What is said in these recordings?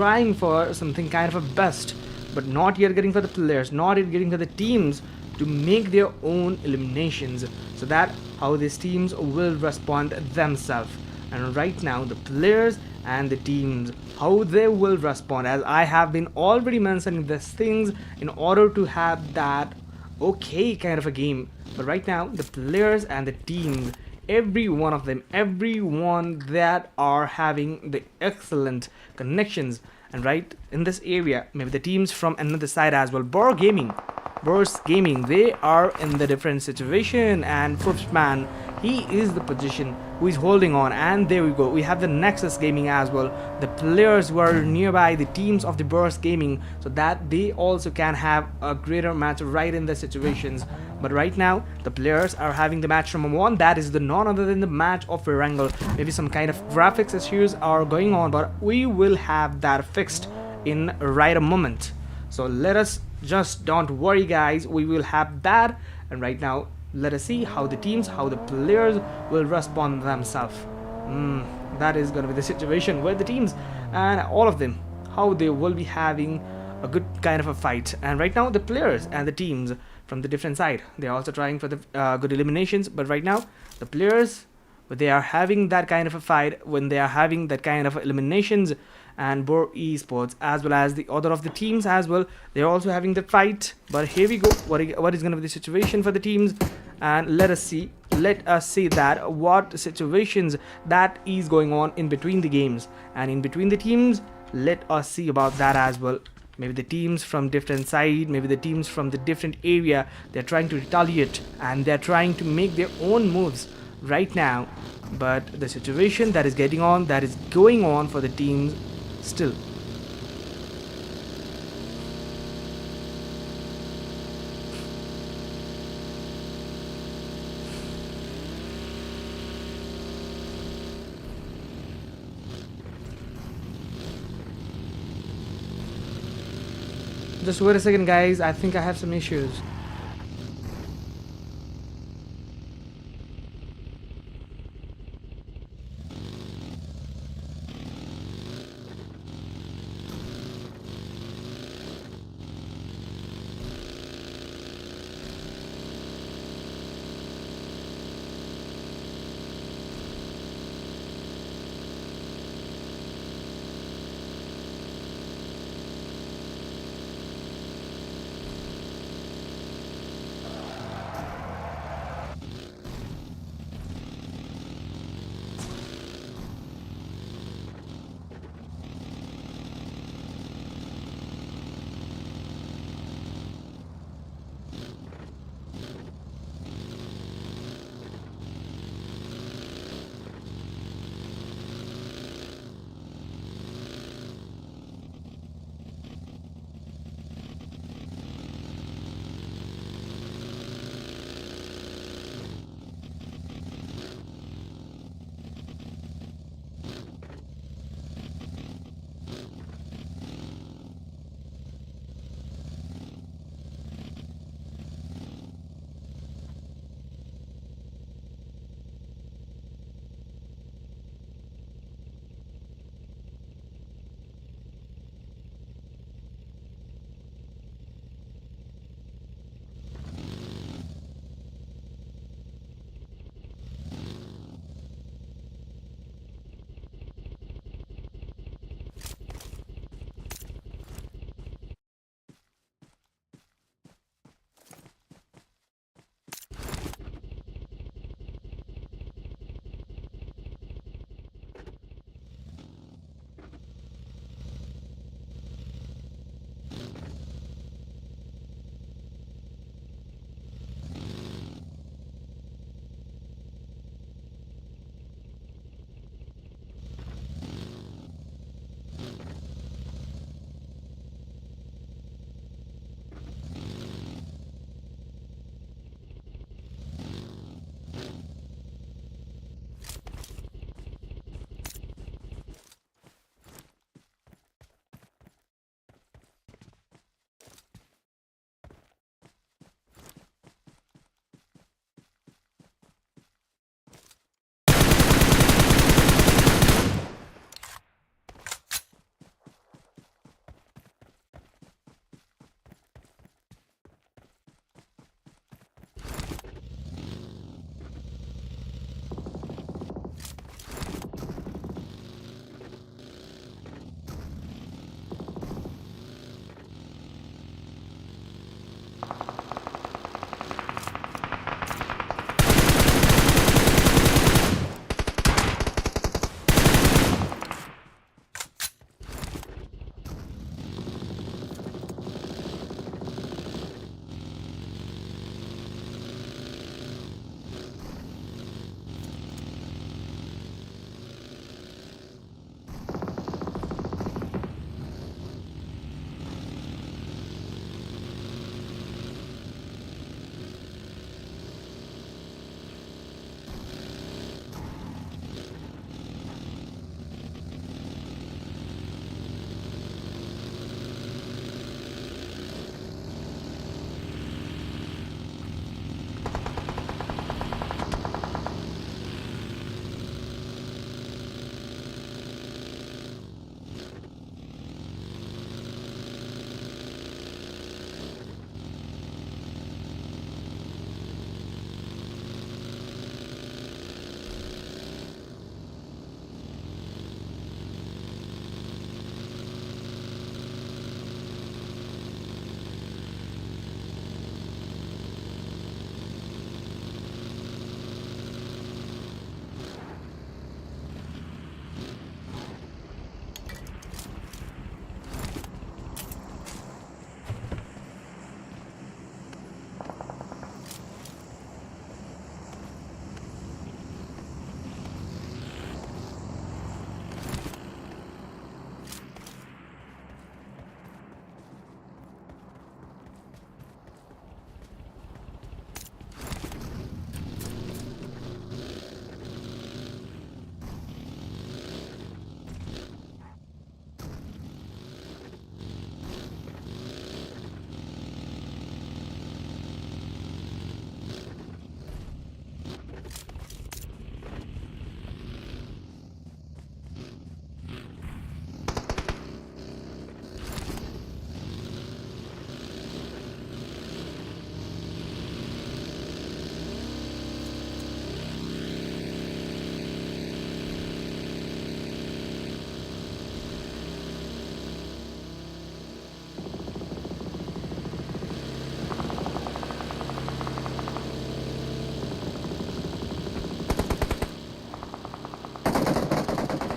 trying for something kind of a best, but not yet getting for the players, not yet getting for the teams to make their own eliminations, so that how these teams will respond themselves. And right now the players and the teams, how they will respond, as I have been already mentioning these things in order to have that okay kind of a game. But right now the players and the teams, every one of them, everyone that are having the excellent connections, and right in this area, maybe the teams from another side as well, Burst Gaming, they are in the different situation, and Footman, he is the position who is holding on. And there we go, we have the Nexus Gaming as well, the players who are nearby the teams of the Burst Gaming, so that they also can have a greater match right in the situations. But right now the players are having the match from one, that is the none other than the match of Wrangle. Maybe some kind of graphics issues are going on, but we will have that fixed in right a moment. So let us just don't worry guys, we will have that. And right now let us see how the teams, how the players will respond themselves. That is going to be the situation where the teams and all of them, how they will be having a good kind of a fight. And right now the players and the teams from the different side, they're also trying for the good eliminations. But right now the players, but they are having that kind of a fight, when they are having that kind of eliminations. And Bor Esports as well as the other of the teams as well, they're also having the fight. But here we go, what is going to be the situation for the teams, and let us see that what situations that is going on in between the games and in between the teams. Let us see about that as well. Maybe the teams from different side, maybe the teams from the different area, they're trying to retaliate and they're trying to make their own moves right now. But the situation that is going on for the teams still. Just wait a second guys, I think I have some issues.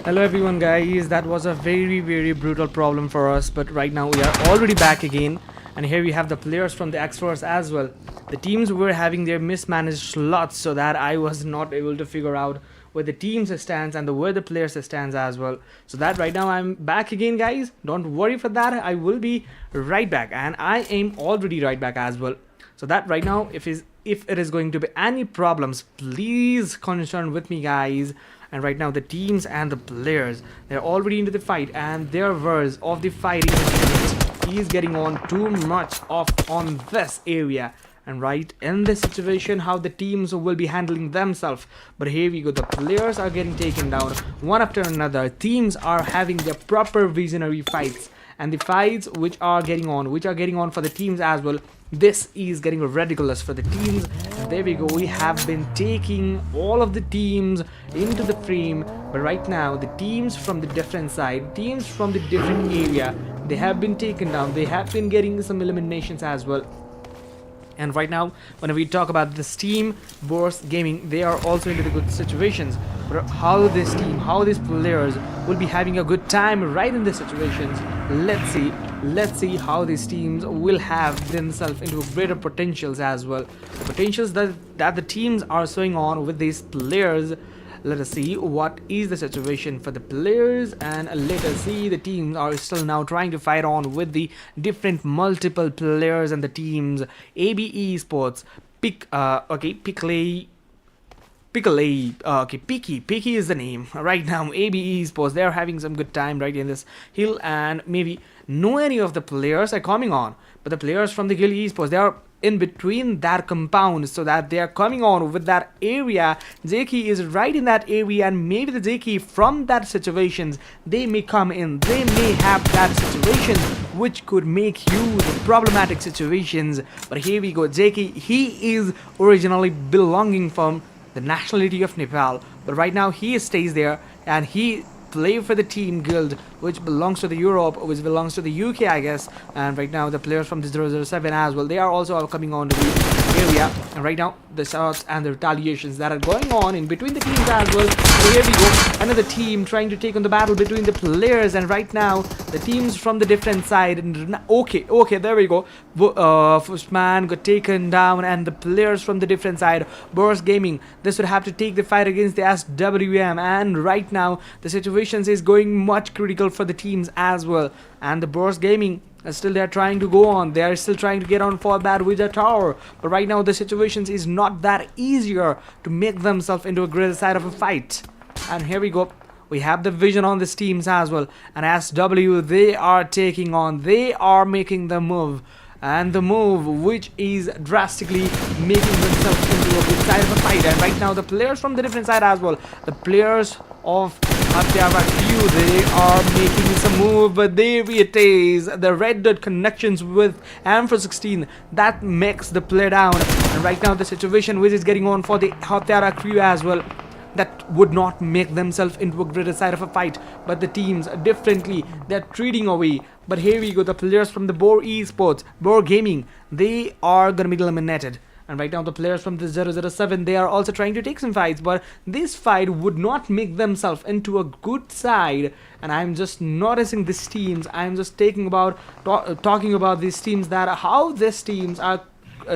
Hello everyone guys, that was a very brutal problem for us, but right now we are already back again, and here we have the players from the X-Force as well. The teams were having their mismanaged slots, so that I was not able to figure out where the teams stands and where the players stands as well. So that right now I'm back again guys, don't worry for that, I will be right back, and I am already right back as well. So that right now if it is going to be any problems, please concern with me guys. And right now the teams and the players, they're already into the fight, and their verse of the fighting is getting on too much off on this area. And right in this situation, how the teams will be handling themselves. But here we go, the players are getting taken down one after another. Teams are having their proper visionary fights, and the fights which are getting on for the teams as well. This is getting ridiculous for the teams. And there we go, we have been taking all of the teams into the frame, but right now the teams from the different side, teams from the different area, they have been taken down. They have been getting some eliminations as well. And right now, when we talk about this team, Boris Gaming, they are also into the good situations. But how this team, how these players will be having a good time right in these situations, let's see how these teams will have themselves into greater potentials as well. The potentials that the teams are showing on with these players. Let us see what is the situation for the players, and let us see the teams are still now trying to fight on with the different multiple players and the teams. ABE Sports, Pickle, okay, Picky is the name. Right now, ABE Sports, they're having some good time right in this hill, and maybe no any of the players are coming on, but the players from the Guild Esports, they are in between that compound, so that they are coming on with that area. Zeki is right in that area, and maybe the Zeki from that situations, they may come in, they may have that situation which could make you the problematic situations. But here we go, Zeki, he is originally belonging from the nationality of Nepal, but right now he stays there, and he play for the team guild which belongs to the Europe, which belongs to the UK I guess. And right now the players from the 007 as well, they are also coming on to the area. And right now the shots and the retaliations that are going on in between the teams as well. So here we go, another team trying to take on the battle between the players, and right now the teams from the different side. And okay, there we go. First man got taken down, and the players from the different side, Boris Gaming, this would have to take the fight against the SWM. And right now the situations is going much critical for the teams as well, and the Boris Gaming still they're trying to go on, they are still trying to get on for that with the tower. But right now the situations is not that easier to make themselves into a greater side of a fight. And here we go, we have the vision on these teams as well, and SW, they are taking on, they are making the move, and the move which is drastically making themselves into a good side of a fight. And right now the players from the different side as well, the players of Crew, they are making some move, but there it is, the red dot connections with M416, that makes the play down. And right now the situation which is getting on for the Hatiara Crew as well, that would not make themselves into a greater side of a fight, but the teams differently, they're treating away. But here we go, the players from the Boar Esports, Boar Gaming, they are gonna be eliminated. And right now the players from the 007, they are also trying to take some fights, but this fight would not make themselves into a good side. And I'm just noticing these teams, I'm just talking about these teams, that how these teams are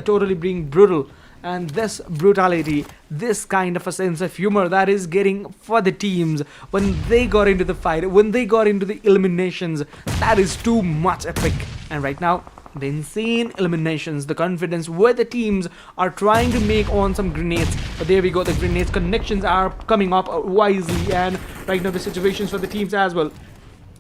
totally being brutal. And this brutality, this kind of a sense of humor that is getting for the teams when they got into the fight, when they got into the eliminations, that is too much epic. And right now the insane eliminations, the confidence where the teams are trying to make on some grenades. But there we go, the grenades connections are coming up wisely, and right now the situations for the teams as well.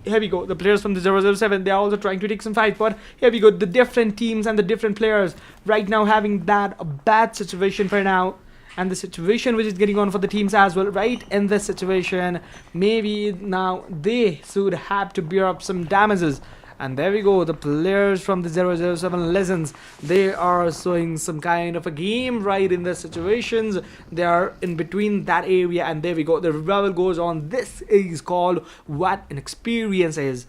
Here we go, the players from the 007, they are also trying to take some fights, but here we go, the different teams and the different players right now having that bad situation for now. And the situation which is getting on for the teams as well, right in this situation, maybe now they should have to bear up some damages. And there we go, the players from the 007 Legends, they are showing some kind of a game right in the situations. They are in between that area, and there we go, the revival goes on. This is called what an experience is.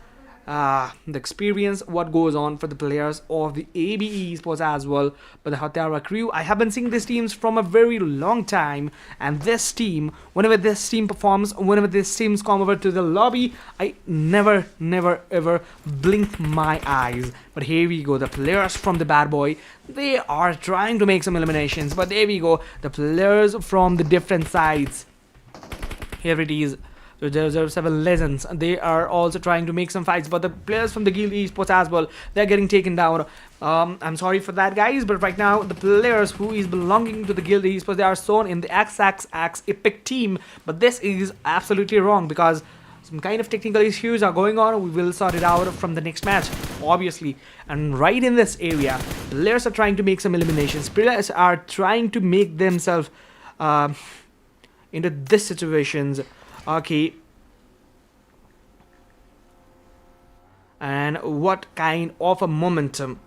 the experience, what goes on for the players of the ABE Esports as well. But the Hatara crew, I have been seeing these teams from a very long time, and this team, whenever this team performs, whenever this teams come over to the lobby, I never ever blink my eyes. But here we go, the players from the bad boy, they are trying to make some eliminations, but there we go, the players from the different sides. Here it is, the 007 Legends, they are also trying to make some fights, but the players from the Guild Esports as well, they're getting taken down. I'm sorry for that, guys, but right now the players who is belonging to the Guild Esports, they are shown in the XXX Epic team, but this is absolutely wrong because some kind of technical issues are going on. We will sort it out from the next match, obviously. And right in this area, players are trying to make some eliminations. Players are trying to make themselves into this situations. Okay. And what kind of a momentum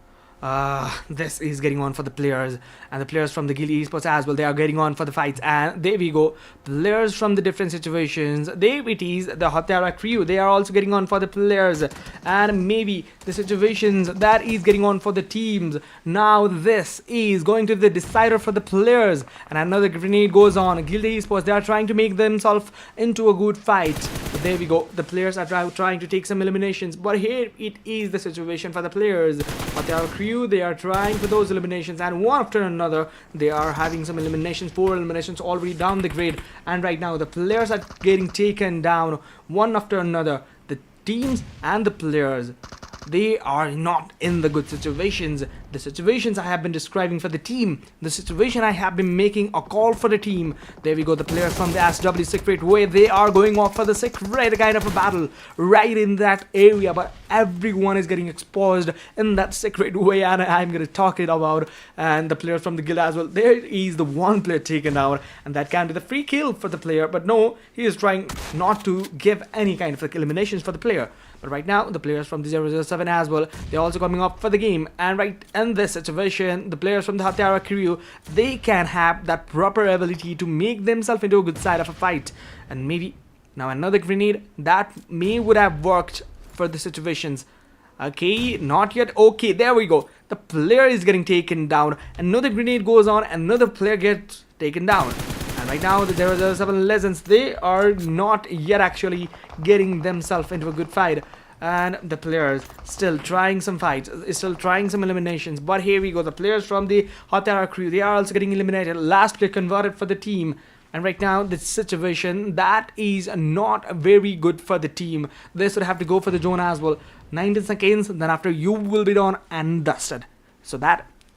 this is getting on for the players, and the players from the Guild Esports as well, they are getting on for the fights. And there we go, players from the different situations, there it is, the Hatara crew, they are also getting on for the players, and maybe the situations that is getting on for the teams. Now this is going to be the decider for the players, and another grenade goes on. Guild Esports, they are trying to make themselves into a good fight. But there we go, the players are trying to take some eliminations, but here it is the situation for the players. Hatara crew, they are trying for those eliminations, and one after another they are having some eliminations, 4 eliminations already down the grade. And right now the players are getting taken down one after another. The teams and the players, they are not in the good situations. The situations I have been describing for the team, the situation I have been making a call for the team. There we go, the players from the SW Secret Way, they are going off for the secret kind of a battle right in that area, but everyone is getting exposed in that secret way, and I'm gonna talk it about. And the players from the guild as well, there is the one player taken out, and that can be the free kill for the player, but no, he is trying not to give any kind of eliminations for the player. But right now the players from the 007 as well, they're also coming up for the game. And right in this situation, the players from the Hatara crew, they can have that proper ability to make themselves into a good side of a fight. And maybe now another grenade that would have worked for the situations. Okay, not yet. Okay, there we go, the player is getting taken down. Another grenade goes on, another player gets taken down. And right now the 007 Legends, they are not yet actually getting themselves into a good fight. And the players still trying some fights, still trying some eliminations. But here we go, the players from the Hatara crew, they are also getting eliminated. Last player converted for the team. And right now the situation, that is not very good for the team. This would have to go for the zone as well. 19 seconds, then after you will be done and dusted. So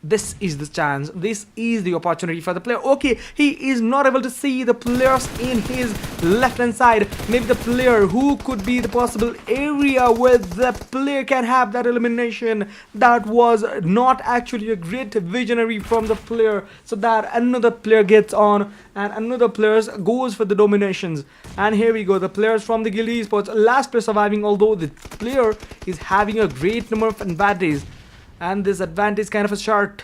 this is the chance, this is the opportunity for the player. Okay, he is not able to see the players in his left hand side. Maybe the player who could be the possible area where the player can have that elimination. That was not actually a great visionary from the player, so that another player gets on and another player goes for the dominations. And here we go, the players from the Guild Esports, last player surviving, although the player is having a great number of advantages. And this advantage kind of a short.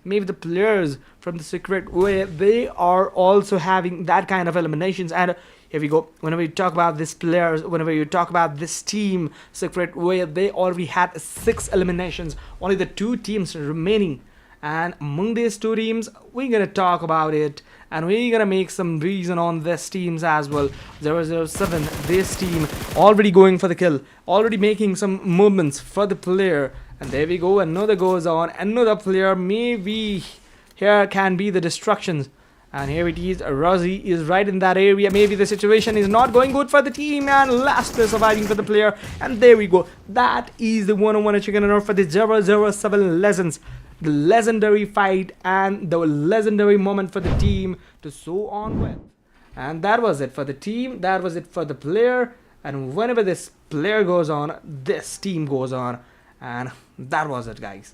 Maybe the players from the secret way, they are also having that kind of eliminations. And here we go, whenever you talk about these players, whenever you talk about this team secret way, they already had 6 eliminations, only the 2 teams remaining. And among these 2 teams, we're gonna talk about it, and we're gonna make some reason on this teams as well. 007, this team already going for the kill, already making some movements for the player. And there we go, another goes on, another player, maybe here can be the destructions. And here it is, Rosie is right in that area. Maybe the situation is not going good for the team, and last player surviving for the player. And there we go, that is the one-on-one chicken dinner for the 007 Legends. The legendary fight and the legendary moment for the team to so on with. And that was it for the team, that was it for the player. And whenever this player goes on, this team goes on. And that was it, guys.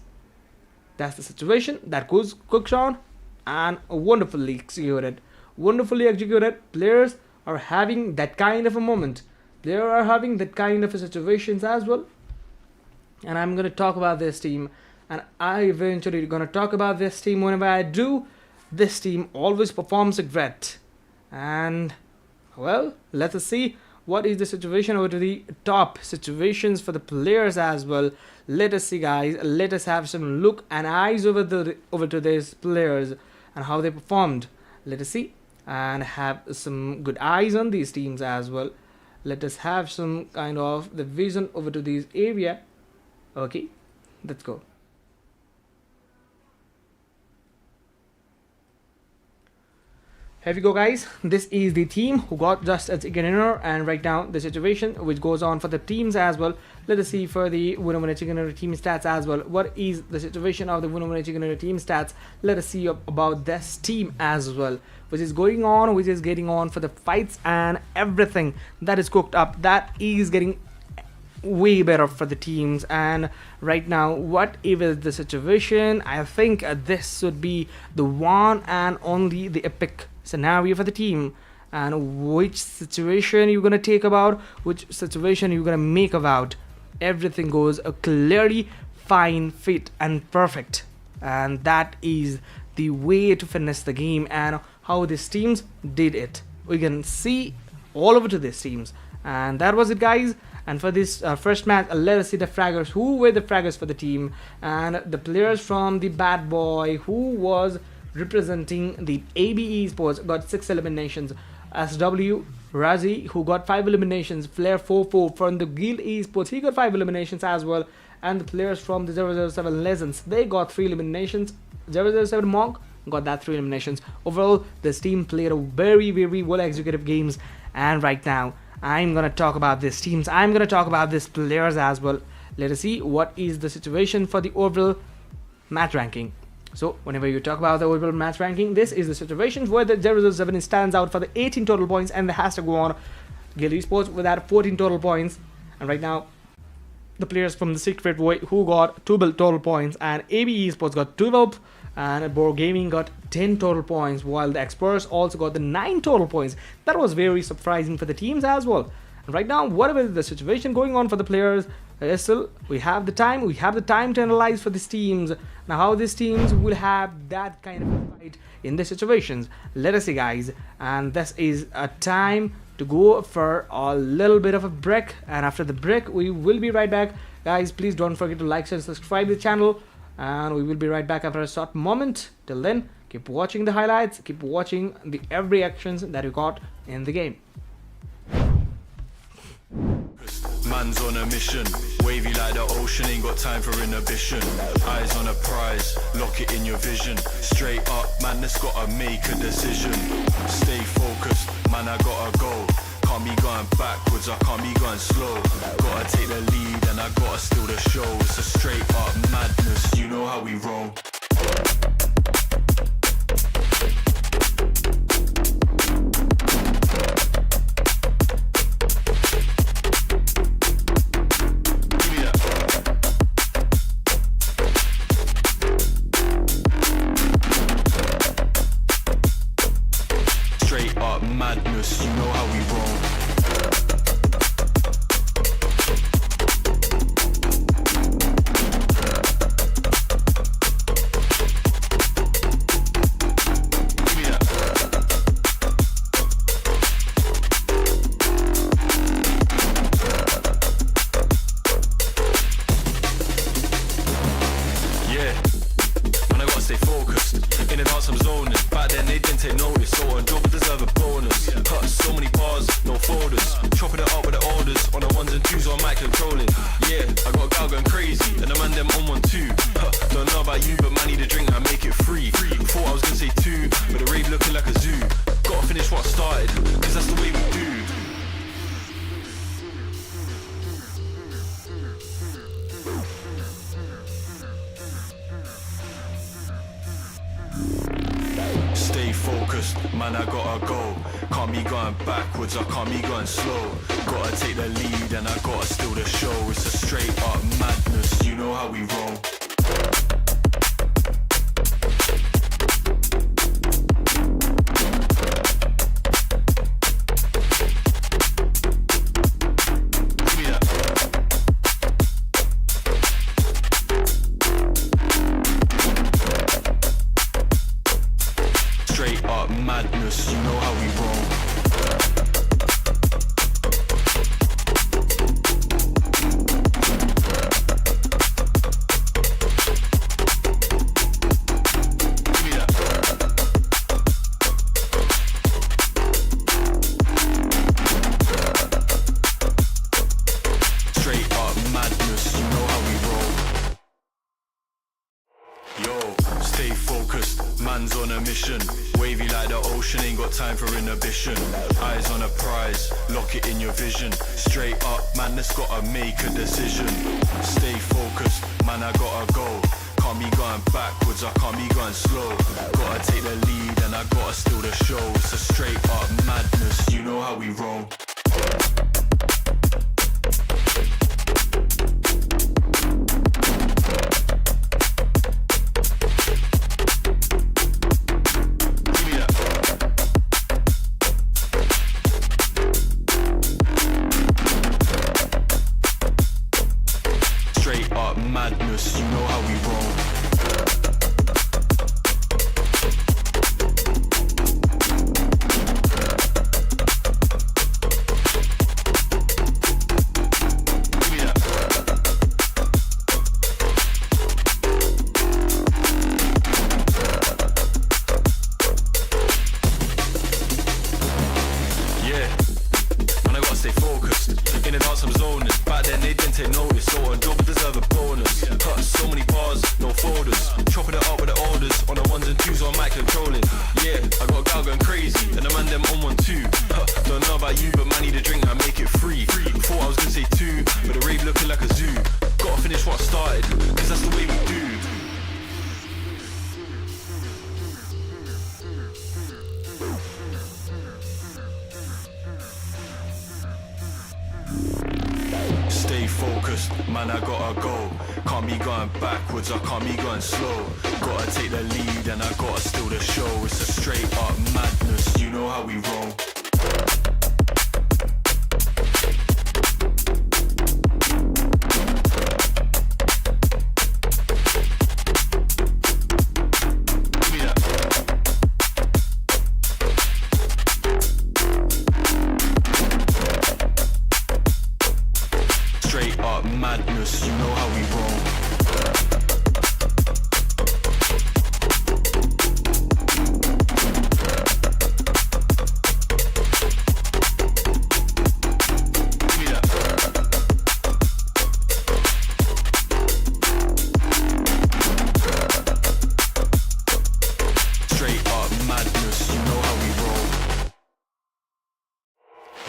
That's the situation that goes cooked on and wonderfully executed. Wonderfully executed. Players are having that kind of a moment. Players are having that kind of a situations as well. And I'm going to talk about this team. And I eventually going to talk about this team. Whenever I do, this team always performs a great. And well, let us see what is the situation over to the top situations for the players as well. Let us see, guys. Let us have some look and eyes over to these players and how they performed. Let us see and have some good eyes on these teams as well. Let us have some kind of the vision over to these area. Okay, let's go. Here we go, guys. This is the team who got just a chicken dinner, and right now the situation which goes on for the teams as well. Let us see for the winner chicken dinner team stats as well. What is the situation of the winner chicken dinner team stats? Let us see about this team as well, which is going on, which is getting on for the fights and everything that is cooked up. That is getting way better for the teams. And right now, what is the situation? I think this would be the one and only the epic scenario for the team. And which situation you're gonna take about, which situation you're gonna make about, everything goes clearly fine, fit and perfect. And that is the way to finish the game and how these teams did it. We can see all over to these teams. And that was it, guys. And for this first match, let us see the fraggers. Who were the fraggers for the team? And the players from the bad boy who was representing the AB Esports got 6 eliminations. SW Razi, who got 5 eliminations. Flair 44 from the Guild Esports, he got 5 eliminations as well. And the players from the 007 Legends, they got 3 eliminations. 007 Monk got that 3 eliminations. Overall, this team played a very well executive games. And right now, I'm gonna talk about these teams. I'm gonna talk about these players as well. Let us see what is the situation for the overall match ranking. So whenever you talk about the overall match ranking, this is the situation where the 007 stands out for the 18 total points, and they has to go on Guild Esports with that 14 total points. And right now, the players from the Secret Way who got 2 total points, and AB Esports got 12, and Bor Gaming got 10 total points, while the Experts also got the 9 total points. That was very surprising for the teams as well. And right now, whatever the situation going on for the players, still we have the time to analyze for these teams. Now how these teams will have that kind of fight in the situations. Let us see, guys. And this is a time to go for a little bit of a break, and after the break we will be right back. Guys, please don't forget to like, share and subscribe to the channel, and we will be right back after a short moment. Till then, keep watching the highlights, keep watching the every actions that you got in the game. Man's on a mission, wavy like the ocean, ain't got time for inhibition. Eyes on a prize, lock it in your vision. Straight up, man, that's gotta make a decision. Stay focused, man, I gotta go. Can't be going backwards, I can't be going slow. Gotta take the lead and I gotta steal the show. It's a straight up madness, you know how we roll. Madness, you know how we roll. Man, I gotta go. Can't be going backwards, I can't be going slow. Gotta take the lead and I gotta steal the show. It's a straight up madness, you know how we roll. Madness, you know how we roll. Stay focused, man's on a mission. Wavy like the ocean, ain't got time for inhibition. Eyes on a prize, lock it in your vision. Straight up, man, that's gotta make a decision. Stay focused, man, I gotta go. Can't be going backwards, I can't be going slow. Gotta take the lead and I gotta steal the show. It's a straight up madness, you know how we roll. Madness, you know how we roll. Stay focused, man, I gotta go. Can't be going backwards, I can't be going slow. Gotta take the lead and I gotta steal the show. It's a straight up madness, you know how we roll. Madness, you know how we roll. Straight up madness, you know how we roll.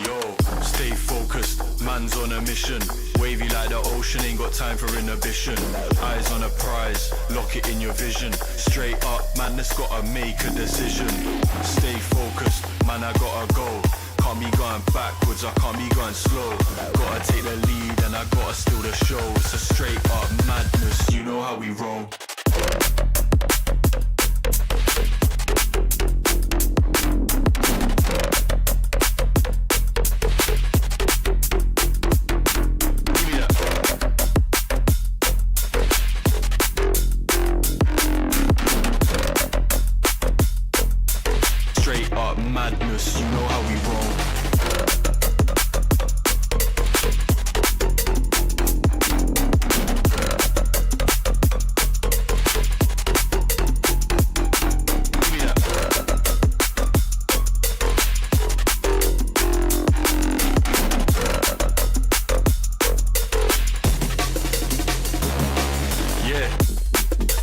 Yo, stay focused, man's on a mission. Wavy like the ocean, ain't got time for inhibition. Eyes on a prize, lock it in your vision. Straight up, man, that's gotta make a decision. Stay focused, man, I gotta go. Can't be going backwards, I can't be going slow. Gotta take the lead and I gotta steal the show. It's a straight up madness, you know how we roll. Madness, you know how we roll. Yeah,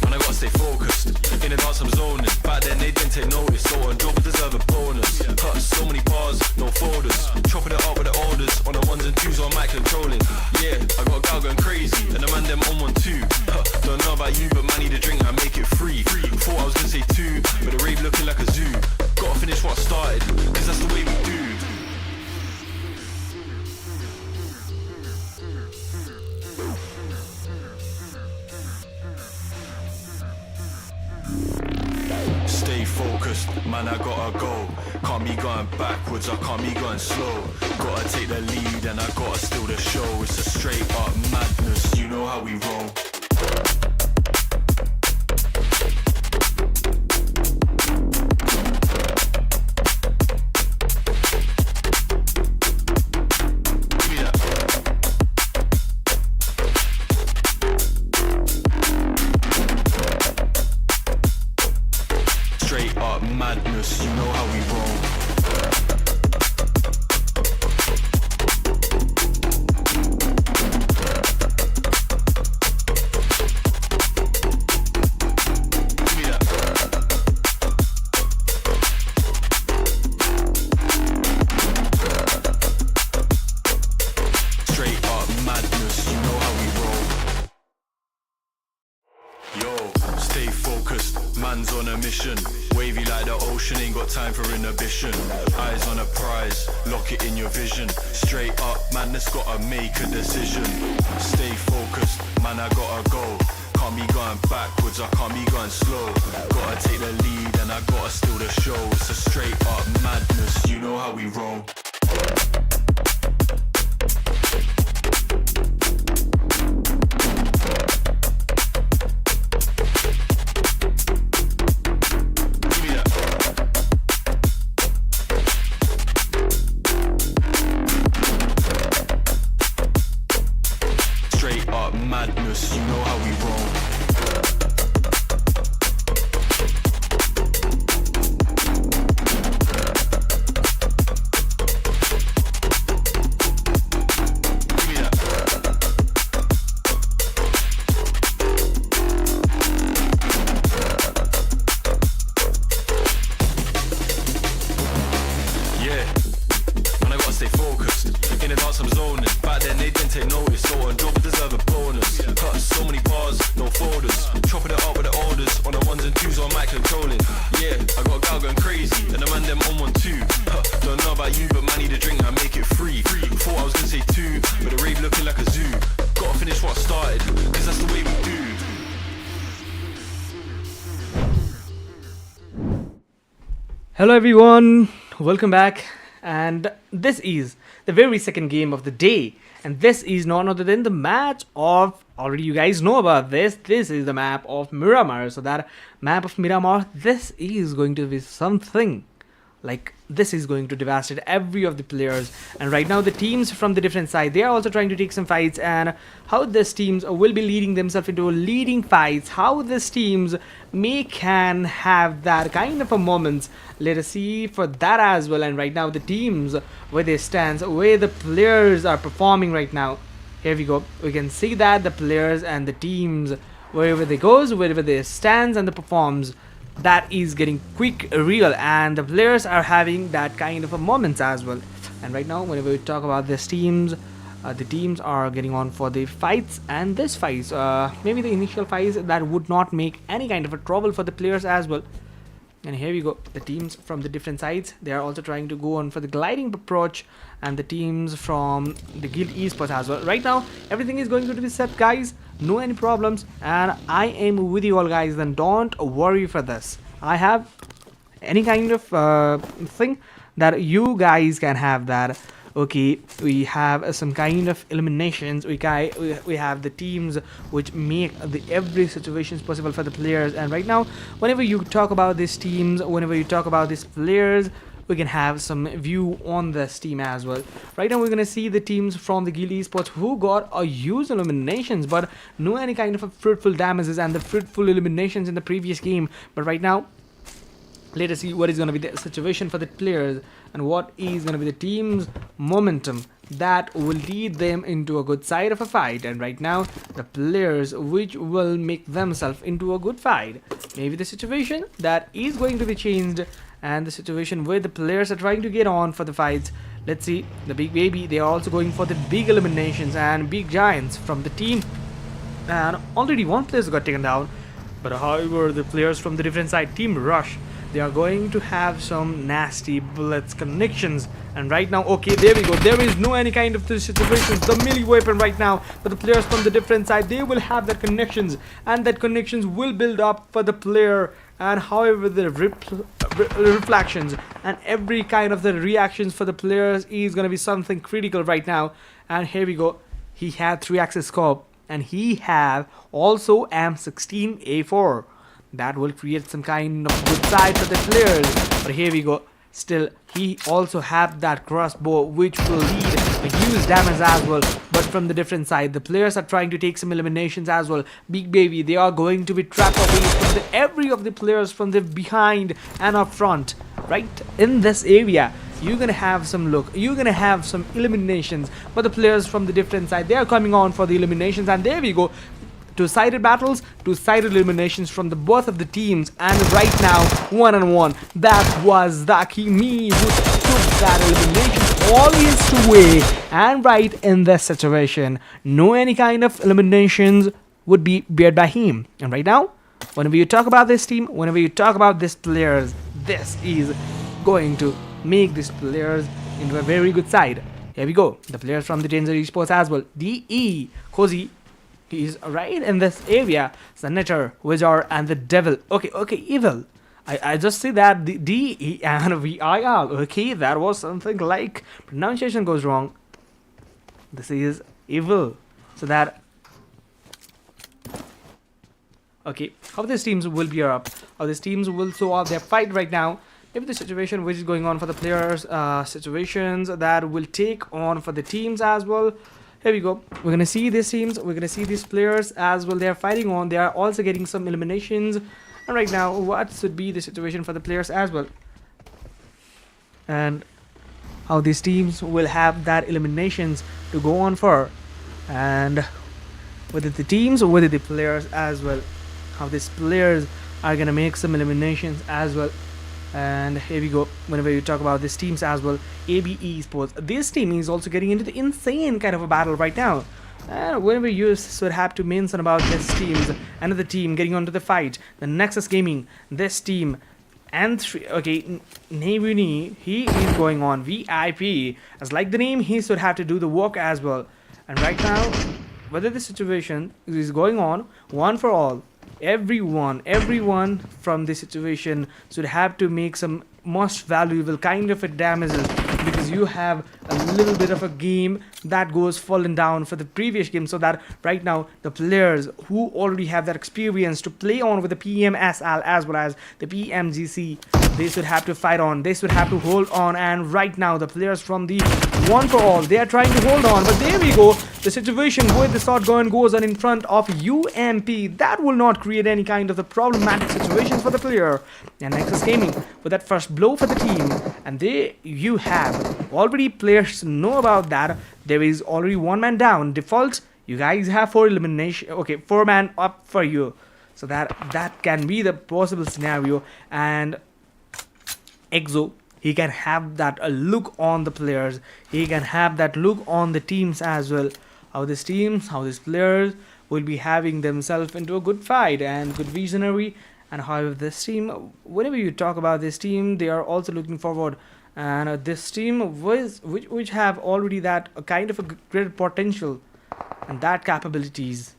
man, I gotta stay focused. In the dance I'm zoning. Back then they didn't take notice, so on job deserve a bonus. Cut so many bars, no folders. Chopping it up with the orders. On the ones and twos on mic controlling. Yeah, I got a gal going crazy, and the man them on 1 2. Don't know about you, but man need a drink, I make it free. Thought I was gonna say 2, but the rave looking like a zoo. Gotta finish what I started, cause that's the way we do. Stay focused, man, I gotta go. Can't be going backwards, I can't be going slow. Gotta take the lead and I gotta steal the show. It's a straight up madness, you know how we roll. Straight up madness, you know how we roll. Give me that. Stay focused, man's on a mission. Wavy like the ocean, ain't got time for inhibition. Eyes on a prize, lock it in your vision. Straight up, man, that's gotta make a decision. Stay focused, man, I gotta go. Can't be going backwards, I can't be going slow. Gotta take the lead and I gotta steal the show. It's a straight up madness, you know how we roll. Madness, you know how we roll. Give me that. Yeah, man, I gotta stay focused. In the dance I'm zoning. Back then they didn't take notice. So on job deserve a bonus. Cut so many bars, no folders. Chopping it up with the orders. On the ones and twos on mic controlling. Yeah, I got a gal going crazy. And the man them on 1 2. Don't know about you, but man need a drink, I make it free. Thought I was gonna say 2, but the rave looking like a zoo. Gotta finish what I started, cause that's the way we do. Hello everyone, welcome back, and this is the very second game of the day, and this is none other than the match of, already you guys know about this is the map of Miramar. So that map of Miramar, this is going to be something like, this is going to devastate every of the players. And right now the teams from the different side, they are also trying to take some fights, and how these teams will be leading themselves into leading fights, how these teams can have that kind of a moments. Let us see for that as well. And right now the teams where they stand, where the players are performing right now, here we go, we can see that the players and the teams, wherever they goes, wherever they stands and the performs, that is getting quick real, and the players are having that kind of a moments as well. And right now whenever we talk about these teams, the teams are getting on for the fights, and this fights, maybe the initial fights that would not make any kind of a trouble for the players as well. And here we go, the teams from the different sides, they are also trying to go on for the gliding approach, and the teams from the guild esports as well. Right now everything is going to be set, guys, no any problems, and I am with you all, guys. Then don't worry for this. I have any kind of thing that you guys can have that. Okay, we have some kind of eliminations. We have the teams which make the every situations possible for the players. And right now whenever you talk about these teams, whenever you talk about these players, we can have some view on this team as well. Right now we're gonna see the teams from the guild esports who got a huge eliminations, but no any kind of a fruitful damages and the fruitful eliminations in the previous game. But right now let us see what is going to be the situation for the players, and what is going to be the team's momentum that will lead them into a good side of a fight. And right now the players which will make themselves into a good fight, maybe the situation that is going to be changed, and the situation where the players are trying to get on for the fights. Let's see, the big baby, they are also going for the big eliminations and big giants from the team, and already one player got taken down. But however the players from the different side, team rush, they are going to have some nasty bullets connections. And right now, okay, there we go, there is no any kind of this situations, the melee weapon right now, but the players from the different side, they will have that connections, and that connections will build up for the player. And however the reflections and every kind of the reactions for the players is going to be something critical right now. And here we go, he had 3-axis scope, and he have also M16A4. That will create some kind of good side for the players. But here we go, still he also have that crossbow which will lead a huge damage as well. But from the different side, the players are trying to take some eliminations as well. Big baby, they are going to be trapped away from every of the players from the behind and up front. Right in this area, you're gonna have some look, you're gonna have some eliminations, but the players from the different side, they are coming on for the eliminations. And there we go, two-sided battles, two-sided eliminations from the both of the teams. And right now, 1-on-1, that was me who took that elimination all his way. And right in this situation, no any kind of eliminations would be bared by him. And right now, whenever you talk about this team, whenever you talk about these players, this is going to make these players into a very good side. Here we go. The players from the Danger Esports as well. DE, Cozy, he is right in this area. Senator, Wizard, and the Devil. Okay, Evil. I just see that the DE and VIR. Okay, that was something like pronunciation goes wrong. This is Evil. So that. Okay, how these teams will be up. How these teams will show off their fight right now. Maybe the situation which is going on for the players, situations that will take on for the teams as well. Here we go. We're gonna see these teams. We're gonna see these players as well. They are fighting on. They are also getting some eliminations. And right now, what should be the situation for the players as well? And how these teams will have that eliminations to go on for, and whether the teams or whether the players as well. How these players are gonna make some eliminations as well. And here we go. Whenever you talk about these teams as well, AB Esports, this team is also getting into the insane kind of a battle right now. And whenever you should have to mention about this teams, another team getting onto the fight, the Nexus Gaming, this team, and Navuni, he is going on VIP. As like the name, he should have to do the work as well. And right now, whether the situation is going on, one for all, everyone from this situation should have to make some most valuable kind of a damages, because you have a little bit of a game that goes fallen down for the previous game. So that right now the players who already have that experience to play on with the PMSL as well as the PMGC, they should have to fight on, they should have to hold on. And right now the players from the one for all, they are trying to hold on, but there we go. The situation where the shotgun goes on in front of UMP, that will not create any kind of the problematic situation for the player. And Nexus Gaming with that first blow for the team, and there you have already players know about that. There is already one man down. Default, you guys have 4 elimination. Okay, 4 man up for you. So that can be the possible scenario. And Exo, he can have that look on the players. He can have that look on the teams as well. How these teams, how these players will be having themselves into a good fight and good visionary. And how this team, whenever you talk about this team, they are also looking forward. And this team which have already that kind of a great potential and that capabilities.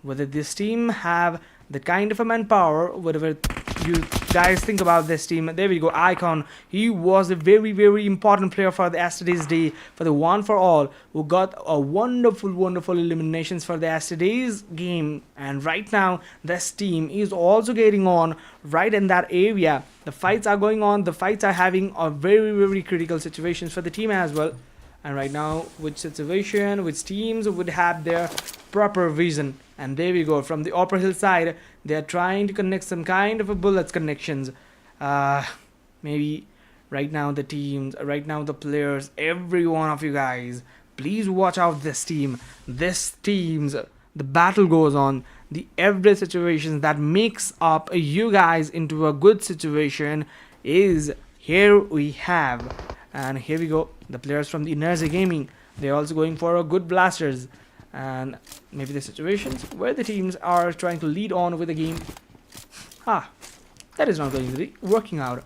Whether this team have the kind of a manpower, whatever you guys think about this team. There we go. Icon, he was a very important player for the yesterday's day, for the one for all, who got a wonderful eliminations for the yesterday's game. And right now this team is also getting on right in that area. The fights are going on. The fights are having a very critical situations for the team as well. And right now, which situation, which teams would have their proper vision. And there we go. From the Opera Hill side, they are trying to connect some kind of a bullets connections. Maybe right now the teams, right now the players, every one of you guys, please watch out this team. This teams, the battle goes on. The every situation that makes up you guys into a good situation is here we have. And here we go. The players from the Energy Gaming, they're also going for a good blasters. And maybe the situations where the teams are trying to lead on with the game. That is not going to be working out.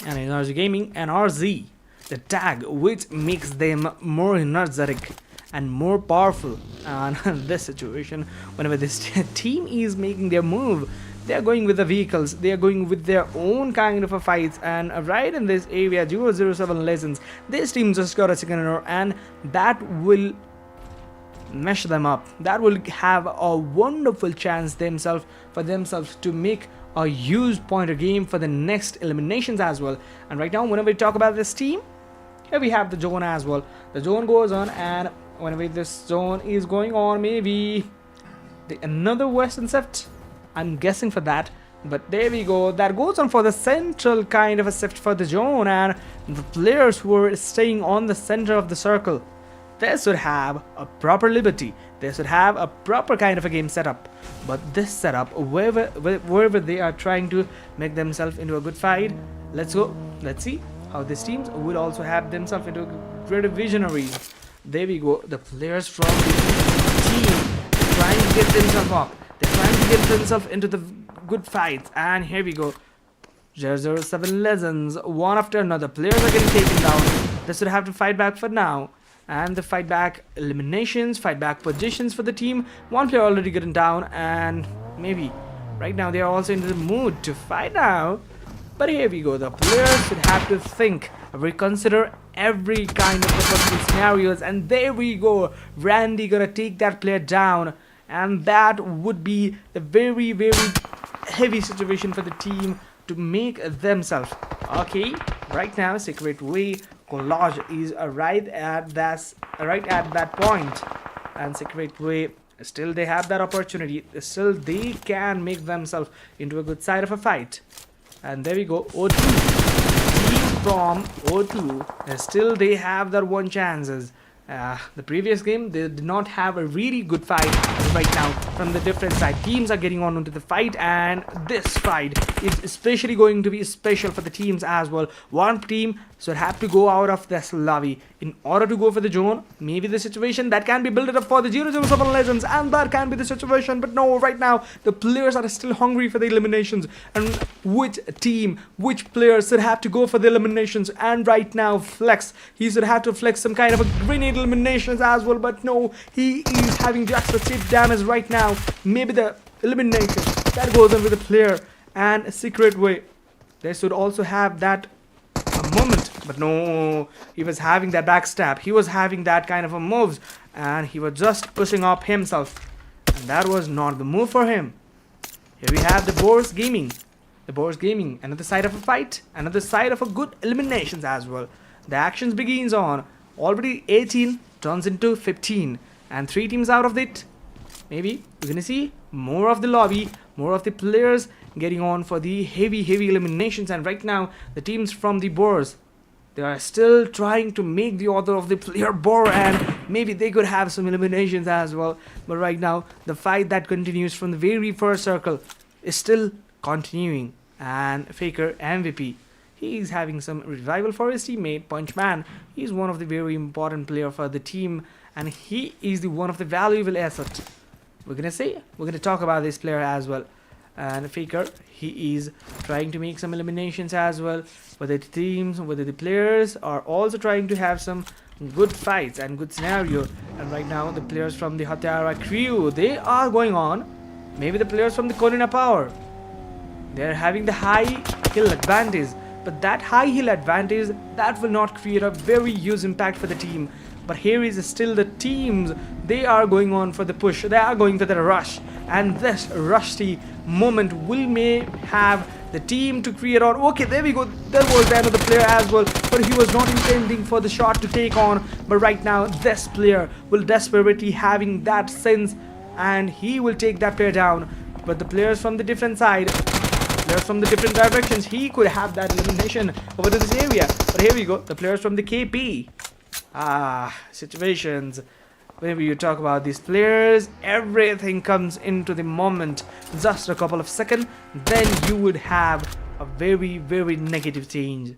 And Energy Gaming and RZ, the tag which makes them more energetic and more powerful. And this situation, whenever this team is making their move, they are going with the vehicles, they are going with their own kind of a fights. And right in this area, 007 Legends, this team just got a second error, and that will mesh them up. That will have a wonderful chance for themselves to make a huge pointer game for the next eliminations as well. And right now, whenever we talk about this team, here we have the zone as well. The zone goes on, and whenever this zone is going on, maybe another western shift, I'm guessing for that. But there we go. That goes on for the central kind of a shift for the zone, and the players who are staying on the center of the circle, they should have a proper liberty. They should have a proper kind of a game setup. But this setup, wherever they are trying to make themselves into a good fight, let's go. Let's see how these teams will also have themselves into greater visionaries. There we go. The players from the team trying to get themselves up. They're trying to get themselves into the good fights. And here we go. 007 Legends, one after another. Players are getting taken down. They should have to fight back for now. And the fight back eliminations, fight back positions for the team. One player already getting down, and maybe right now they are also in the mood to fight now. But here we go. The players should have to think, reconsider every kind of the possible scenarios. And there we go. Randy gonna take that player down. And that would be a very, very heavy situation for the team to make themselves. Okay, right now Secret Way Collage is right at that point, and Secret Way still they have that opportunity. Still they can make themselves into a good side of a fight. And there we go. O2 team from O2, and still they have their one chances. The previous game they did not have a really good fight. Right now from the different side, teams are getting on into the fight, and this fight is especially going to be special for the teams as well. One team should have to go out of this lobby in order to go for the zone. Maybe the situation that can be built up for the 007 Legends, and that can be the situation. But no, right now the players are still hungry for the eliminations, and which team, which players should have to go for the eliminations. And right now Flex, he should have to flex some kind of a grenade eliminations as well. But no, he is having just a chip damage right now. Maybe the elimination that goes on with the player. And Secret Way, they should also have that moment. But no, he was having that backstab, he was having that kind of a moves, and he was just pushing up himself, and that was not the move for him. Here we have the Boars Gaming. The Boars Gaming, another side of a fight, another side of a good eliminations as well. The actions begins on. Already 18 turns into 15, and 3 teams out of it. Maybe we're gonna see more of the lobby, more of the players getting on for the heavy eliminations. And right now the teams from the Boars, they are still trying to make the order of the player Boar, and maybe they could have some eliminations as well. But right now the fight that continues from the very first circle is still continuing. And Faker MVP, he's having some revival for his teammate Punchman. He's one of the very important player for the team, and he is the one of the valuable asset. We're gonna talk about this player as well. And Faker, he is trying to make some eliminations as well. Whether the teams, whether the players are also trying to have some good fights and good scenario. And right now the players from the Hatiara crew, they are going on. Maybe the players from the Corina Power, they're having the high kill advantage. But that high heal advantage, that will not create a very huge impact for the team. But here is still the teams, they are going on for the push, they are going for the rush. And this rusty moment will may have the team to create on. Okay, there we go, there was another player as well, but he was not intending for the shot to take on. But right now this player will desperately having that sense, and he will take that player down. But the players from the different side, players from the different directions, he could have that elimination over to this area. But here we go, the players from the KP. Situations. Whenever you talk about these players, everything comes into the moment. Just a couple of seconds, then you would have a very negative change.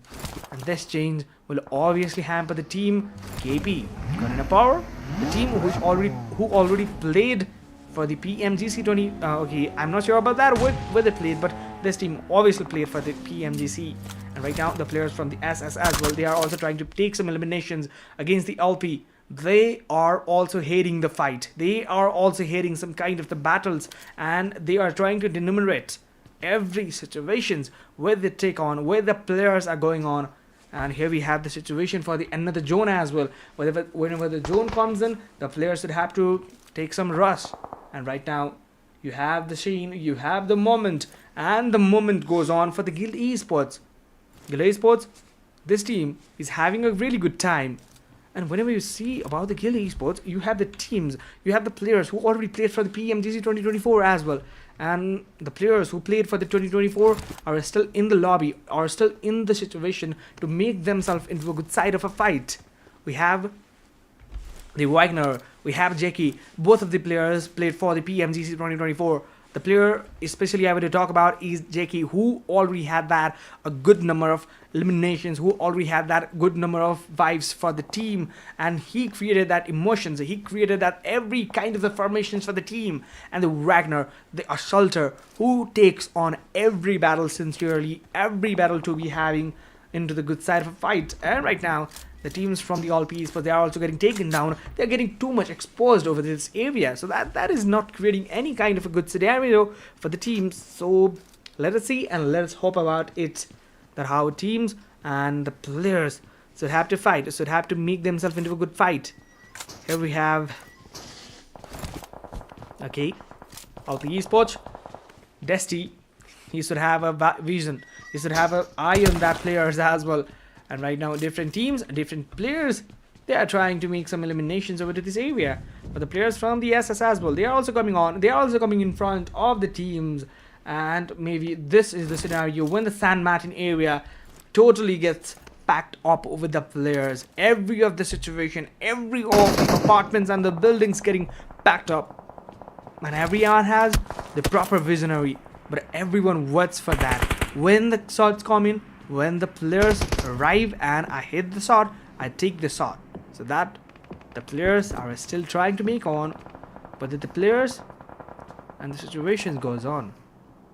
And this change will obviously hamper the team KP. Corina Power, the team who already played for the PMGC 20. Okay, I'm not sure about that where they played, but this team obviously played for the PMGC. And right now the players from the SS as well, they are also trying to take some eliminations against the LP. They are also hating the fight, they are also hating some kind of the battles, and they are trying to enumerate every situations where they take on, where the players are going on. And here we have the situation for the another zone as well. Whenever the zone comes in, the players should have to take some rush. And right now you have the scene, you have the moment, and the moment goes on for the Guild Esports. Guild Esports, this team is having a really good time. And whenever you see about the Guild Esports, you have the teams, you have the players who already played for the PMGC 2024 as well. And the players who played for the 2024 are still in the lobby, are still in the situation to make themselves into a good side of a fight. We have the Wagner, we have Jackie, both of the players played for the PMGC 2024. The player especially I want to talk about is JK, who already had that a good number of eliminations, who already had that good number of vibes for the team, and he created that emotions, he created that every kind of the formations for the team. And the Ragnar, the assaulter, who takes on every battle sincerely, every battle to be having into the good side of a fight. And right now the teams from the all Ps, but they are also getting taken down. They're getting too much exposed over this area, so that is not creating any kind of a good scenario for the teams. So let us see and let us hope about it, that how teams and the players should have to fight, should have to make themselves into a good fight. Here we have, okay, all the esports, Desti. He should have a vision, he should have an eye on that players as well. And right now different teams, different players, they are trying to make some eliminations over to this area. But the players from the SS as well, they are also coming on, they are also coming in front of the teams. And maybe this is the scenario when the San Martin area totally gets packed up over the players. Every of the situation, every of the apartments and the buildings getting packed up, and everyone has the proper visionary, but everyone waits for that. When the shots come in, when the players arrive and I hit the shot, I take the shot. So that the players are still trying to make on, but the players and the situation goes on.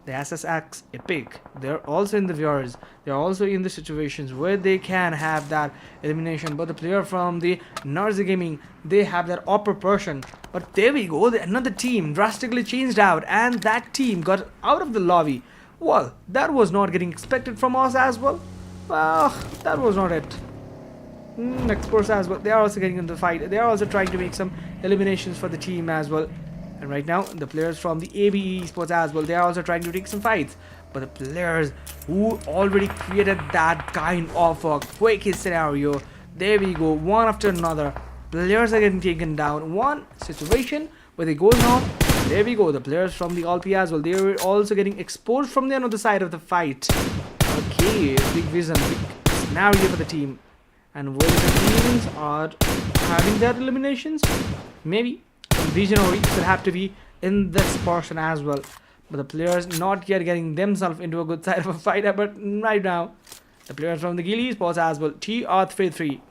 The SSX Epic, they're also in the viewers, they're also in the situations where they can have that elimination. But the player from the Narzi Gaming, they have that upper portion. But there we go, another team drastically changed out, and that team got out of the lobby. Well, that was not getting expected from us as well. Well, that was not it. Next person as well, they are also getting into the fight. They are also trying to make some eliminations for the team as well. And right now, the players from the ABE Esports as well, they are also trying to take some fights. But the players who already created that kind of a quick hit scenario, there we go, one after another. Players are getting taken down. One situation where they go on. There we go, the players from the Alpi as well, they were also getting exposed from the other side of the fight. Okay, big vision, big scenario for the team. And where the teams are having their eliminations, maybe visionary should have to be in this portion as well. But the players not yet getting themselves into a good side of a fight. But right now, the players from the Gilly Sports as well, TR33,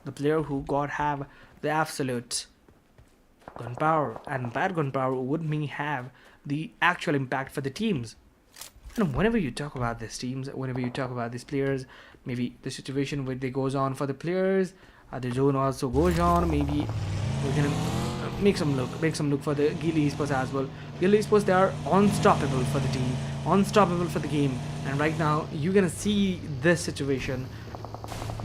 the player who got have the absolute gunpowder, and that gunpowder would may have the actual impact for the teams. And whenever you talk about these teams, whenever you talk about these players, maybe the situation where they goes on for the players, the zone also goes on. Maybe we're gonna make some look for the Gilly Esports as well. Gilly Esports, they are unstoppable for the team, unstoppable for the game. And right now you're gonna see this situation.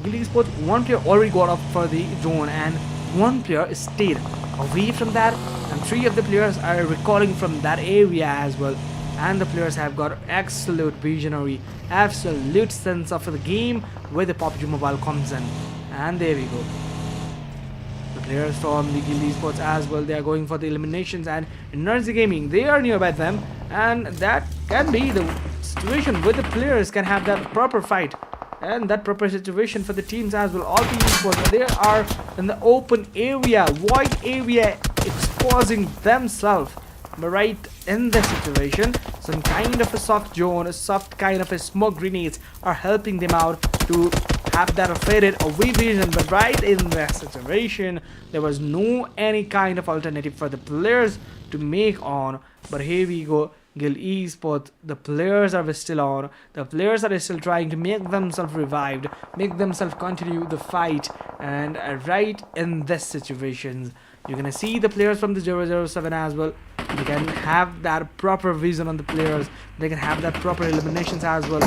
Gilly Esports, one player already got up for the zone and one player stayed away from that, and three of the players are recalling from that area as well. And the players have got absolute visionary, absolute sense of the game where the PUBG Mobile comes in. And there we go, the players from the Guild Esports as well, they are going for the eliminations. And Narzi Gaming, they are nearby them, and that can be the situation where the players can have that proper fight and that proper situation for the teams as well. All the esports, they are in the open area, wide area, exposing themselves. But right in this situation, some kind of a soft zone, a soft kind of a smoke grenades are helping them out to have that faded away vision. But right in that situation, there was no any kind of alternative for the players to make on. But here we go, Guild Esports, the players are still on, the players are still trying to make themselves revived, make themselves continue the fight. And right in this situation, you're gonna see the players from the 007 as well, they can have that proper vision on the players, they can have that proper eliminations as well.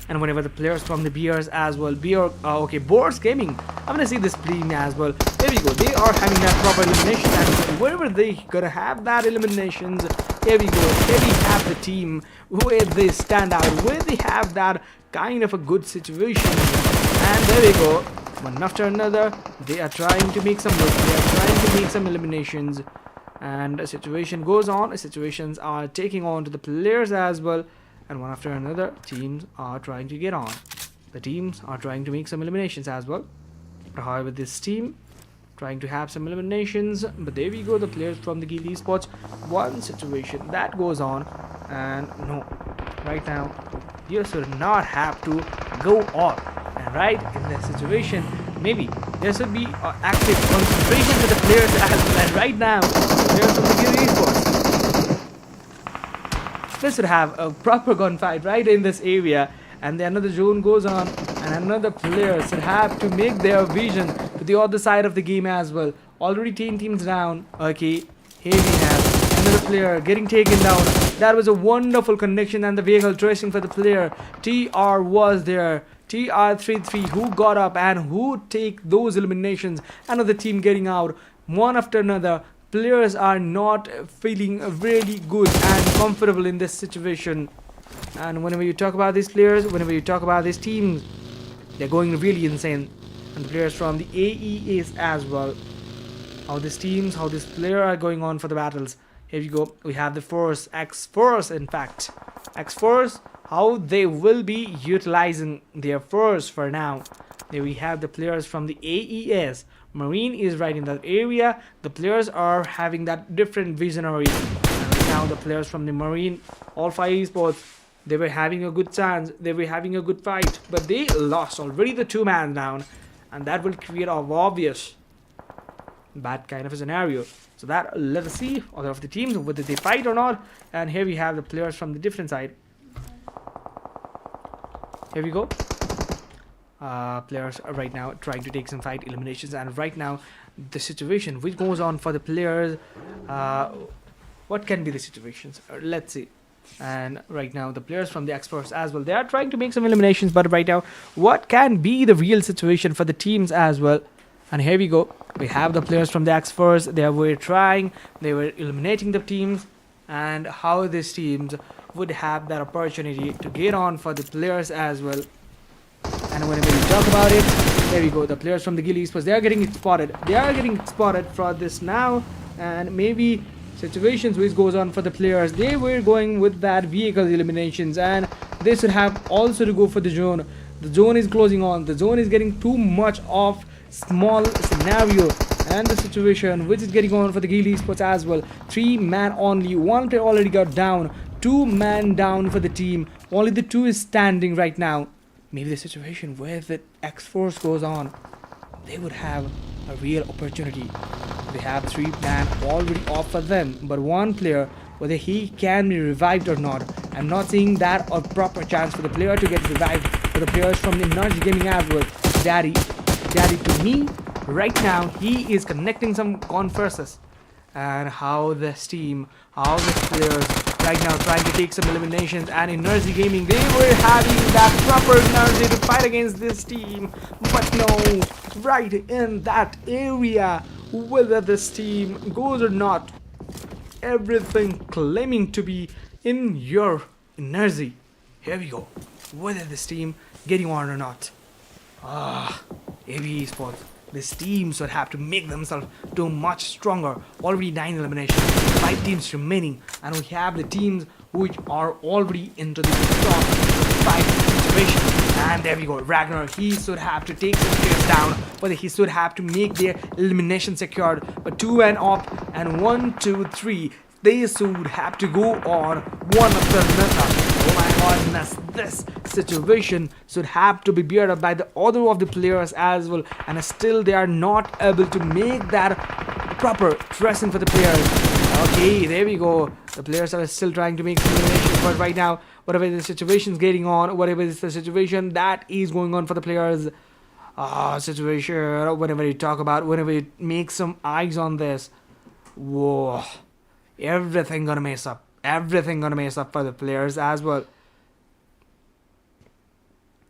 And whenever the players from the BRs as well, Boards Gaming, I'm gonna see this playing as well. There we go, they are having that proper elimination and wherever they gonna have that eliminations, here we go, here we have the team where they stand out, where they have that kind of a good situation. And there we go, one after another, they are trying to make some look, they are trying to make some eliminations. And a situation goes on, situations are taking on to the players as well. And one after another, teams are trying to get on. The teams are trying to make some eliminations as well. But however, this team, trying to have some eliminations, but there we go, the players from the Guild Esports. One situation that goes on, and no, right now you should not have to go on. And right in this situation, maybe there should be active concentration to the players as well. And right now, the players from the Guild Esports, they should have a proper gunfight right in this area, and then another zone goes on, and another player should have to make their vision to the other side of the game as well. Already 10 teams down. Okay, here we have another player getting taken down. That was a wonderful connection, and the vehicle tracing for the player. TR was there. TR33 who got up and who take those eliminations. Another team getting out one after another. Players are not feeling really good and comfortable in this situation. And whenever you talk about these players, whenever you talk about these teams, they're going really insane. And the players from the AEAs as well. How these teams, how these players are going on for the battles. Here we go. We have the Force, X-Force in fact. X-Force, how they will be utilizing their Force for now. There we have the players from the AES. Marine is right in that area. The players are having that different visionary. And right now the players from the Marine, all 5 esports, they were having a good chance. They were having a good fight. But they lost already the 2-man down. And that will create an obvious bad kind of a scenario. So that, let us see other of the teams, whether they fight or not. And here we have the players from the different side. Here we go. Players are right now trying to take some fight eliminations, and right now the situation which goes on for the players, what can be the situations, let's see. And right now the players from the experts as well, they are trying to make some eliminations, but right now what can be the real situation for the teams as well. And here we go, we have the players from the experts. They were trying, they were eliminating the teams, and how these teams would have that opportunity to get on for the players as well. And whenever we talk about it, there we go, the players from the Guild Esports, they are getting spotted. They are getting spotted for this now, and maybe situations which goes on for the players. They were going with that vehicle eliminations, and they should have also to go for the zone. The zone is closing on. The zone is getting too much of small scenario, and the situation which is getting on for the Guild Esports as well. 3-man only. 1 player already got down. 2-man down for the team. Only the 2 is standing right now. Maybe the situation where the X-Force goes on, they would have a real opportunity. They have 3-man already off for them, but 1 player, whether he can be revived or not, I'm not seeing that a proper chance for the player to get revived. For the players from the Energy Gaming as well. Daddy to me, right now he is connecting some converses. And how this team, how the players right now trying to take some eliminations, and in Energy Gaming they were having that proper energy to fight against this team, but no, right in that area, whether this team goes or not, everything claiming to be in your energy. Here we go, whether this team getting on or not. AB Esports, this team should have to make themselves too much stronger. Already 9 eliminations, 5 teams remaining, and we have the teams which are already into the top 5 situation. And there we go, Ragnar, he should have to take some players down, but he should have to make their elimination secured. But 2 and up, and 1, 2, 3, they should have to go on one after another. Oh my goodness, this situation should have to be beared up by the other of the players as well, and still they are not able to make that proper dressing for the players. Okay, there we go. The players are still trying to make some eliminations, but right now, whatever the situation is getting on, whatever is the situation that is going on for the players, situation, whenever you talk about, whenever you make some eyes on this, whoa, everything gonna mess up. Everything gonna mess up for the players as well.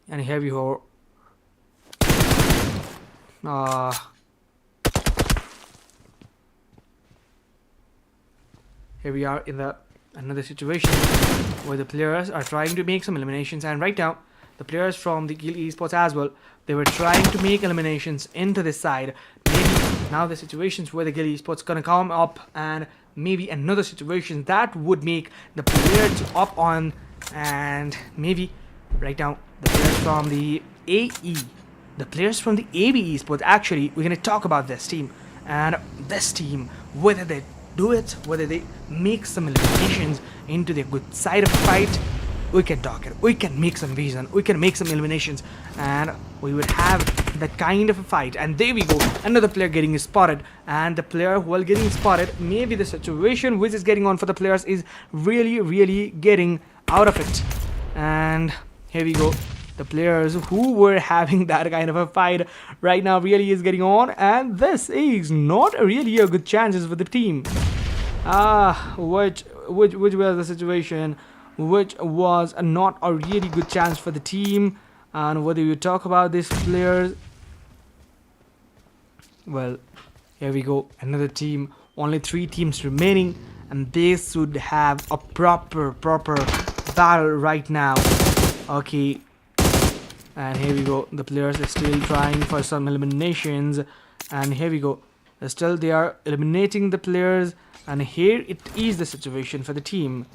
And here we go. Here we are in another situation where the players are trying to make some eliminations, and right now the players from the Guild Esports as well, they were trying to make eliminations into this side. Maybe now the situations where the Guild Esports gonna come up, and maybe another situation that would make the players up on, and maybe right now the players from the AE, the players from the AB Esports. Actually, we're gonna talk about this team, and this team, whether they do it, whether they make some eliminations into the good side of the fight. We can talk it, we can make some vision, we can make some eliminations, and we would have that kind of a fight. And there we go, another player getting spotted, and the player while getting spotted, maybe the situation which is getting on for the players is really getting out of it. And here we go, the players who were having that kind of a fight right now really is getting on, and this is not really a good chances for the team. Which was the situation which was not a really good chance for the team. And whether you talk about these players, well, here we go, another team, only 3 teams remaining, and they should have a proper battle right now. Okay, and here we go, the players are still trying for some eliminations, and here we go, still they are eliminating the players, and here it is the situation for the team.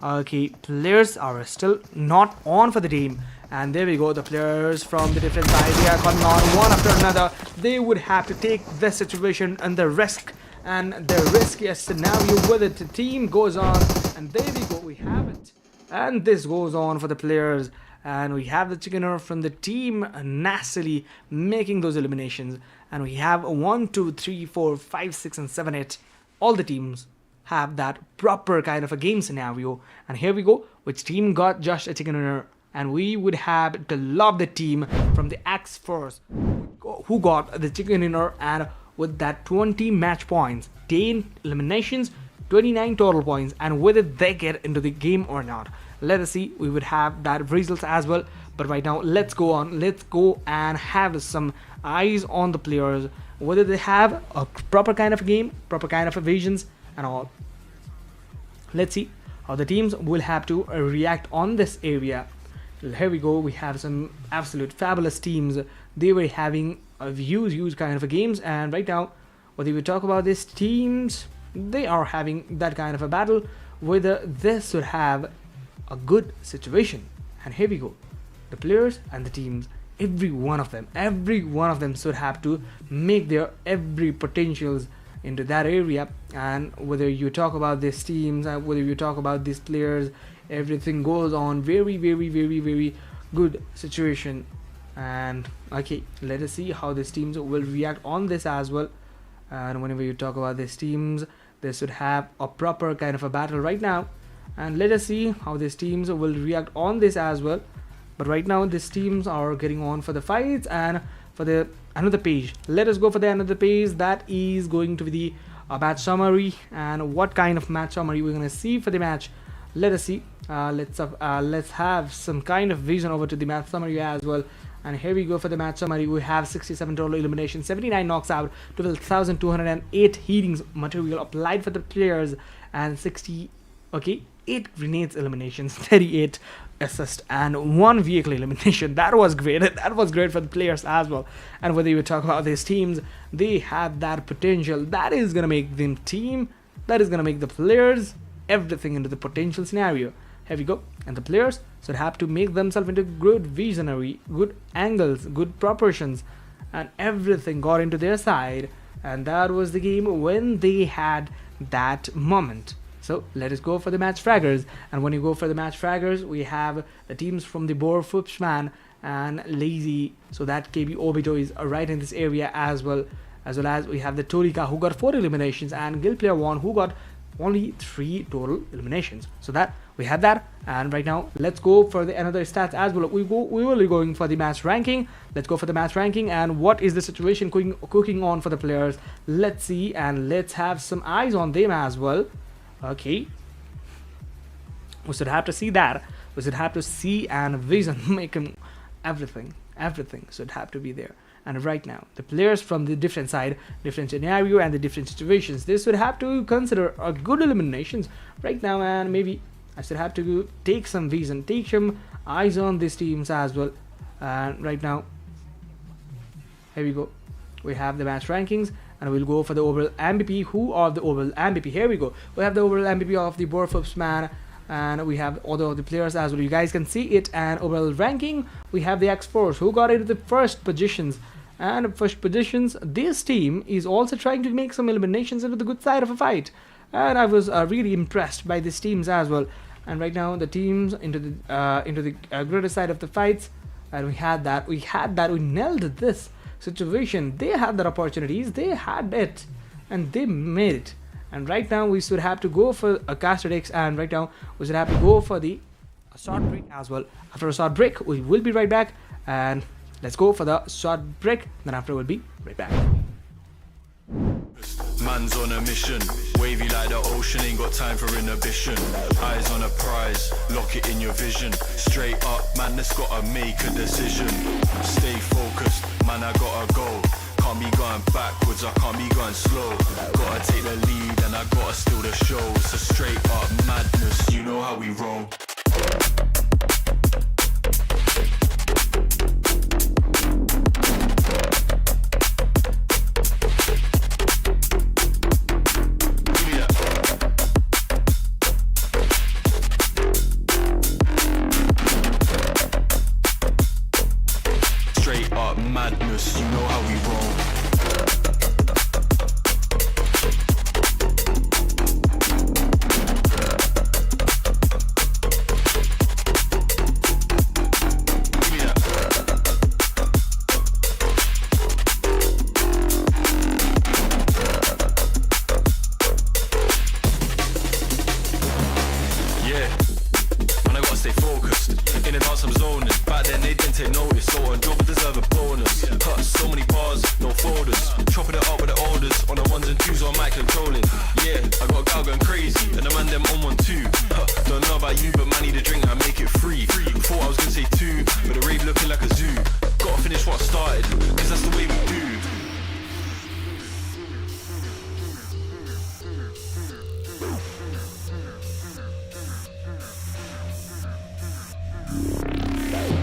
Okay, players are still not on for the team, and there we go, the players from the different sides, they are coming on one after another. They would have to take this situation and the risk, and the riskiest scenario with it. The team goes on, and there we go, we have it, and this goes on for the players, and we have the chickener from the team nastily making those eliminations, and we have 1 2 3 4 5 6 and 7 8, all the teams have that proper kind of a game scenario. And here we go, which team got just a chicken dinner, and we would have to love the team from the X Force who got the chicken dinner, and with that 20 match points, 10 eliminations, 29 total points, and whether they get into the game or not, let us see. We would have that results as well, but right now let's go and have some eyes on the players, whether they have a proper kind of game, proper kind of visions and all. Let's see how the teams will have to react on this area. Here we go, we have some absolute fabulous teams. They were having a huge kind of a games, and right now whether we talk about these teams, they are having that kind of a battle, whether this should have a good situation. And here we go, the players and the teams, every one of them should have to make their every potentials into that area. And whether you talk about these teams, whether you talk about these players, everything goes on very good situation. And okay, let us see how these teams will react on this as well. And whenever you talk about these teams, they should have a proper kind of a battle right now, and let us see how these teams will react on this as well. But right now these teams are getting on for the fights, and for the another page, let us go for the another page that is going to be the match summary. And what kind of match summary we're going to see for the match, let us see. Let's have some kind of vision over to the match summary as well. And here we go for the match summary. We have 67 total eliminations, 79 knocks out, 12,208 healings material applied for the players, and 8 grenades eliminations, 38 assist, and 1 vehicle elimination. That was great. That was great for the players as well. And whether you talk about these teams, they have that potential that is gonna make them team, that is gonna make the players everything into the potential scenario. Here we go, and the players should have to make themselves into good visionary, good angles, good proportions, and everything got into their side. And that was the game when they had that moment. So let us go for the match fraggers. And when you go for the match fraggers, we have the teams from the Boar Footman and Lazy. So that KB Obito is right in this area as well as we have the Torika who got 4 eliminations, and Guild Player 1 who got only 3 total eliminations. So that we have that. And right now let's go for the another stats as well. We will be going for the match ranking. Let's go for the match ranking, and what is the situation cooking on for the players. Let's see, and let's have some eyes on them as well. Okay, we should have to see that. We should have to see and vision make him everything should have to be there. And right now the players from the different side, different scenario and the different situations, they should have to consider a good eliminations right now. And maybe I should have to take some vision, take some eyes on these teams as well. And right now, here we go, we have the match rankings, and we'll go for the overall MVP. Who are the overall MVP? Here we go, we have the overall MVP of the Borfopsman and we have other of the players as well. You guys can see it. And overall ranking, we have the X-Force who got into the first positions. And first positions, this team is also trying to make some eliminations into the good side of a fight. And I was really impressed by these teams as well. And right now the teams into the greater side of the fights, and we nailed this situation. They had their opportunities, they had it, and they made it. And right now we should have to go for a caster decks, and right now we should have to go for the short break as well. After a short break, we will be right back, and let's go for the short break. Then after we'll be right back. Man's on a mission, wavy like the ocean, ain't got time for inhibition. Eyes on a prize, lock it in your vision. Straight up, man, that's gotta make a decision. Stay focused, man, I gotta go. Can't be going backwards, I can't be going slow. Gotta take the lead and I gotta steal the show. So straight up madness, you know how we roll. Madness, you know how we roll. Yeah, man, I gotta stay focused. In the dance I'm zoning. Back then they didn't take notice, so on job deserve a bonus. Cut so many bars, no folders. Chopping it up with the orders. On the ones and twos on mic controlling. Yeah, I got a gal going crazy, and the man them on 1-2. Don't know about you, but man need a drink, I make it free. Thought I was gonna say 2, but the rave looking like a zoo. Gotta finish what I started, cause that's the way we do.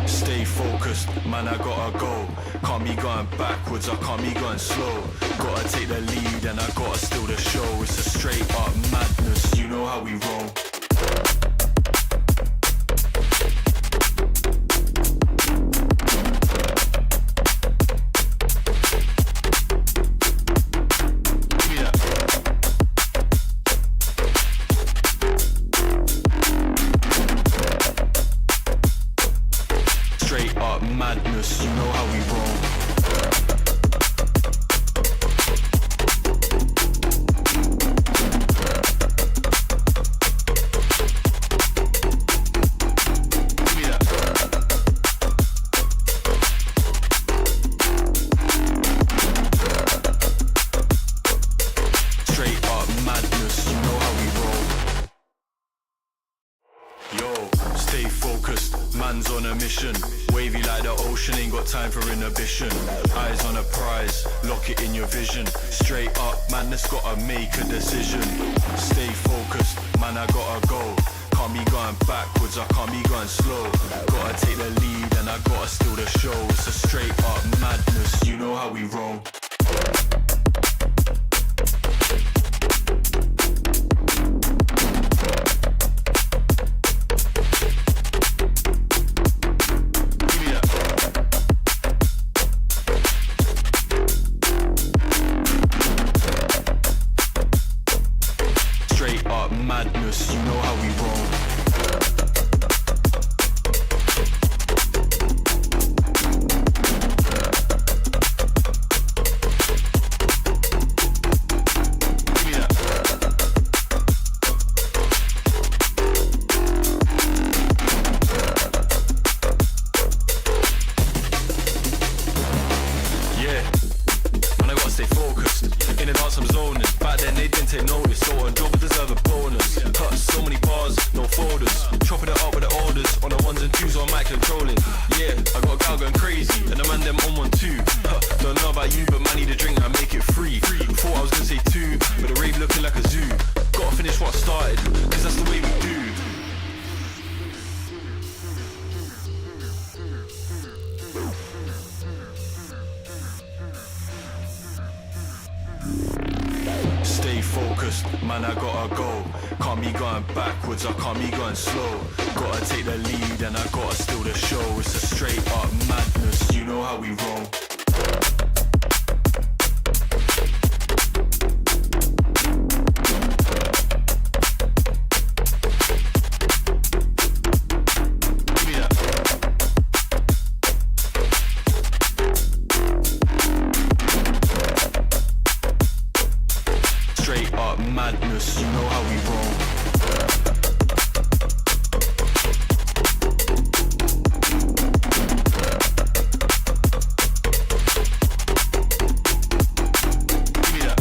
Stay focused, man, I gotta go. Can't be going backwards, I can't be going slow. Gotta take the lead and I gotta steal the show. It's a straight up madness, you know how we roll. Madness, you know how we roll. Straight up madness, you know how we roll. Yo, stay focused, man's on a mission. Wavy like the ocean, ain't got time for inhibition. Eyes on a prize, lock it in your vision. Straight up, man, that's gotta make a decision. Stay focused, man, I gotta go. Can't be going backwards, I can't be going slow. Gotta take the lead and I gotta steal the show. It's a straight up madness, you know how we roll. Madness, you know how we roll. Yeah, man, I gotta stay focused. In the dance I'm zoning. Back then they didn't take notice, so on job deserve a bonus. Cut so many bars, no going backwards, I can't be going slow. Gotta take the lead and I gotta steal the show. It's a straight up madness, you know how we roll. Madness, you know how we roll. Give me that.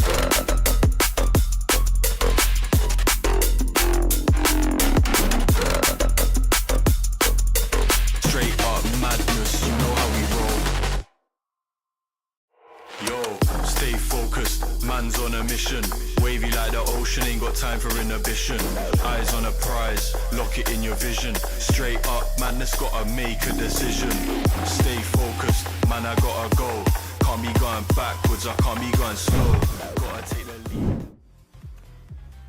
Straight up madness, you know how we roll. Yo, stay focused, man's on a mission. Wavy like the ocean, ain't got time for inhibition. Eyes on a prize, lock it in your vision. Straight up, man, that's gotta make a decision. Stay focused, man, I gotta go. Can't be going backwards, I can't be going slow. Gotta take the lead.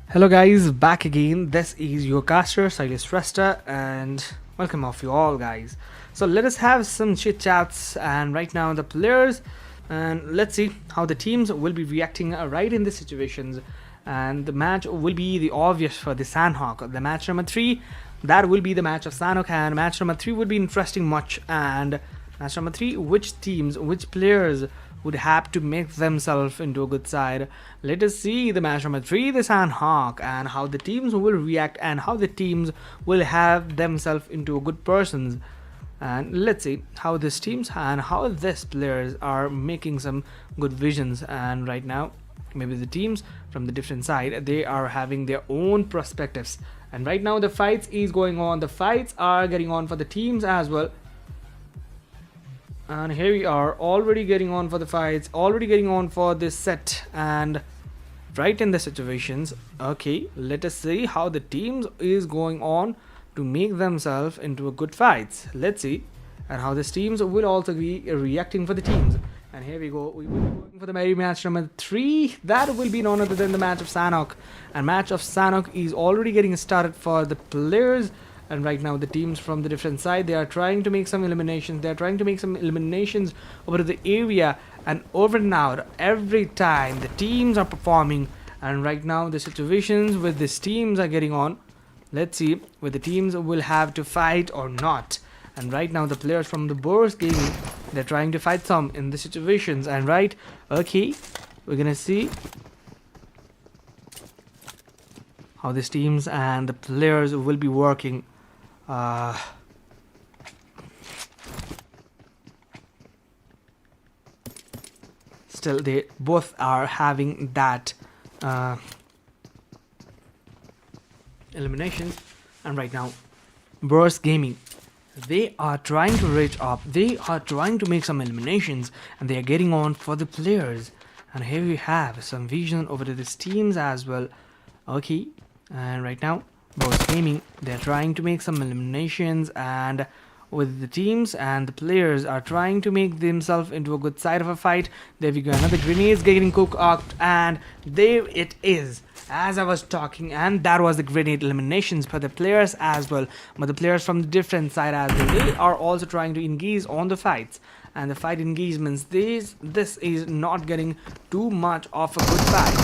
Hello guys, back again. This is your caster, Silas Resta, and welcome off you all guys. So let us have some chit chats, and right now the players, and let's see how the teams will be reacting right in the situations. And the match will be the obvious for the Sanhok. The match number 3, that will be the match of Sanhok, and match number 3 would be interesting much. And match number 3, which teams, which players would have to make themselves into a good side. Let us see the match number 3, the Sanhok, and how the teams will react and how the teams will have themselves into a good persons. And let's see how these teams and how these players are making some good visions. And right now maybe the teams from the different side, they are having their own perspectives. And right now the fights is going on, the fights are getting on for the teams as well. And here we are already getting on for the fights, already getting on for this set, and right in the situations. Okay, let us see how the teams is going on to make themselves into a good fights. Let's see, and how these teams will also be reacting for the teams. And here we go, we will be going for the merry match number 3. That will be none other than the match of Sanhok. And match of Sanhok is already getting started for the players. And right now the teams from the different side, they are trying to make some eliminations. They are trying to make some eliminations over the area, and over and out every time the teams are performing. And right now the situations with these teams are getting on. Let's see whether the teams will have to fight or not. And right now the players from the Boris Gaming, they're trying to fight some in the situations. And right, okay, we're gonna see how these teams and the players will be working. Still they both are having that eliminations. And right now Boris Gaming, they are trying to reach up, they are trying to make some eliminations, and they are getting on for the players. And here we have some vision over to these teams as well. Okay, and right now Boris Gaming, they're trying to make some eliminations, and with the teams and the players are trying to make themselves into a good side of a fight. There we go, another grenades getting cooked up, and there it is, as I was talking, and that was the grenade eliminations for the players as well. But the players from the different side as well, they are also trying to engage on the fights, and the fight engagements, this is not getting too much of a good fight.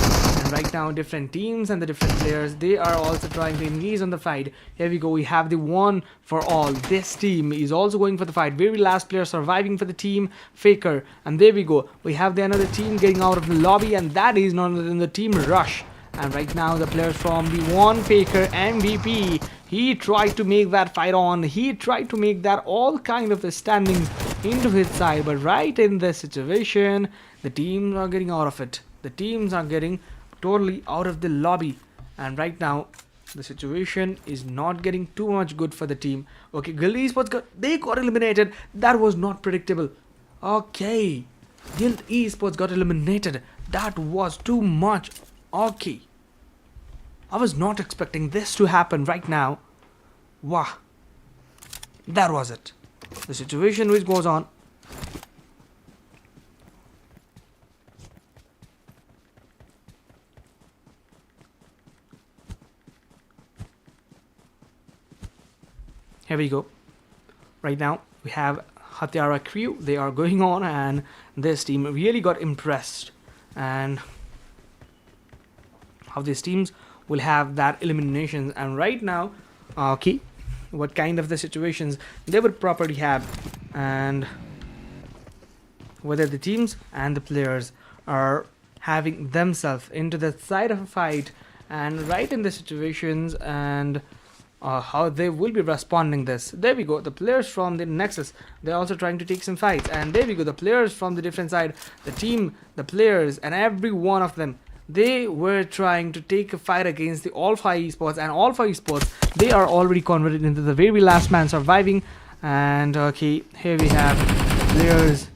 And right now different teams and the different players, they are also trying to engage on the fight. Here we go, we have the one for all. This team is also going for the fight, very last player surviving for the team Faker. And there we go, we have the another team getting out of the lobby, and that is none other than the team Rush. And right now the players from the one Faker MVP, he tried to make that fight on, he tried to make that all kind of the standings into his side. But right in this situation, the teams are getting out of it, the teams are getting totally out of the lobby. And right now the situation is not getting too much good for the team. Okay, Guild Esports they got eliminated. That was not predictable. Okay, Guild Esports got eliminated. That was too much. Okay, I was not expecting this to happen right now. Wow, that was it. The situation which goes on. here we go. Right now we have Hatiara crew. They are going on, and this team really got impressed, and how these teams will have that elimination. And right now, okay, what kind of the situations they would properly have, and whether the teams and the players are having themselves into the side of a fight and right in the situations, and how they will be responding this. There we go, the players from the Nexus, they're also trying to take some fights, and there we go, the players from the different side, the team, the players, and every one of them, they were trying to take a fight against the Alpha Esports, and Alpha Esports, they are already converted into the very last man surviving. And okay, here we have players.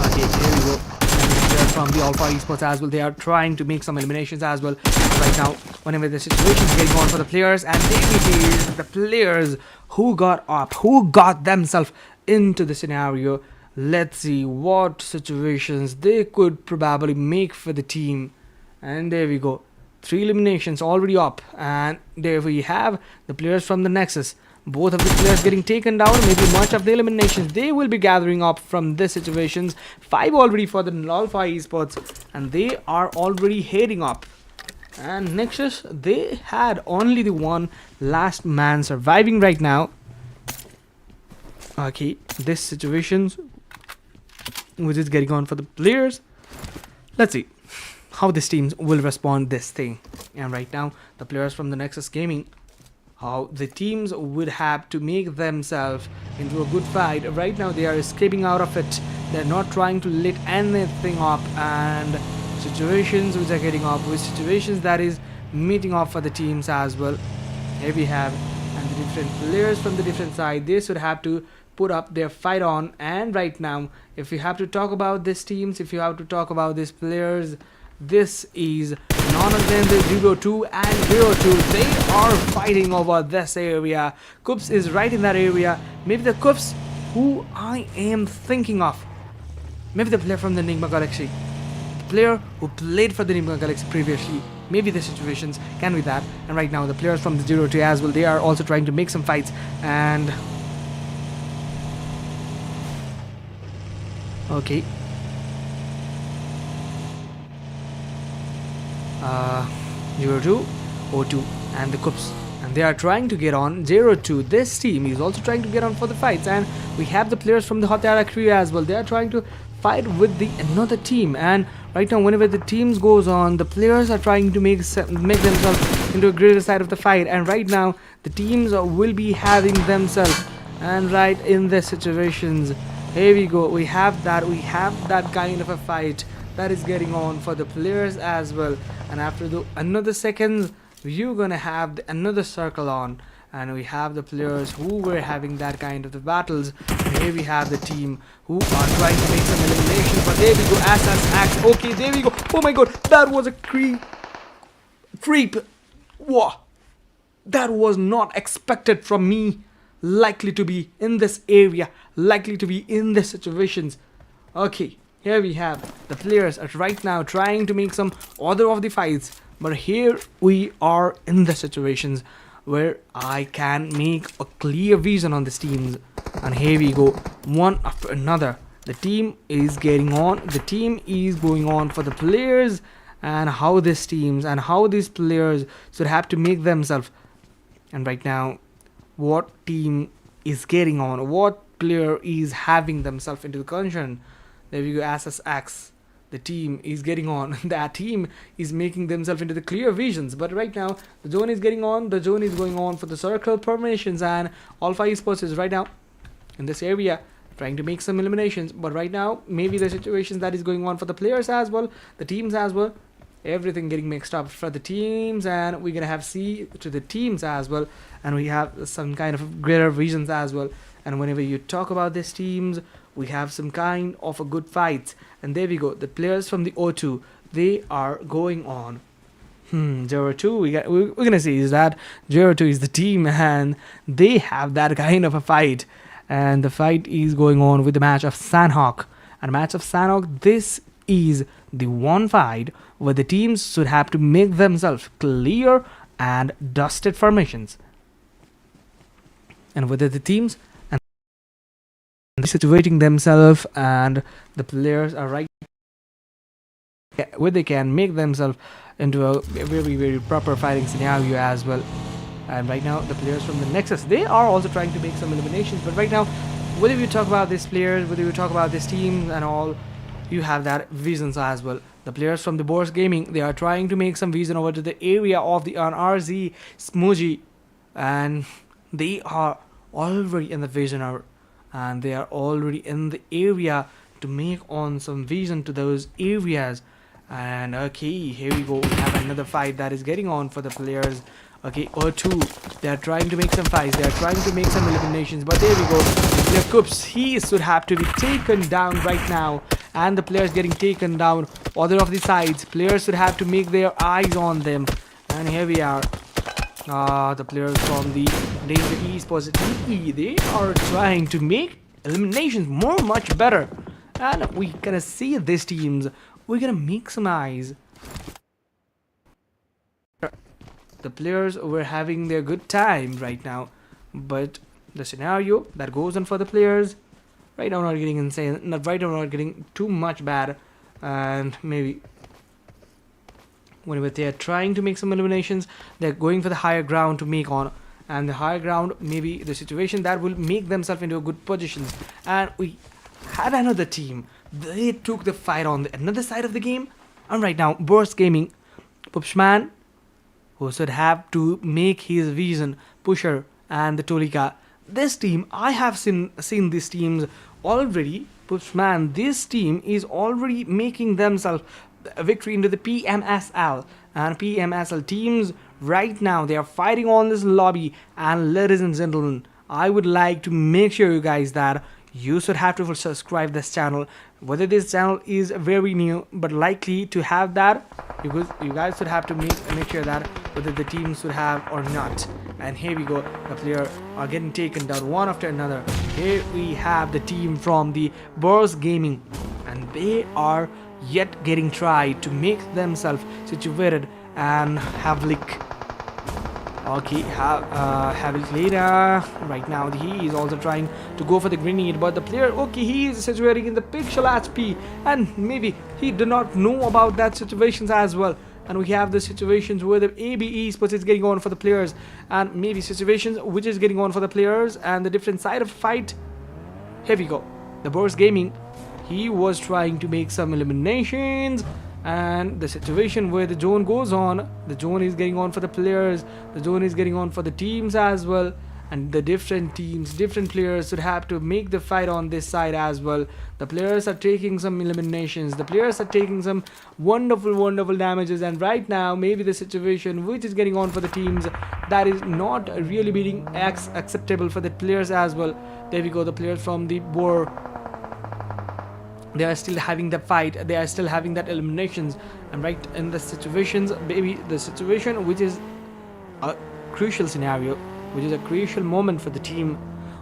Okay, here we go. And they're from the Alpha Esports as well. They are trying to make some eliminations as well right now, whenever the situation is getting on for the players. And there it is, the players who got up, who got themselves into the scenario. Let's see what situations they could probably make for the team. And there we go, 3 eliminations already up, and there we have the players from the Nexus. Both of the players getting taken down. Maybe much of the eliminations they will be gathering up from this situations. 5 already for the Alpha Esports, and they are already heading up. And Nexus, they had only the one last man surviving right now. Okay, this situations which is getting on for the players. Let's see how these teams will respond this thing. And right now, the players from the Nexus Gaming, how the teams would have to make themselves into a good fight. Right now, they are escaping out of it. They're not trying to lit anything up, and situations which are getting up with situations that is meeting up for the teams as well. Here we have, and the different players from the different side, they should have to put up their fight on. And right now, if you have to talk about these teams, if you have to talk about these players, this is none other than the 02 and 02. They are fighting over this area. Kups is right in that area. Maybe the Kups who I am thinking of, maybe the player from the Enigma Galaxy, the player who played for the Enigma Galaxy previously. Maybe the situations can be that. And right now, the players from the 02 as well, they are also trying to make some fights. And okay, 02, 02 and the Cups, and they are trying to get on. 02, this team is also trying to get on for the fights, and we have the players from the Hotara crew as well. They are trying to fight with the another team, and right now whenever the teams goes on, the players are trying to make themselves into a greater side of the fight. And right now the teams will be having themselves, and right in the situations, here we go, we have that kind of a fight that is getting on for the players as well. And after the another seconds, you're gonna have another circle on, and we have the players who were having that kind of the battles. And here we have the team who are trying to make some elimination. But there we go, Axe. Okay, there we go. Oh my god, that was a creep. Whoa, that was not expected from me. Likely to be in this area, likely to be in the situations. Okay, here we have the players are right now trying to make some order of the fights, but here we are in the situations where I can make a clear vision on these teams. And here we go, one after another, the team is getting on, the team is going on for the players, and how these teams and how these players should have to make themselves. And right now, what team is getting on, what player is having themselves into the concern. There we go, Axe. The team is getting on. That team is making themselves into the clear visions. But right now, the zone is getting on. The zone is going on for the circle permissions, and Alpha Esports is right now in this area trying to make some eliminations. But right now, maybe the situations that is going on for the players as well, the teams as well, everything getting mixed up for the teams, and we're gonna have C to the teams as well, and we have some kind of greater visions as well. And whenever you talk about these teams, we have some kind of a good fights. And there we go, the players from the O2, they are going on. 02, we're gonna see is that 02 is the team, and they have that kind of a fight, and the fight is going on with the match of Sanhok. And match of Sanhok, this is the one fight where the teams should have to make themselves clear and dusted formations. and whether the teams and situating themselves, and the players are right where they can make themselves into a very very proper fighting scenario as well. And right now the players from the Nexus, they are also trying to make some eliminations, but right now whether you talk about these players, whether you talk about this team and all, you have that visions as well. The players from the Boars Gaming, they are trying to make some vision over to the area of the RZ Smoji, and they are already in the vision hour, and they are already in the area to make on some vision to those areas. And okay, here we go, we have another fight that is getting on for the players. Okay, or two, they are trying to make some fights, they are trying to make some eliminations, but there we go. The player Coops, he should have to be taken down right now, and the players getting taken down. Other of the sides, players should have to make their eyes on them, and here we are. The players from the Danger Esports TE, they are trying to make eliminations much better, and we gonna see these teams, we're gonna make some eyes. The players were having their good time right now, but the scenario that goes on for the players right now not getting insane, right now not getting too much bad. And maybe whenever they are trying to make some eliminations, they're going for the higher ground to make on, and the higher ground maybe the situation that will make themselves into a good positions. And we had another team, they took the fight on the another side of the game, and right now Burst Gaming, Pupshman, who should have to make his vision, Pusher and the Tolika. This team, I have seen these teams already. Pushman, this team is already making themselves a victory into the PMSL, and PMSL teams right now they are fighting on this lobby. And ladies and gentlemen, I would like to make sure you guys that you should have to subscribe this channel, whether this channel is very new but likely to have that, because you guys should have to make sure that whether the teams should have or not. And here we go, the players are getting taken down one after another. Here we have the team from the Boars Gaming, and they are yet getting tried to make themselves situated and have lick. Okay, Havlina right now he is also trying to go for the grenade, but the player, okay, he is situating in the pixel HP, and maybe he did not know about that situations as well. And we have the situations where the AB Esports is getting on for the players, and maybe situations which is getting on for the players, and the different side of fight. Here we go, the Boars Gaming, he was trying to make some eliminations, and the situation where the zone goes on, the zone is getting on for the players, the zone is getting on for the teams as well, and the different teams, different players should have to make the fight on this side as well. The players are taking some eliminations, the players are taking some wonderful damages, and right now maybe the situation which is getting on for the teams, that is not really being acceptable for the players as well. There we go, the players from the Boar, they are still having the fight, they are still having that eliminations, and right in the situations, maybe the situation which is a crucial scenario, which is a crucial moment for the team.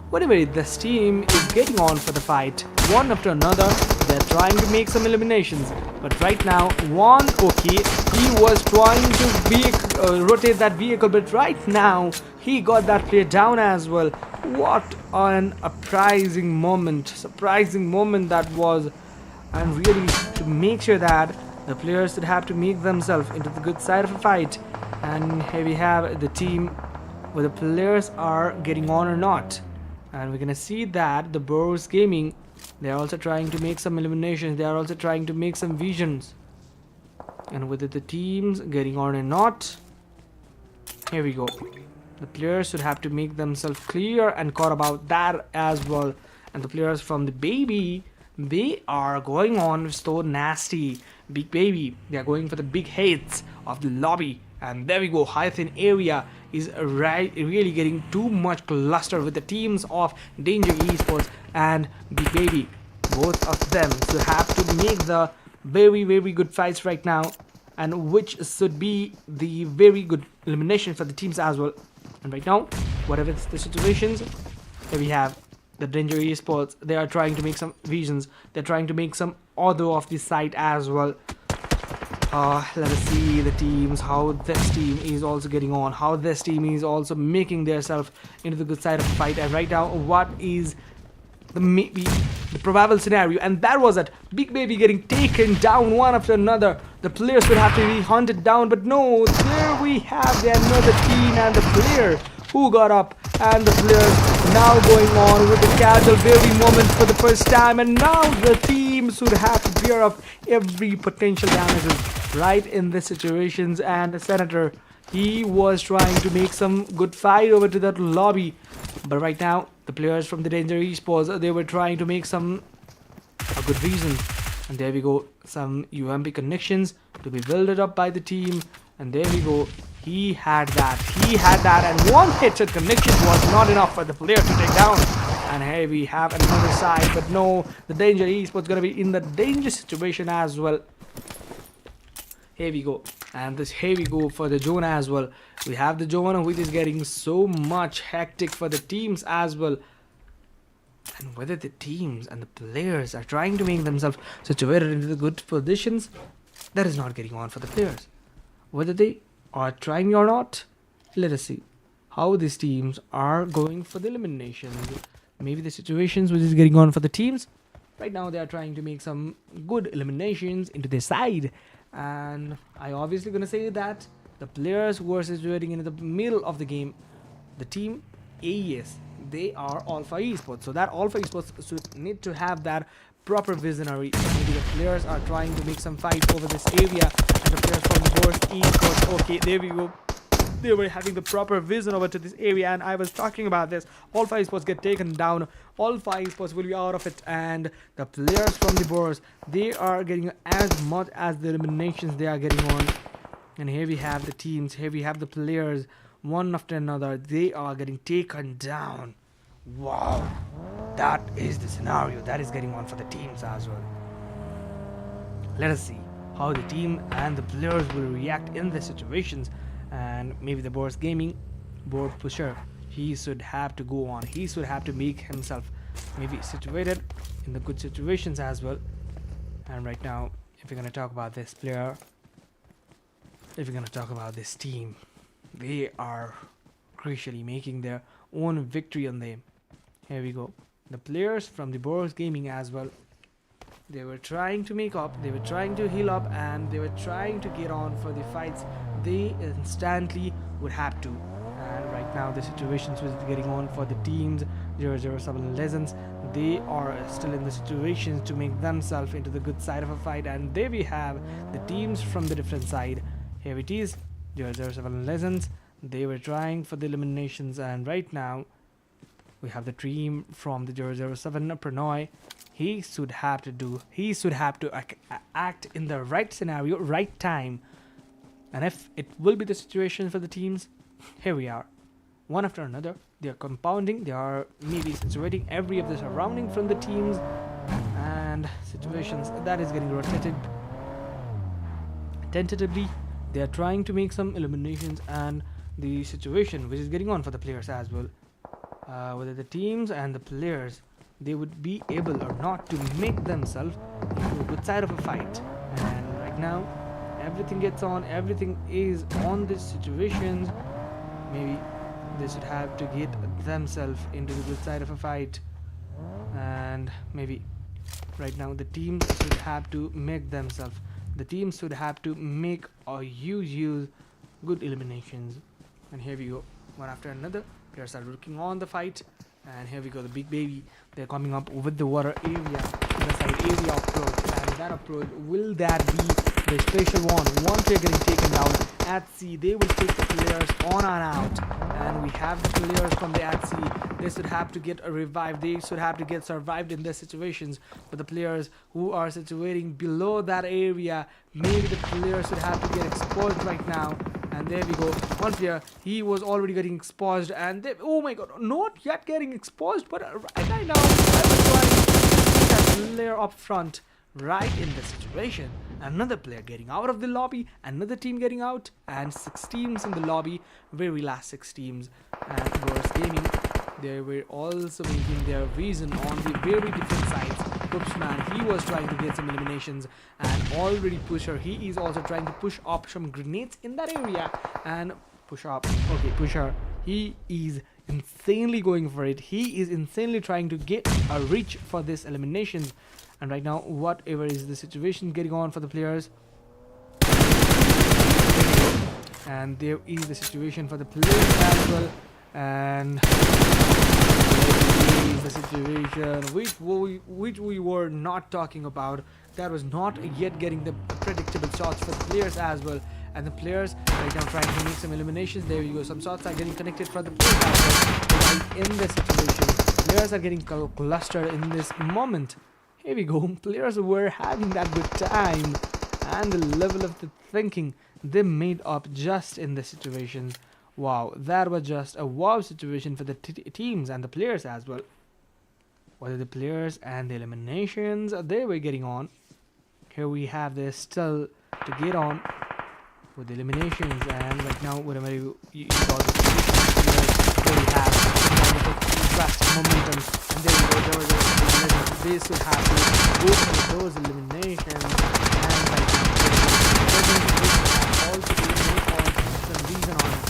Whenever this team is getting on for the fight, one after another, they're trying to make some eliminations. But right now, one, okay, he was trying to rotate that vehicle, but right now, he got that player down as well. What an surprising moment that was. And really to make sure that the players should have to make themselves into the good side of a fight. And here we have the team where the players are getting on or not, and we're gonna see that the Boars Gaming, they are also trying to make some eliminations, they are also trying to make some visions, and whether the teams getting on or not, here we go, the players should have to make themselves clear and caught about that as well. And the players from the Baby, they are going on so nasty. Big Baby, they are going for the big hits of the lobby, and there we go, Hythin area is really getting too much cluster with the teams of Danger Esports and Big Baby. Both of them should have to make the very good fights right now, and which should be the very good elimination for the teams as well. And right now, whatever the situations, here we have the Danger Esports, they are trying to make some visions, they're trying to make some auto of the site as well. Let us see the teams, how this team is also getting on, how this team is also making themselves into the good side of the fight. And right now, what is the maybe the probable scenario? And that was it. Big Baby getting taken down one after another. The players would have to be hunted down, but no, there we have the another team and the player who got up, and the players now going on with the casual baby moment for the first time, and now the teams would have to bear up every potential damages right in this situations. And the senator, he was trying to make some good fight over to that lobby, but right now the players from the Danger Esports, they were trying to make a good reason. And there we go, some UMP connections to be built up by the team, and there we go. He had that, and one headshot connection was not enough for the player to take down. And here we have another side, but no, the Danger Esports gonna be in the danger situation as well. Here we go, and here we go for the Jonah as well. We have the Jonah, which is getting so much hectic for the teams as well. And whether the teams and the players are trying to make themselves situated into the good positions, that is not getting on for the players. Whether they are trying or not, let us see how these teams are going for the eliminations. Maybe the situations which is getting on for the teams. Right now they are trying to make some good eliminations into their side. And I obviously gonna say that the players who are situating in the middle of the game, the team AES, they are Alpha Esports. So that Alpha Esports should need to have that proper visionary. Maybe the players are trying to make some fight over this area, and the players from the board Esports, okay, there we go. They were having the proper vision over to this area, and I was talking about this. Alpha Esports get taken down. Alpha Esports will be out of it, and the players from the boards, they are getting as much as the eliminations they are getting on. And here we have the teams, here we have the players, one after another, they are getting taken down. Wow, that is the scenario that is getting on for the teams as well. Let us see how the team and the players will react in the situations. And maybe the board's gaming board pusher, he should have to go on, he should have to make himself maybe situated in the good situations as well. And right now, if we're going to talk about this player, if we're going to talk about this team, they are crucially making their own victory on them. Here we go, the players from the board's gaming as well, they were trying to make up, they were trying to heal up, and they were trying to get on for the fights they instantly would have to. And right now the situations which is getting on for the teams 007 Legends, they are still in the situations to make themselves into the good side of a fight. And there we have the teams from the different side. Here it is, 007 Legends, they were trying for the eliminations, and right now we have the team from the 007 Pranoy. He should have to act in the right scenario, right time. And if it will be the situation for the teams, here we are, one after another, they are compounding, they are maybe situating every of the surrounding from the teams, and situations that is getting rotated tentatively. They are trying to make some eliminations, and the situation which is getting on for the players as well, whether the teams and the players, they would be able or not to make themselves into a good side of a fight. And right now everything gets on, everything is on these situations. Maybe they should have to get themselves into the good side of a fight, and maybe right now the team should have to make themselves, the team should have to make or use good eliminations. And here we go, one after another, players are looking on the fight. And here we go, the Big Baby, they're coming up with the water area, the side area approach. And that approach, will that be the special one? Once they're getting taken down at sea, they will take the players on and out. And we have the players from the at sea, they should have to get a revive, they should have to get survived in their situations. But the players who are situating below that area, maybe the players should have to get exposed right now. And there we go, one player, he was already getting exposed, and they, oh my god, not yet getting exposed, but right now I was trying to see that player up front right in the situation. Another player getting out of the lobby, another team getting out, and 6 teams in the lobby, very last 6 teams. And Boris Gaming, they were also making their reason on the very different sides. Poopsman, he was trying to get some eliminations, and already Pusher, he is also trying to push up some grenades in that area, and Pusher, he is insanely going for it. He is insanely trying to get a reach for this elimination, and right now, whatever is the situation getting on for the players, and there is the situation for the players as well, and there is the situation which we were not talking about. That was not yet getting the predictable shots for the players as well, and the players right now trying to make some eliminations. There you go, some shots are getting connected for the players as well. Right in this situation, players are getting clustered in this moment. Here we go, players were having that good time, and the level of the thinking they made up just in this situation. Wow, that was just a wow situation for the teams and the players as well. Whether the players and the eliminations they were getting on. Here we have this still to get on with the eliminations, and right now whenever you got the position, here we have drastic momentum, and there we go, there was eliminations. They should have to go for those eliminations, and right now also some reason on it.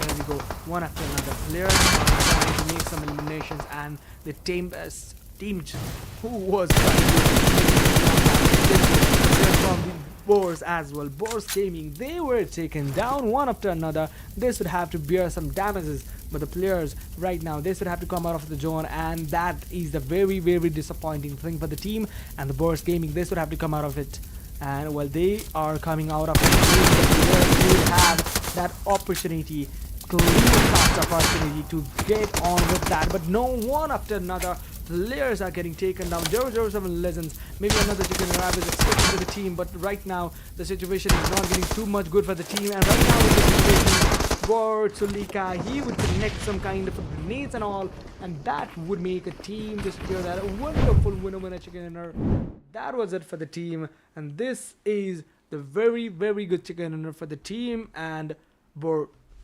There we go, one after another. Players are trying to make some eliminations, and the team who was trying to from the Boars as well. Boars Gaming, they were taken down one after another. They should have to bear some damages, but the players right now, they should have to come out of the zone, and that is the very disappointing thing for the team. And the Boars Gaming, they should have to come out of it. And while they are coming out of it, the players will have that opportunity, clear opportunity to get on with that, but no, one after another players are getting taken down. 007 Legends, maybe another chicken and rabbit is expected to the team, but right now the situation is not getting too much good for the team. And right now with the situation for Tulika, he would connect some kind of grenades and all, and that would make a team to secure that wonderful winner chicken dinner. That was it for the team, and this is the very good chicken dinner for the team. And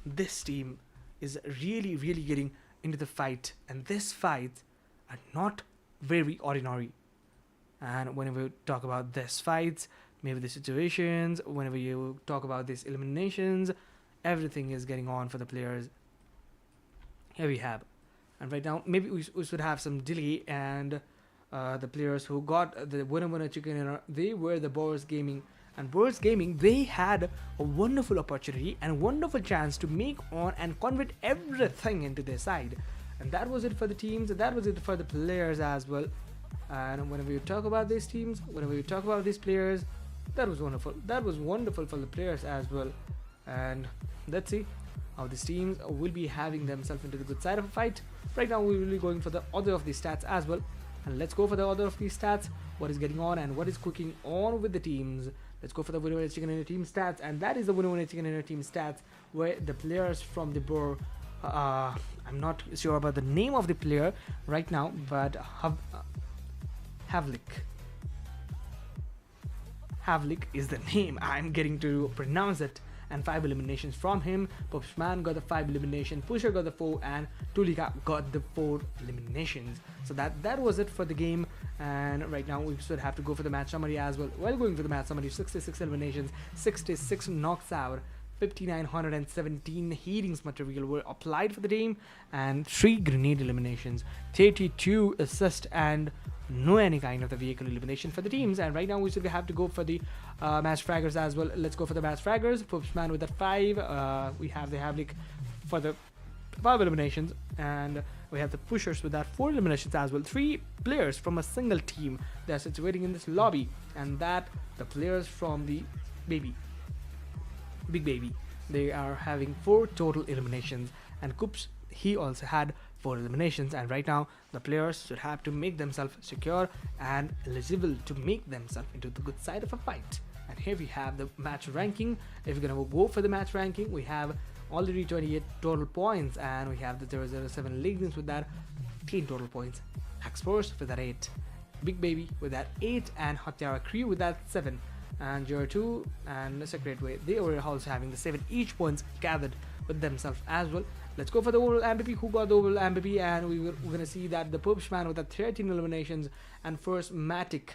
this team is really getting into the fight, and this fight are not very ordinary. And whenever you talk about this fights, maybe the situations, whenever you talk about these eliminations, everything is getting on for the players. Here we have, and right now maybe we should have some delay, and the players who got the winner chicken dinner, they were the Boars Gaming. And Boars Gaming, they had a wonderful opportunity and wonderful chance to make on and convert everything into their side. And that was it for the teams, and that was it for the players as well. And whenever you talk about these teams, whenever you talk about these players, that was wonderful. That was wonderful for the players as well. And let's see how these teams will be having themselves into the good side of a fight. Right now we will be going for the order of these stats as well. And let's go for the order of these stats. What is getting on and what is cooking on with the teams. Let's go for the winner chicken dinner team stats, and that is the winner chicken dinner team stats, where the players from the Boar, I'm not sure about the name of the player right now, but Havlik is the name. I'm getting to pronounce it. And 5 eliminations from him. Poopsman got the 5 elimination, Pusher got the 4, and Tulika got the 4 eliminations. So that was it for the game. And right now we should have to go for the match summary as well. While going for the match summary, 66 eliminations, 66 knocks out, 5,917 healings material were applied for the team, and 3 grenade eliminations, 32 assist, and no any kind of the vehicle elimination for the teams. And right now we should have to go for the match fraggers as well. Let's go for the match fraggers. Poopsman with that 5. We have the Havlik for the 5 eliminations, and we have the Pushers with that 4 eliminations as well. 3 players from a single team that are situating in this lobby, and that the players from the Big Baby, they are having 4 total eliminations, and Koops, he also had 4 eliminations. And right now the players should have to make themselves secure and eligible to make themselves into the good side of a fight. And here we have the match ranking. If you're gonna go for the match ranking, we have already 28 total points, and we have the 007 Legends with that 10 total points, X-Force with that 8, Big Baby with that 8, and Hatiara Crew with that 7, and 02 and Secret Way, they were also having the 7 each points gathered with themselves as well. Let's go for the overall MVP. Who got the overall MVP? And we're gonna see that the Pushman with the 13 eliminations, and first Matic,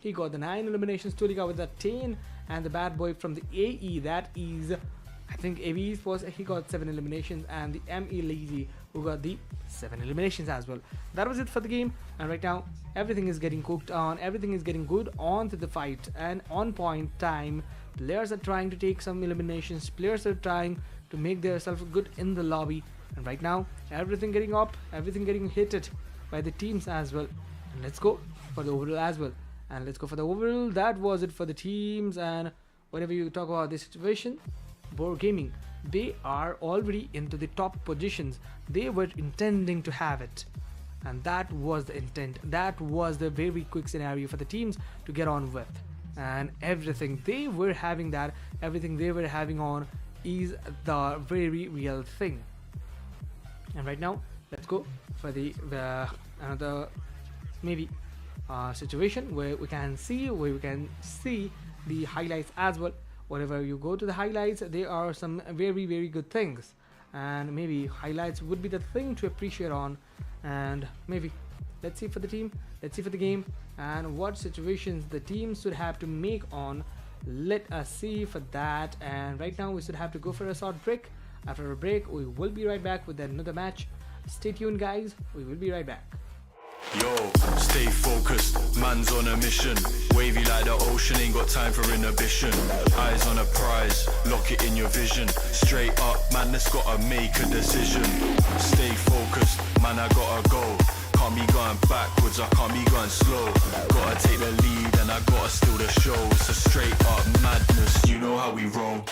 he got the 9 eliminations. Tulika with the 10, and the bad boy from the AE, that is, I think AE was, he got 7 eliminations, and the ME Lazy who got the 7 eliminations as well. That was it for the game, and right now everything is getting cooked on, everything is getting good on to the fight and on point time. Players are trying to take some eliminations, players are trying to make themselves good in the lobby, and right now everything getting up, everything getting hit by the teams as well. And let's go for the overall as well. And let's go for the overall. That was it for the teams. And whenever you talk about this situation, Board Gaming, they are already into the top positions. They were intending to have it, and that was the intent. That was the very quick scenario for the teams to get on with, and everything they were having, that everything they were having on is the very real thing. And right now let's go for the another maybe situation where we can see the highlights as well. Whenever you go to the highlights, there are some very good things, and maybe highlights would be the thing to appreciate on. And maybe let's see for the team, let's see for the game, and what situations the teams should have to make on. Let us see for that. And right now we should have to go for a short break. After a break we will be right back with another match. Stay tuned guys, we will be right back. Yo, stay focused, man's on a mission. Wavy like the ocean, ain't got time for inhibition. Eyes on a prize, lock it in your vision. Straight up, madness gotta make a decision. Stay focused, man, I gotta go. Can't be going backwards, I can't be going slow. Gotta take the lead and I gotta steal the show. It's a straight up madness, you know how we roll.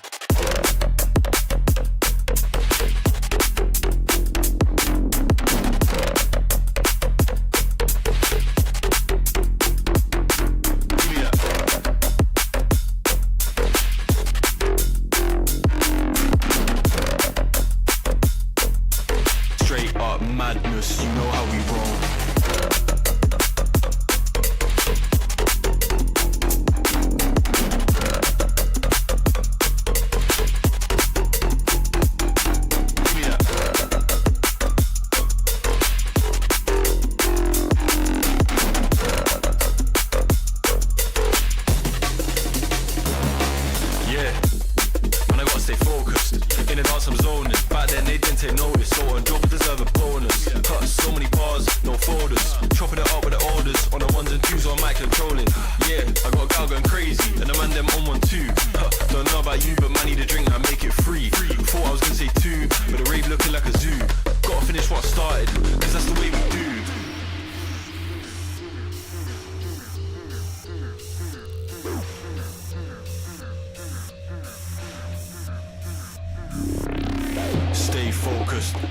Madness, you know how we roll.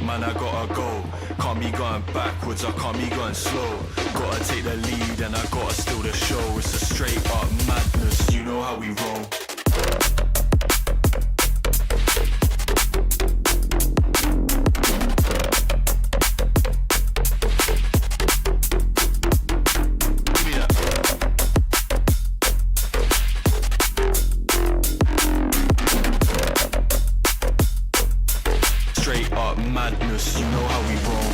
Man, I gotta go. Can't be going backwards, I can't be going slow. Gotta take the lead and I gotta steal the show. It's a straight up madness, you know how we roll. Madness, you know how we roll.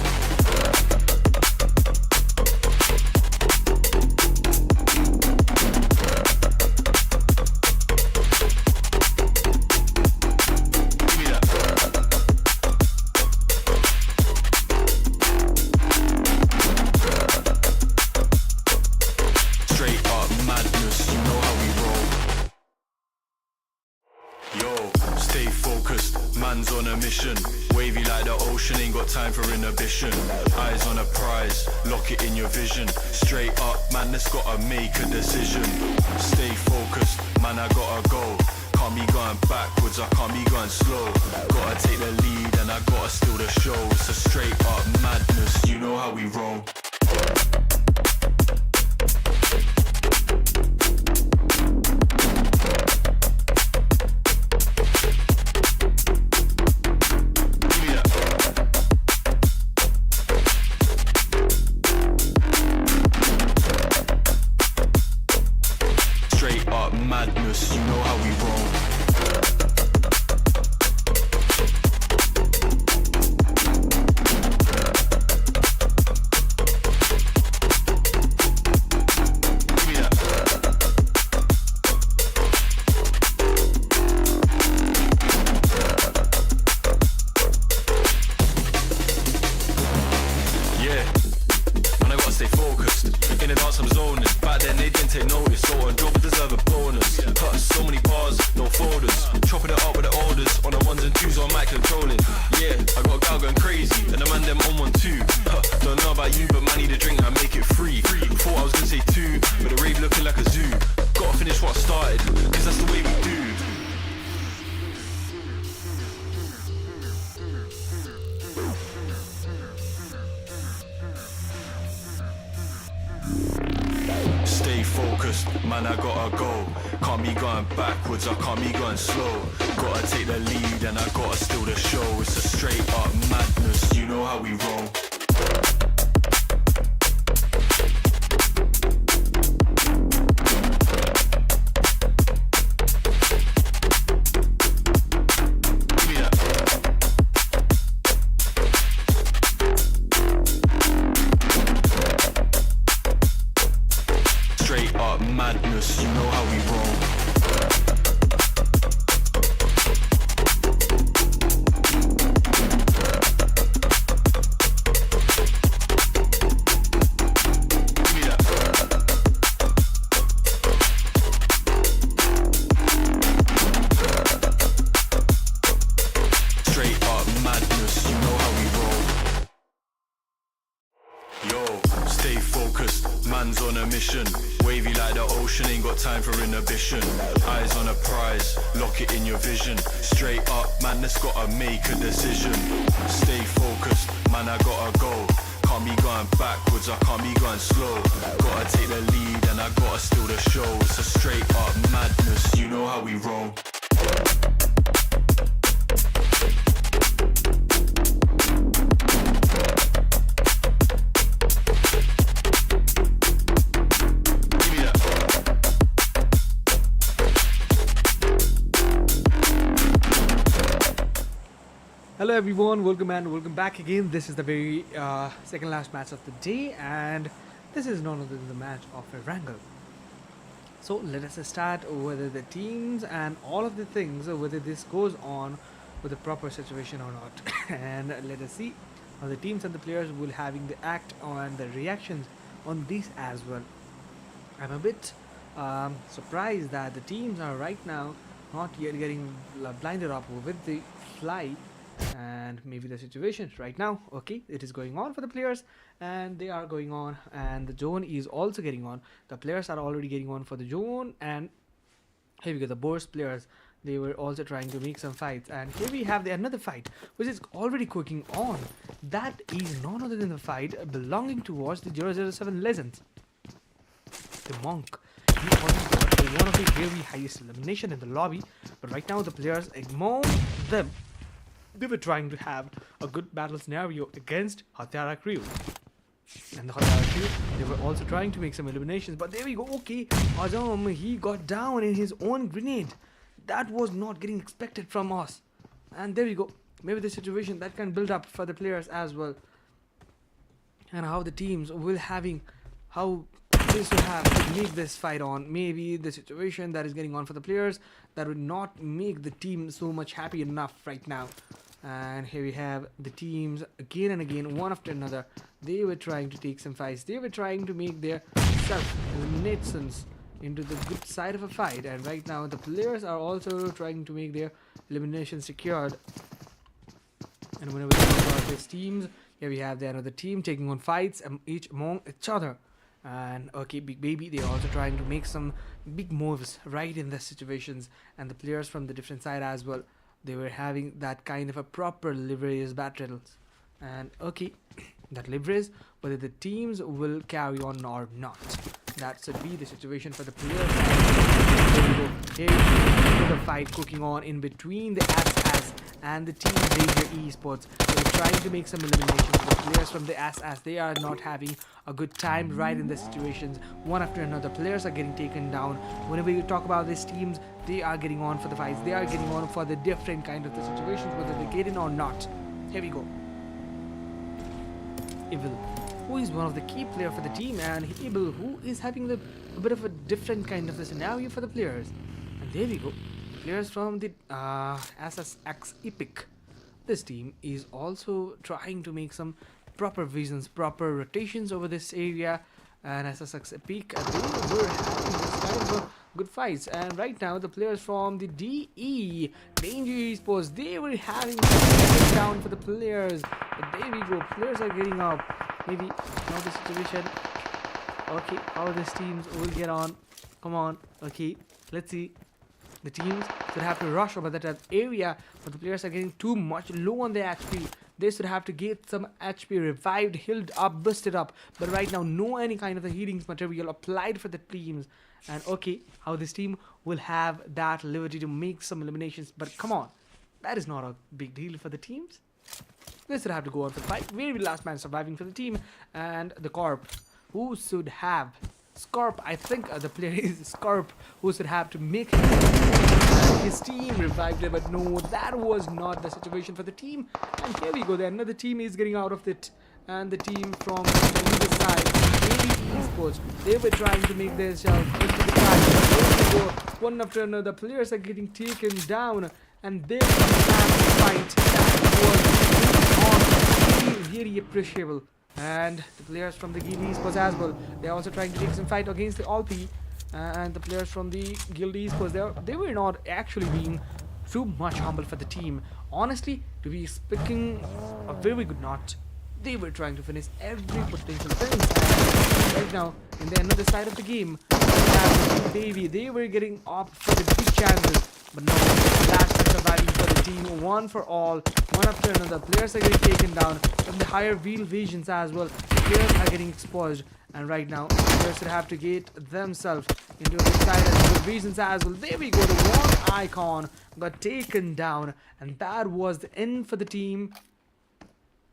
Straight up madness, you know how we roll. Yo, stay focused, man's on a mission. Wavy like the ocean, ain't got time for inhibition. Eyes on a prize, lock it in your vision. Straight up, madness gotta make a decision. Stay focused, man, I gotta go. Can't be going backwards, I can't be going slow. Gotta take the lead and I gotta steal the show. It's a straight up madness, you know how we roll. Madness, you know how we roll. some zoning. Back then they didn't take notice, so on job deserve a bonus. Huh, so many bars, no folders. Chopping it up with the orders, on the ones and twos on mic controlling. Yeah, I got a gal going crazy, and the man them on one too. Huh, don't know about you, but man need a drink, I make it free. Thought I was gonna say two, but the rave looking like a zoo. Gotta finish what I started, cause that's the way we do. Stay focused, man, I gotta go. Can't be going backwards, I can't be going slow. Gotta take the lead and I gotta steal the show. It's a straight up madness, you know how we roll. Straight up madness, you know how we roll. Give me that. Straight up madness, you know how we roll. Yo, stay focused, man's on a mission. Wavy like the ocean, ain't got time for inhibition. Eyes on a prize, lock it in your vision. Straight up, man, that's gotta make a decision. Stay focused, man, I gotta go. Can't be going backwards, I can't be going slow. Gotta take the lead and I gotta steal the show. It's a straight up madness, you know how we roll. Hello everyone, welcome and welcome back again. This is the very second last match of the day, and this is none other than the match of a wrangle. So let us start whether the teams and all of the things, whether this goes on with a proper situation or not. And let us see how the teams and the players will having the act on the reactions on this as well. I'm a bit surprised that the teams are right now not yet getting blinded up with the fly, and maybe the situation right now, okay, it is going on for the players and they are going on, and the zone is also getting on. The players are already getting on for the zone, and here we go, the burst players, they were also trying to make some fights, and here we have another fight which is already cooking on. That is none other than the fight belonging towards the 007 legends. The monk, he already got one of the very highest elimination in the lobby, but right now the players ignore them. They were trying to have a good battle scenario against Hatara crew. And the Hatara crew, they were also trying to make some eliminations, but there we go. Okay, Azam, he got down in his own grenade. That was not getting expected from us. And there we go. Maybe the situation that can build up for the players as well. And how the teams will having, how this will have to make this fight on. Maybe the situation that is getting on for the players, that would not make the team so much happy enough right now. And here we have the teams again and again, one after another. They were trying to take some fights. They were trying to make their self-eliminations into the good side of a fight. And right now the players are also trying to make their elimination secured. And whenever we talk about these teams, here we have the another team taking on fights each among each other. And okay, Big Baby, they're also trying to make some big moves right in the situations. And the players from the different side as well, they were having that kind of a proper leverage battles. And okay, that leverage, whether the teams will carry on or not, that should be the situation for the players. There we go. Here the fight cooking on in between the SS and the team Ranger Esports. They're trying to make some eliminations. The players from the SS, they are not having a good time right in the situations. One after another, players are getting taken down. Whenever you talk about these teams, they are getting on for the fights. They are getting on for the different kind of the situations, whether they get in or not. Here we go. Evil, who is one of the key player for the team, and Evil, who is having a bit of a different kind of the scenario for the players. And there we go. Players from the SSX Epic. This team is also trying to make some proper visions, proper rotations over this area, and SSX Epic, they were having this kind of good fights. And right now, the players from the DE, Danger Esports, they were having down for the players. But there we go, players are getting up. Maybe now the situation. Okay, how these teams will get on. Come on, okay, let's see. The teams should have to rush over that area, but the players are getting too much low on their HP. They should have to get some HP revived, healed up, boosted up. But right now, no any kind of the healing material applied for the teams. And okay, how this team will have that liberty to make some eliminations. But come on, that is not a big deal for the teams. They should have to go on for the fight. Very last man surviving for the team. And the Corp, who should have Scarp, I think the player is Scarp, who should have to make his team revived it, but no, that was not the situation for the team. And here we go, then another team is getting out of it, and the team from the other side, AD Esports, they were trying to make themselves into the fight. Here we go, one after another, players are getting taken down, and there is that fight that was very appreciable. And the players from the Guild Esports as well, they are also trying to take some fight against the Alpi. And the players from the Guild Esports, they were not actually being too much humble for the team. Honestly, to be speaking a very good knot, they were trying to finish every potential thing. Right now, in the another side of the game, baby, they were getting up for the big chances. But no, last man surviving for the team, one for all, one after another. Players are getting taken down from the higher wheel visions as well. Players are getting exposed, and right now, players should have to get themselves into the side of the visions as well. There we go, the one icon got taken down, and that was the end for the team.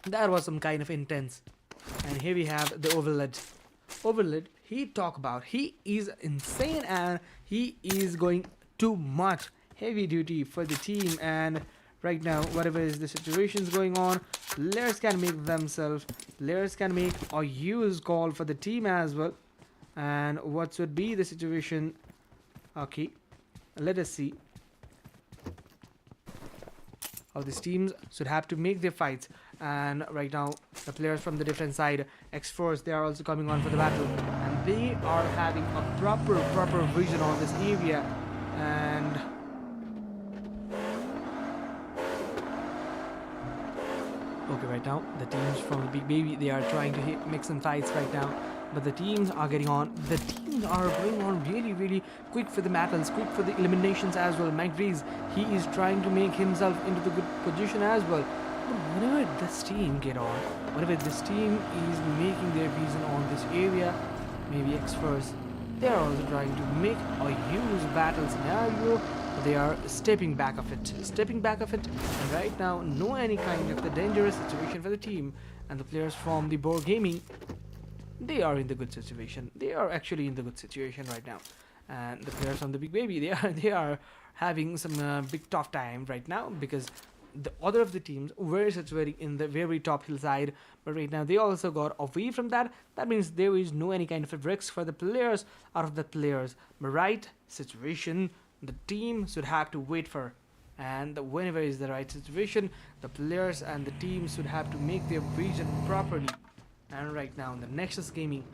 That was some kind of intense. And here we have the Overlord. Overlord, he talk about, he is insane and he is going too much. Heavy duty for the team, and right now whatever is the situations going on, players can make themselves, players can make or use call for the team as well. And what should be the situation? Okay, let us see how these teams should have to make their fights. And right now the players from the different side, X-Force, they are also coming on for the battle, and they are having a proper vision on this area. And okay, right now the teams from the Big Baby, they are trying to make some fights right now, but the teams are getting on. The teams are going on really quick for the battles, quick for the eliminations as well. Mike Rees, he is trying to make himself into the good position as well. But whenever this team get on, whenever this team is making their vision on this area, maybe X-Force, they are also trying to make or use battle scenario. They are stepping back of it, and right now no any kind of the dangerous situation for the team. And the players from the Board Gaming, they are in the good situation. They are actually in the good situation right now. And the players from the Big Baby, they are having some big tough time right now, because the other of the teams were situated in the very top hillside, but right now they also got away from that. That means there is no any kind of a risk for the players out of the players. But right situation, the team should have to wait for, and whenever is the right situation, the players and the team should have to make their vision properly. And right now the Nexus Gaming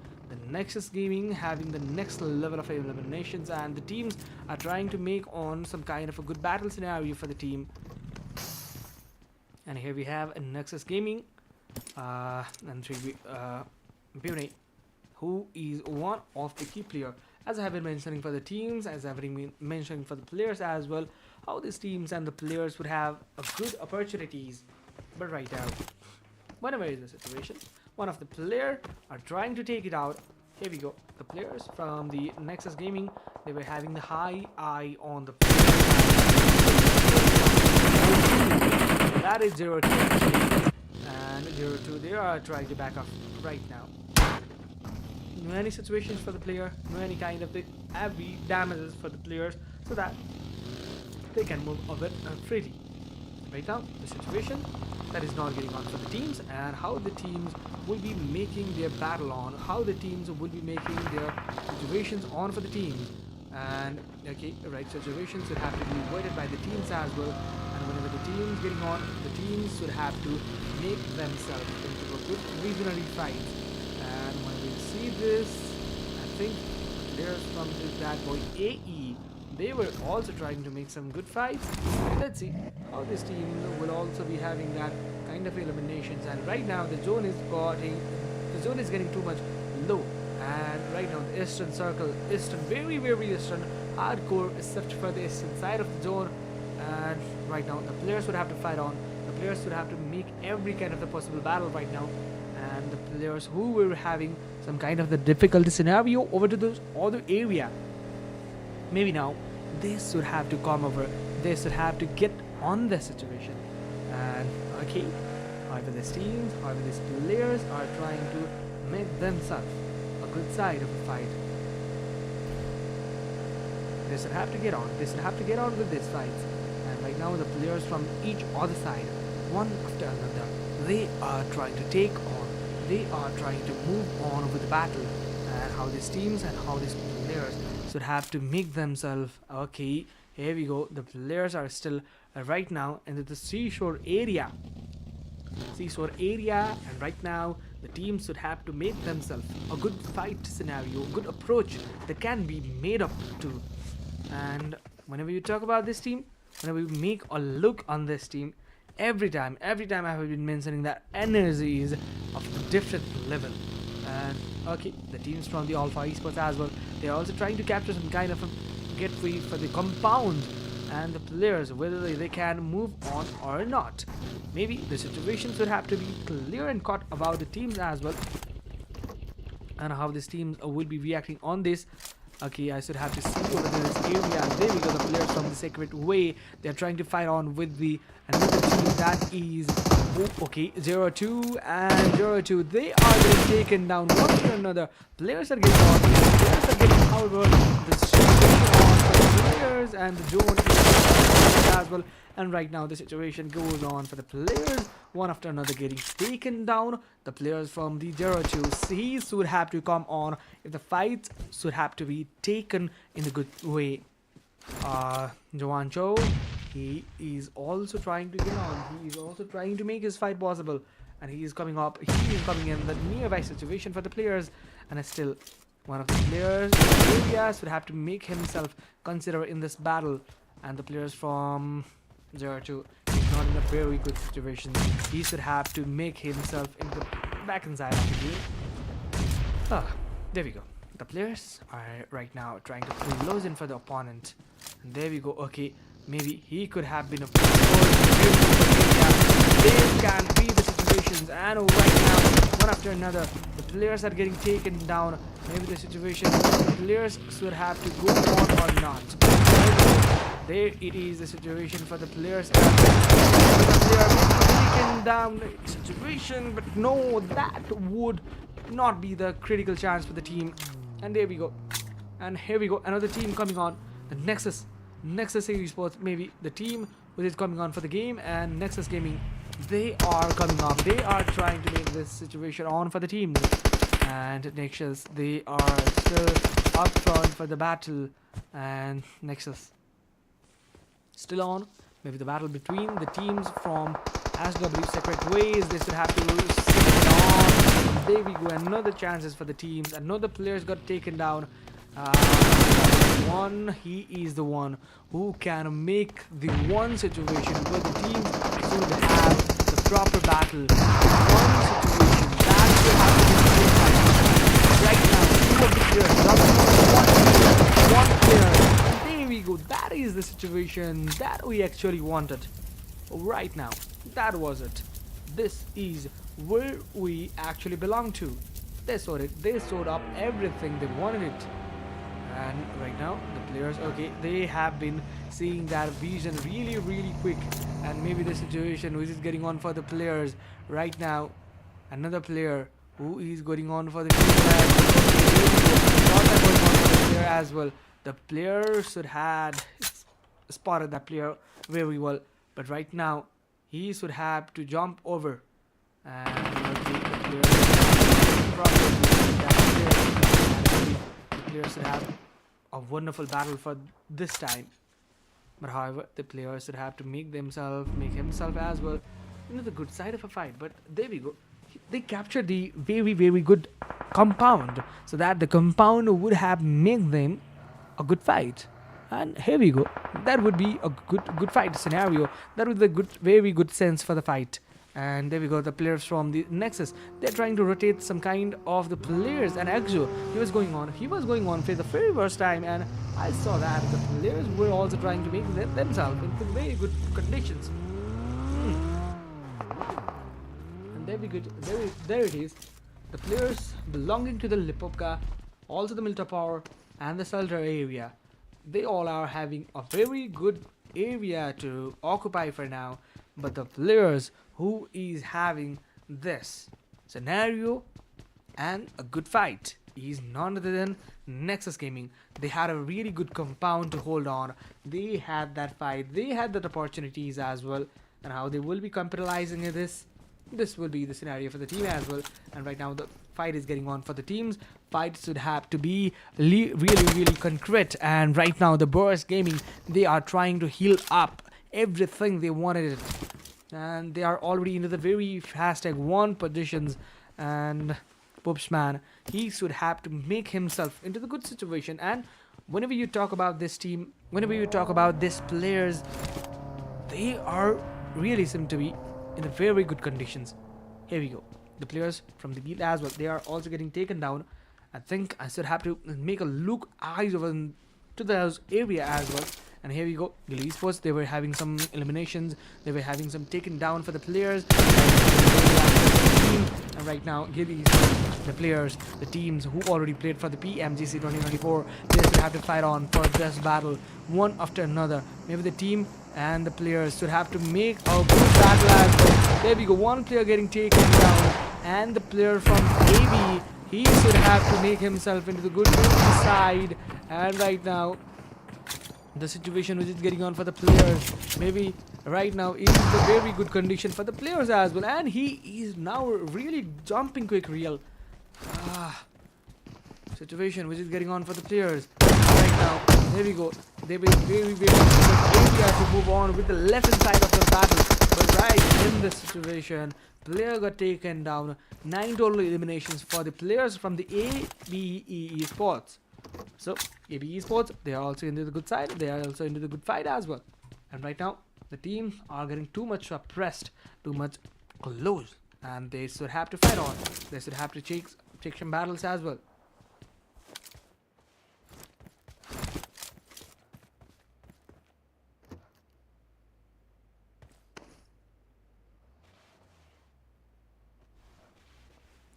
having the next level of eliminations, and the teams are trying to make on some kind of a good battle scenario for the team. And here we have a Nexus Gaming and Beauty, who is one of the key player. As I have been mentioning for the teams, as I have been mentioning for the players as well, how these teams and the players would have a good opportunities. But right now, whenever is the situation, one of the player are trying to take it out. Here we go. The players from the Nexus Gaming, they were having the high eye on the that is 0-2, and 0-2, they are trying to back off right now. No any situations for the player, no any kind of the heavy damages for the players, so that they can move a bit freely. Right now, the situation that is not getting on for the teams, and how the teams will be making their battle on, how the teams will be making their situations on for the teams. And okay, right situations will have to be avoided by the teams as well. And whenever the teams getting on, the teams should have to make themselves into a good regionally fight. And when we see this. I think players from this bad boy AE, they were also trying to make some good fights. Let's see how this team will also be having that kind of eliminations. And right now the zone is getting too much low. And right now the eastern circle, eastern, very eastern, hardcore is set for the eastern side of the zone. And right now the players would have to fight on. The players would have to make every kind of the possible battle right now. And the players who were having some kind of the difficulty scenario over to those other area, maybe now they should have to come over. They should have to get on the situation. And okay, however these teams, however these players are trying to make themselves a good side of a fight. They should have to get on. They should have to get on with these fights. And right now the players from each other side, one after another, they are trying to take on. They are trying to move on with the battle. And how these teams and how these players should have to make themselves okay. Here we go. The players are still right now in the seashore area. And right now the teams should have to make themselves a good fight scenario, good approach that can be made up to. And whenever you talk about this team, whenever you make a look on this team, every time I have been mentioning that energy is of a different level. And okay, the teams from the Alpha Esports as well, they're also trying to capture some kind of a get free for the compound. And the players, whether they can move on or not. Maybe the situations would have to be clear and cut about the teams as well, and how these teams will be reacting on this. Okay, I should have to see over this area. And there we go, the players from the Sacred Way. They're trying to fight on with the another team that is okay, 0-2 and 0-2. They are getting taken down one after another. Players are getting on. Players are getting however the situation on for the players, and the zone is as well. And right now the situation goes on for the players, one after another getting taken down. The players from the 0-2, he should have to come on if the fights should have to be taken in a good way. Joan Cho, he is also trying to get on. He is also trying to make his fight possible. And he is coming up. He is coming in the nearby situation for the players. And still, one of the players in the areas would have to make himself consider in this battle. And the players from 0-2 is not in a very good situation. He should have to make himself in the back inside of the game. There we go. The players are right now trying to close in for the opponent. And there we go. Okay, maybe he could have been a There can be the situations. And right now, one after another, the players are getting taken down. Maybe the situation, the players should have to go on or not. There it is, the situation for the players. The player taken down the situation, but no, that would not be the critical chance for the team. And there we go. And here we go, another team coming on. The Nexus Esports, maybe the team which is coming on for the game, and Nexus Gaming, they are coming on. They are trying to make this situation on for the team. And Nexus, they are still up front for the battle. And Nexus still on. Maybe the battle between the teams from SW Separate Ways, they should have to sit on. There we go, another chances for the teams. Another players got taken down. He is the one who can make the one situation where the teams should have the proper battle. One situation that should happen right now. Two of the players, one player. There we go. That is the situation that we actually wanted. Right now, that was it. This is where we actually belong to. They showed it. They showed up everything they wanted it. And right now the players, okay, they have been seeing that vision really quick. And maybe the situation which is getting on for the players right now, another player who is going on for the player as well. The player should have spotted that player very well, but right now he should have to jump over. And the player should have a wonderful battle for this time. But however, the players should have to make himself as well into the good side of a fight. But there we go. they captured the very good compound, so that the compound would have made them a good fight. And here we go. That would be a good fight scenario. That would be a good, very good sense for the fight. And there we go. The players from the Nexus, they're trying to rotate some kind of the players. And Exo, he was going on. He was going on for the very first time, and I saw that the players were also trying to make themselves into very good conditions. And there we go. There it is. The players belonging to the Lipovka, also the Miltopor, and the Sultra area, they all are having a very good area to occupy for now. But the players who is having this scenario and a good fight is none other than Nexus Gaming. They had a really good compound to hold on. They had that fight. They had that opportunities as well. And how they will be capitalizing in this will be the scenario for the team as well. And right now the fight is getting on for the teams. Fight should have to be really concrete. And right now the Burst Gaming, they are trying to heal up everything they wanted it. And they are already into the very #1 positions. And Popsman, he should have to make himself into the good situation. And whenever you talk about this team, whenever you talk about these players, they are really seem to be in a very good conditions. Here we go. The players from the beat as well, they are also getting taken down. I think I should have to make a look eyes over to the area as well. And here we go. Gilly Esports, they were having some eliminations. They were having some taken down for the players. And right now, Gilly Esports, the players, the teams who already played for the PMGC 2024, they should have to fight on for this battle one after another. Maybe the team and the players should have to make a good battle as well. There we go. One player getting taken down. And the player from AB, he should have to make himself into the good side. And right now, the situation which is getting on for the players, maybe right now is a very good condition for the players as well. And he is now really jumping quick real. Situation which is getting on for the players right now. There we go. They will very good area to move on with the left hand side of the battle. But right in this situation, player got taken down. 9 total eliminations for the players from the ABE Esports. So ABE Esports, they are also into the good side. They are also into the good fight as well. And right now, the teams are getting too much pressed, too much close, and they should have to fight on. They should have to take some battles as well.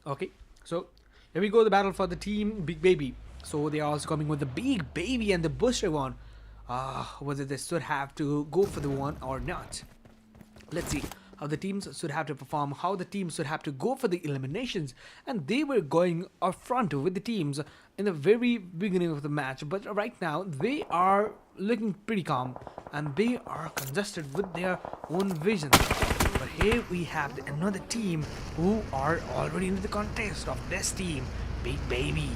Okay, so here we go, the battle for the team Big Baby. So they are also coming with the Big Baby and the Booster one. Whether they should have to go for the one or not. Let's see how the teams should have to perform, how the teams should have to go for the eliminations. And they were going up front with the teams in the very beginning of the match. But right now, they are looking pretty calm. And they are congested with their own visions. But here we have another team who are already into the contest of this team, Big Baby.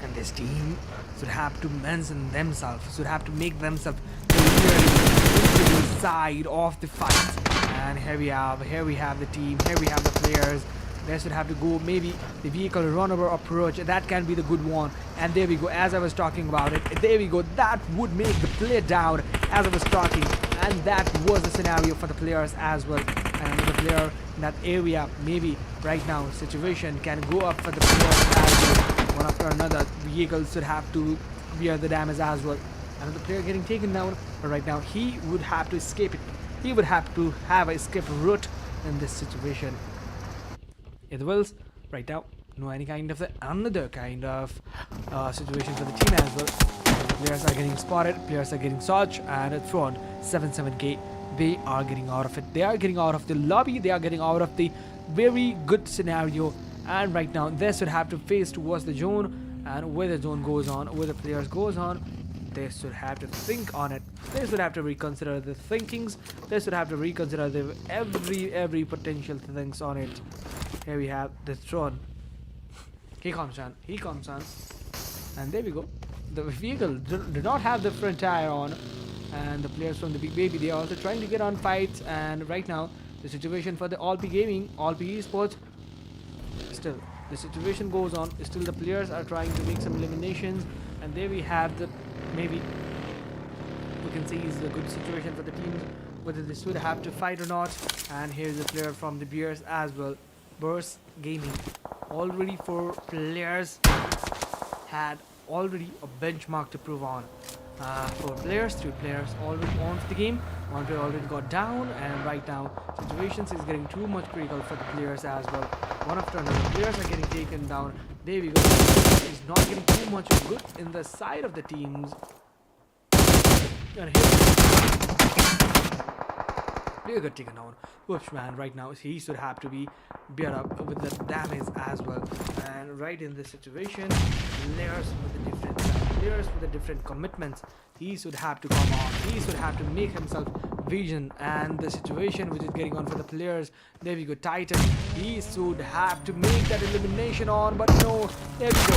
And this team should have to mention themselves, should have to make themselves clearly into the side of the fight. And here we have the team, here we have the players. They should have to go maybe the vehicle run-over approach. That can be the good one. And there we go, as I was talking about it. There we go, that would make the play down as I was talking. And that was the scenario for the players as well. And the player in that area, maybe right now, situation can go up for the players as well. One after another, vehicles should have to bear the damage as well. Another player getting taken down, but right now he would have to escape it. He would have to have a escape route in this situation. It will right now no any kind of another kind of situation for the team as well. The players are getting spotted, players are getting searched and thrown 7-7k. They are getting out of it. They are getting out of the lobby. They are getting out of the very good scenario. And right now they should have to face towards the zone, and where the zone goes on, where the players goes on, they should have to think on it. They should have to reconsider the thinkings. They should have to reconsider the every potential things on it. Here we have the throne. He comes on, and there we go. The vehicle do not have the front tire on, and the players from the Big Baby, they are also trying to get on fights. And right now The situation for the All-P Gaming, All-P Esports, still the situation goes on. Still the players are trying to make some eliminations, and there we have the, maybe we can see is a good situation for the teams, whether this would have to fight or not. And here's a player from the Bears as well, Burst Gaming. Already 4 players had already a benchmark to prove on. 4 players, 3 players already on to the game. 1 player already got down, and right now situations is getting too much critical for the players as well. One after another, players are getting taken down. There we go. It's not getting too much good in the side of the teams. And here got taken down. Whoops, man, right now he should have to be beat up with the damage as well. And right in this situation, players with the different commitments, he should have to come on. He should have to make himself vision. And the situation which is getting on for the players, there we go, Titan, he should have to make that elimination on, but no, there we go,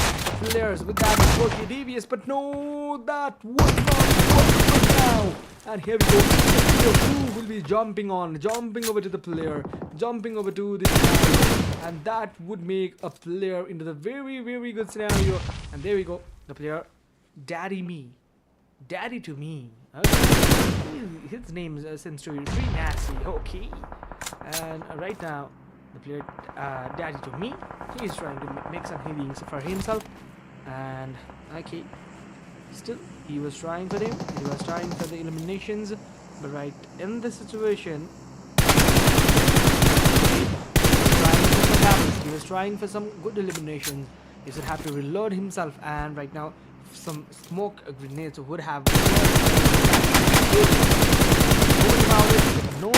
players with that Loki devious, but no, that would not work now. And here we go, who will be jumping over to the player, jumping over to this player, and that would make a player into the very, very good scenario. And there we go, the player, Daddy to me. Okay. His name seems to be pretty nasty. Okay. And right now, the player, Daddy to me, he is trying to make some healings for himself. And okay. Still, he was trying for them. He was trying for the eliminations, but right in this situation, he was trying for some good eliminations. He should have to reload himself, and right now, some smoke grenades would have. Know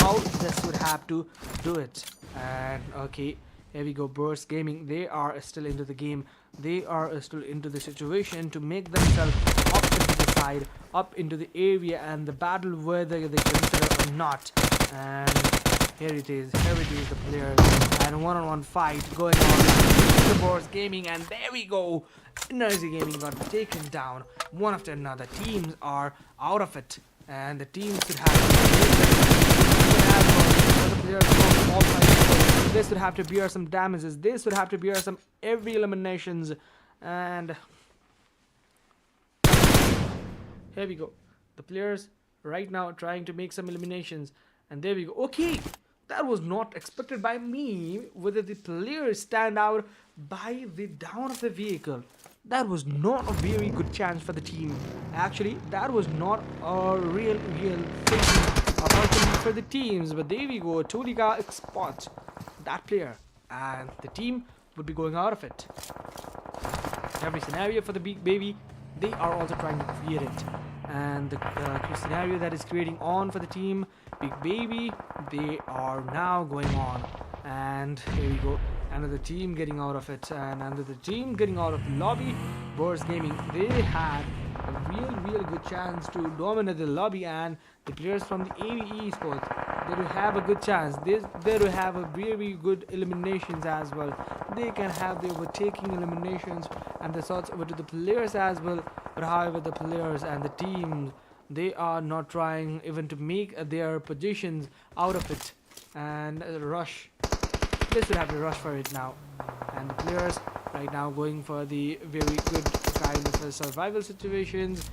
how this would have to do it. And okay. Here we go, Burst Gaming, they are still into the game. They are still into the situation to make themselves up into the side, up into the area, and the battle whether they consider or not. And here it is, the players, and one-on-one fight going on. The Burst Gaming, and there we go. Energy Gaming got taken down one after another. Teams are out of it, and the teams should they should have to bear some damages. They should have to bear some every eliminations. And here we go. The players right now trying to make some eliminations. And there we go. Okay, that was not expected by me. Whether the players stand out by the down of the vehicle. That was not a very good chance for the team. Actually, that was not a real thing for the teams. But there we go. Tolika spots that player, and the team would be going out of it. Every scenario for the big baby, they are also trying to create it. And the scenario that is creating on for the team, Big Baby, they are now going on. And here we go, another team getting out of it, and another team getting out of the lobby. Burst Gaming, they had a real good chance to dominate the lobby, and the players from the AVE Esports, they do have a good chance. They do have a very good eliminations as well. They can have the overtaking eliminations and the shots over to the players as well. But however, the players and the teams, they are not trying even to make their positions out of it. And rush. They should have to rush for it now. And the players right now going for the very good kind of survival situations.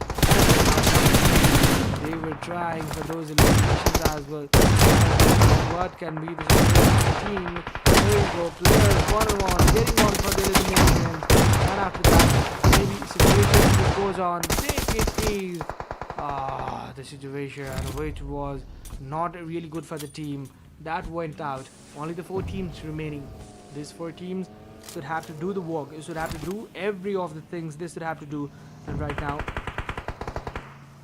They were trying for those eliminations as well. What can be the team? There you go, players one-on-one, getting on for the elimination. And after that, maybe situation goes on. Take it easy. The situation which was not really good for the team, that went out. Only the 4 teams remaining. These 4 teams should have to do the work. They should have to do every of the things they should have to do. And right now,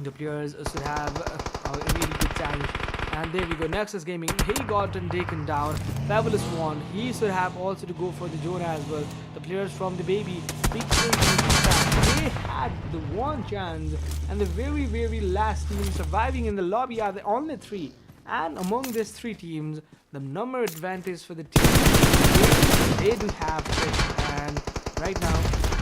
the players should have a really good challenge. And there we go, Nexus Gaming, he got taken down. Fabulous one, he should have also to go for the zone as well. The players from the baby, they had the one chance, and the very last team surviving in the lobby are the only 3. And among these 3 teams, the number advantage for the team, they do have it. And right now,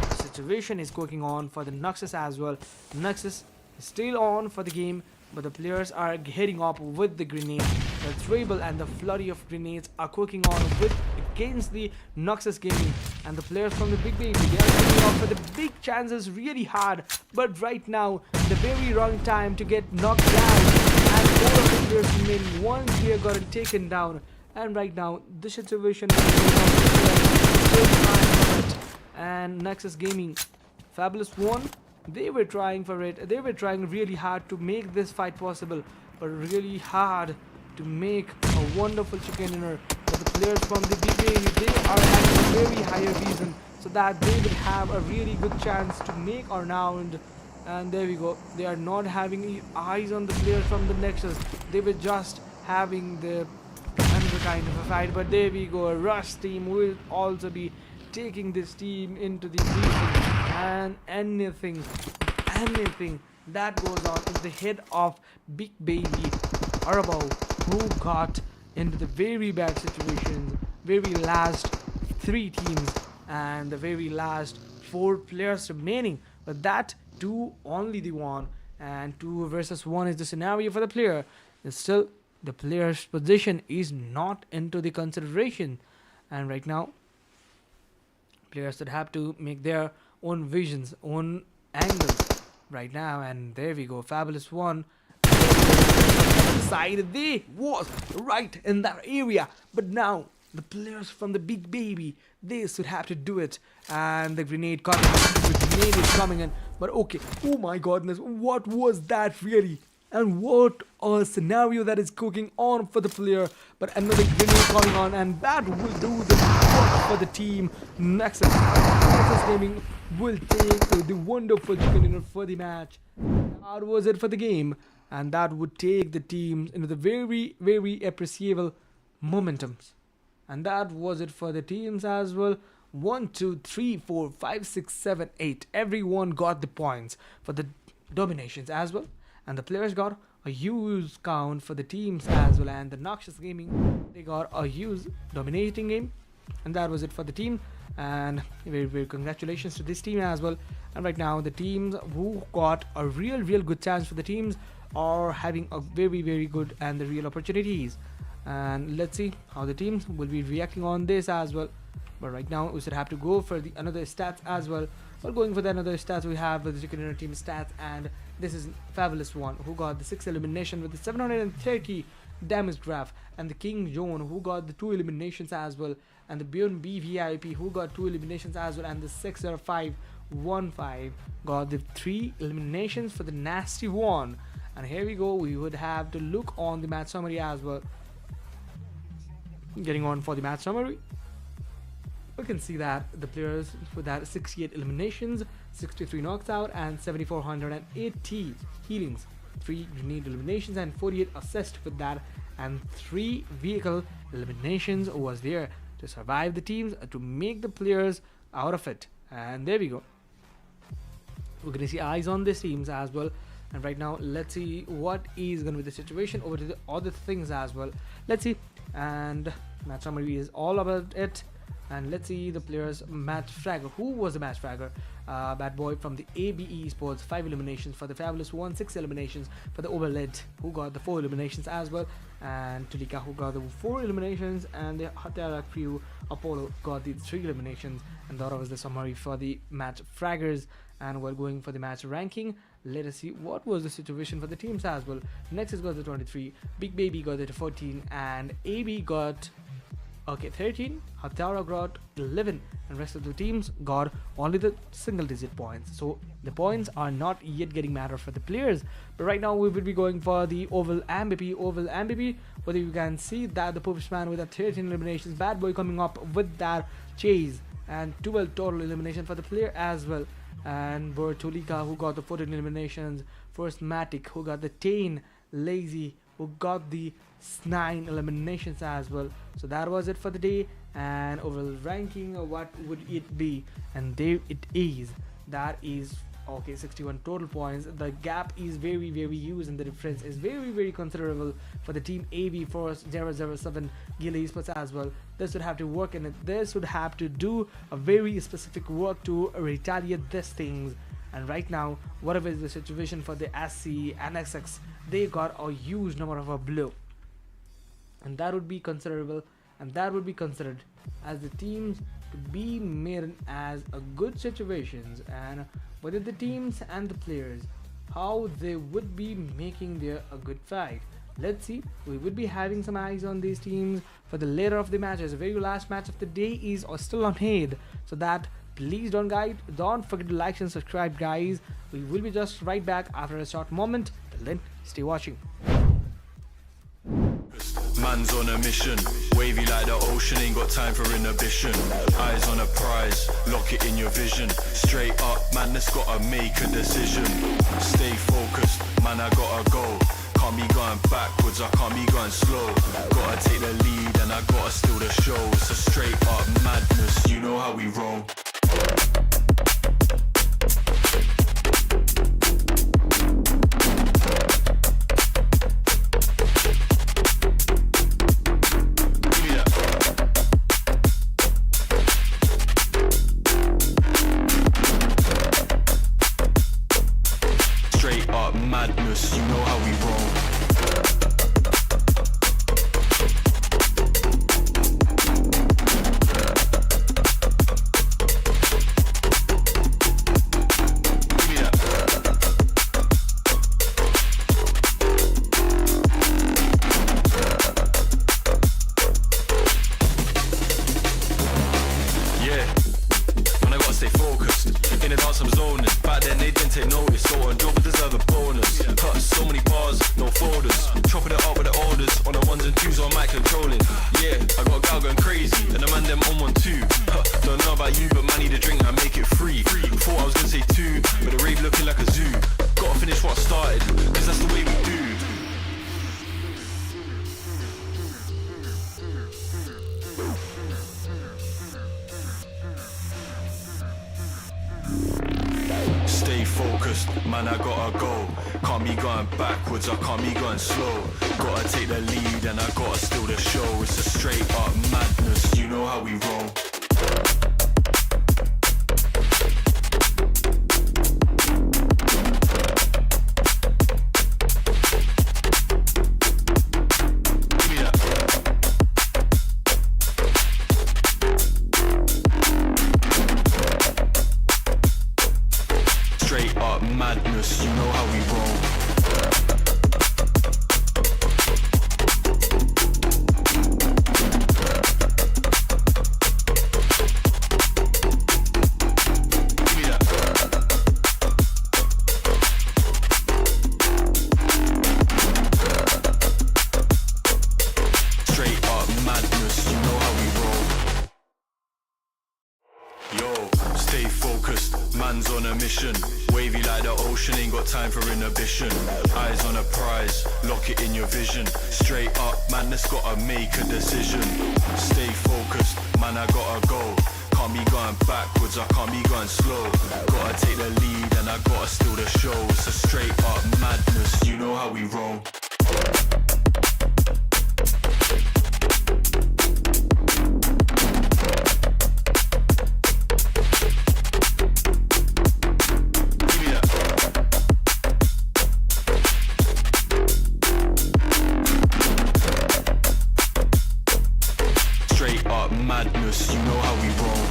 the situation is going on for the Nexus as well. Nexus is still on for the game, but the players are heading up with the grenade. the dribble and the flurry of grenades are cooking on with against the Noxus Gaming, and the players from the Big Baby, they are coming off for the big chances really hard, but right now the very wrong time to get knocked down, and 4 of the players remaining. One player got taken down, and right now the situation is still trying for it. And Nexus Gaming, Fabulous One, they were trying for it. They were trying really hard to make this fight possible, but really hard to make a wonderful chicken dinner. But the players from the BK, they are having a very higher reason so that they will have a really good chance to make our round. And there we go. They are not having eyes on the players from the Nexus. They were just having the another kind of a fight. But there we go. A Rush team will also be taking this team into the region, and anything that goes on is the head of Big Baby Arabo, who got into the very bad situations, very last 3 teams and the very last 4 players remaining, but that 2 only the 1, and 2 versus 1 is the scenario for the player. And still the player's position is not into the consideration, and right now players that have to make their own visions, own angles right now. And there we go, Fabulous One side, they was right in that area, but now the players from the Big Baby, they should have to do it. And the grenade is coming in, but okay, oh my godness, what was that really? And what a scenario that is cooking on for the player. But another grenade coming on, and that will do the work for the team. Nexus Gaming will take the wonderful chicken dinner for the match. That was it for the game, and that would take the teams into the very, very appreciable momentums. And that was it for the teams as well. 1, 2, 3, 4, 5, 6, 7, 8. Everyone got the points for the dominations as well. And the players got a huge count for the teams as well. And the Noxious Gaming, they got a huge dominating game. And that was it for the team. And very, very congratulations to this team as well. And right now the teams who got a real good chance for the teams are having a very, very good and the real opportunities. And let's see how the teams will be reacting on this as well. But right now we should have to go for the another stats as well. While going for the another stats, we have the chicken dinner team stats, and this is Fabulous One, who got the 6 elimination with the 730 damage graph, and the King John, who got the 2 eliminations as well, and the Beyond BVIP, who got 2 eliminations as well, and the 60515 got the 3 eliminations for the Nasty One. And here we go, we would have to look on the match summary as well. Getting on for the match summary, we can see that the players with that 68 eliminations, 63 knocks out, and 7480 healings, 3 grenade eliminations, and 48 assists with that, and 3 vehicle eliminations was there to survive the teams, to make the players out of it. And there we go, we're gonna see eyes on these teams as well. And right now let's see what is gonna be the situation over to the other things as well. Let's see, and match summary is all about it. And let's see the players match fragger. Who was the match fragger? Bad Boy from the ABE Sports, 5 eliminations for the Fabulous One, 6 eliminations for the Overled, who got the 4 eliminations as well, and Tulika, who got the 4 eliminations, and the Hatara crew Apollo got the 3 eliminations. And that was the summary for the match fraggers. And we're going for the match ranking. Let us see what was the situation for the teams as well. Nexus got the 23, Big Baby got the 14, and AB got 13, Hatara got 11, and rest of the teams got only the single digit points. So the points are not yet getting matter for the players. But right now we will be going for the Oval MVP, whether you can see that the Postman with a 13 eliminations, Bad Boy coming up with that chase, and 12 total elimination for the player as well. And Bertolika, who got the 14 eliminations, First Matic, who got the 10, Lazy, who got the 9 eliminations as well. So that was it for the day. And overall ranking, what would it be? And there it is, that is okay, 61 total points. The gap is very huge, and the difference is very considerable for the team AB Force 007 Gila Esports as well. This would have to work in it. This would have to do a very specific work to retaliate these things. And right now, whatever is the situation for the SC and XX, they got a huge number of a blow. and that would be considerable, and that would be considered as the teams to be made as a good situations, and whether the teams and the players how they would be making their a good fight. Let's see, we would be having some eyes on these teams for the later of the matches. The very last match of the day is still on hand, so that please don't forget to like and subscribe, guys. We will be just right back after a short moment. Till then, stay watching. Man's on a mission, wavy like the ocean, ain't got time for inhibition. Eyes on a prize, lock it in your vision. Straight up, man, that's gotta make a decision. Stay focused, man, I gotta go. Can't be going backwards, I can't be going slow. Gotta take the lead and I gotta steal the show. It's a straight up madness, you know how we roll. Madness, you know how we roll. Yeah, man, I gotta stay focused. In the dance I'm zoning. Back then they didn't take notice, so on job deserve a bonus. Cut so many bars, no folders. Chopping it up with the orders. On the ones and twos on mic controlling. Yeah, I got a gal going crazy, and the man them on 1-2. Don't know about you, but man need a drink, I make it free. Thought I was gonna say 2, but the rave looking like a zoo. Gotta finish what I started, cause that's the way we do. Stay focused, man, I gotta go. Can't be going backwards, I can't be going slow. Gotta take the lead and I gotta steal the show. It's a straight up madness, you know how we roll. Straight up madness, you know how we roll. Straight up madness, you know how we roll. Yo, stay focused, man's on a mission. Wavy like the ocean, ain't got time for inhibition. Eyes on a prize, lock it in your vision. Straight up, man, that's gotta make a decision. Stay focused, man, I gotta go. Can't be going backwards, I can't be going slow. Gotta take the lead and I gotta steal the show. It's a straight up madness, you know how we roll. Straight up madness, you know how we roll.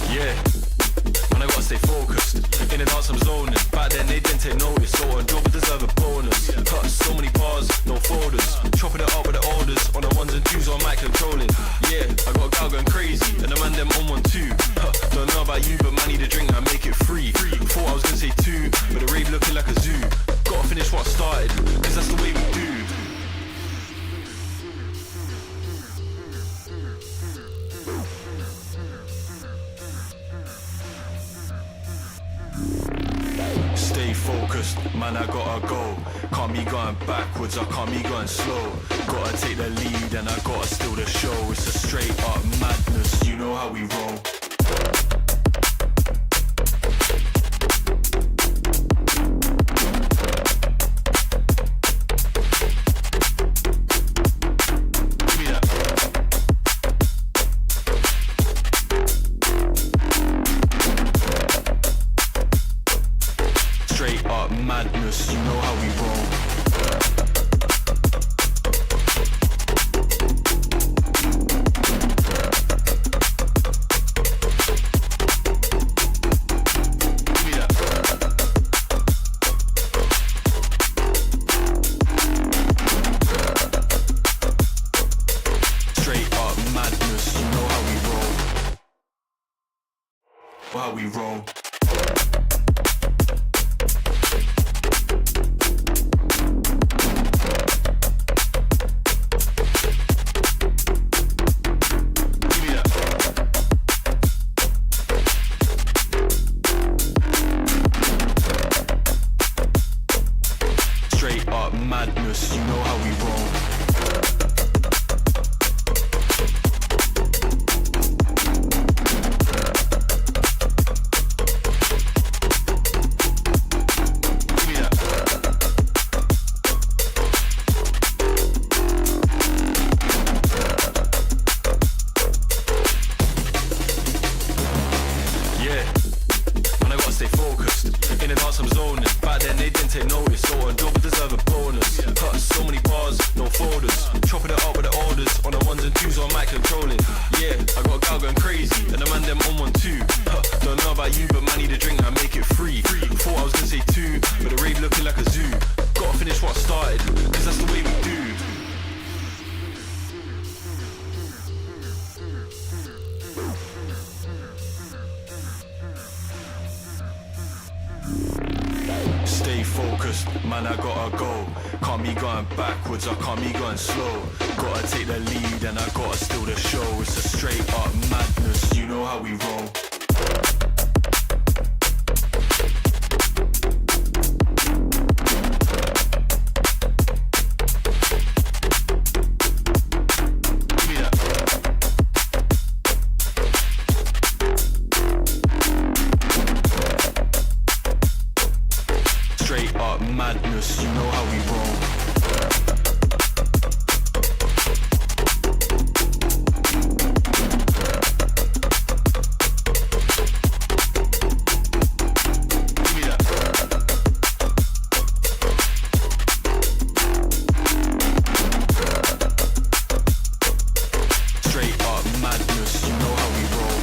Yeah, man, I gotta stay focused. In the dance I'm zoning. Back then they didn't take notice, so on job deserve a bonus. Cut so many bars, no folders. Chopping it up with the orders. On the ones and twos on mic controlling. Yeah, I got a gal going crazy, and the man them on 1-2. Don't know about you, but man need a drink, I make it free. Thought I was gonna say 2, but the rave looking like a zoo. Gotta finish what I started, cause that's the way we do. Stay focused, man, I gotta go. Can't be going backwards, I can't be going slow. Gotta take the lead and I gotta steal the show. It's a straight up madness, you know how we roll. know how we roll. How we roll. Straight up madness, you know how we roll. Stay focused, man, I gotta go. Can't be going backwards, I can't be going slow. Gotta take the lead and I gotta steal the show. It's a straight up madness, you know how we roll. Straight up madness, you know how we roll. Straight up madness, you know how we roll.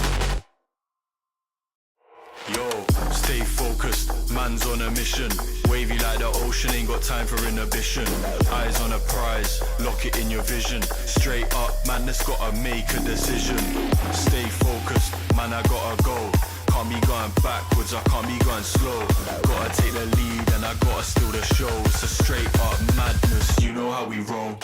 Yo, stay focused, man's on a mission. Wavy like the ocean, ain't got time for inhibition. Eyes on a prize, lock it in your vision. Straight up, madness, gotta make a decision. Stay focused, man, I gotta go. Can't be going backwards, I can't be going slow. Gotta take the lead and I gotta steal the show. It's a straight up madness, you know how we roll.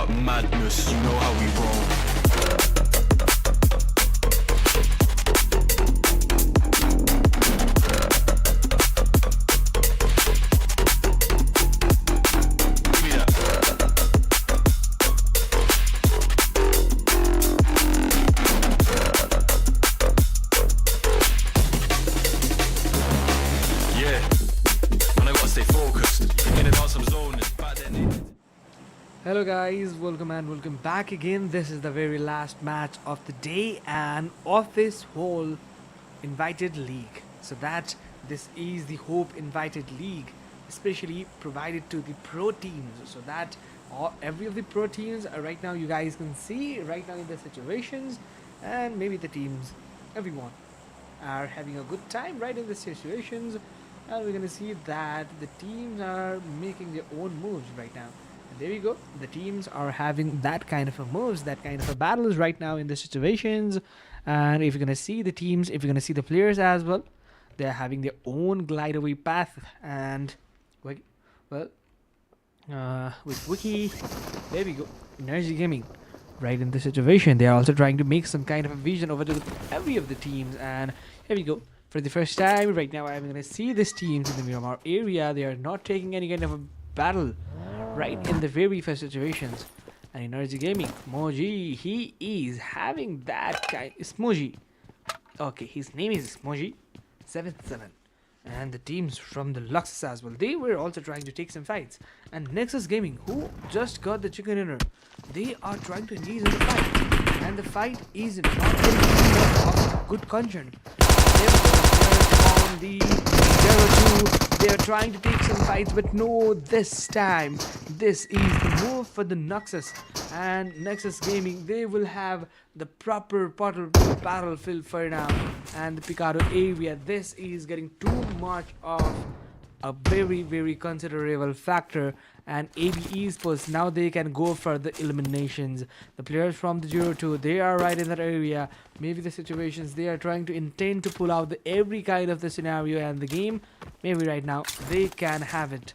Madness, you know how we roll. Yeah, man, I gotta stay focused. In the dance I'm zoning, back then. Hello guys, welcome back again. This is the very last match of the day and of this whole invited league. So that this is the Hope Invited League, especially provided to the pro teams. So that every of the pro teams right now, you guys can see right now in the situations, and maybe the teams, everyone are having a good time right in the situations, and we're gonna see that the teams are making their own moves right now. There we go. The teams are having that kind of a moves, that kind of a battles right now in the situations. And if you're going to see the teams, if you're going to see the players as well, they're having their own glide away path. And, well, with Wiki, there we go. Energy Gaming, right in the situation. They're also trying to make some kind of a vision over to every of the teams. And here we go. For the first time, right now, I'm going to see these teams in the Miramar area. They are not taking any kind of a battle right in the very first situations. And Energy Gaming, Moji, he is having that kind. Smoji, Okay, his name is Moji77. And the teams from the Luxus as well, they were also trying to take some fights. And Nexus Gaming, who just got the chicken dinner, they are trying to engage in the fight. And the fight is not getting of good content. On the 0-2, they are trying to take some fights, but no, this time, this is the move for the Nexus. And Nexus Gaming, they will have the proper battlefield for now. And the Picado area, this is getting too much of a very considerable factor. And AB Esports, now they can go for the eliminations. The players from the 0-2, they are right in that area. Maybe the situations they are trying to intend to pull out the every kind of the scenario and the game. Maybe right now they can have it.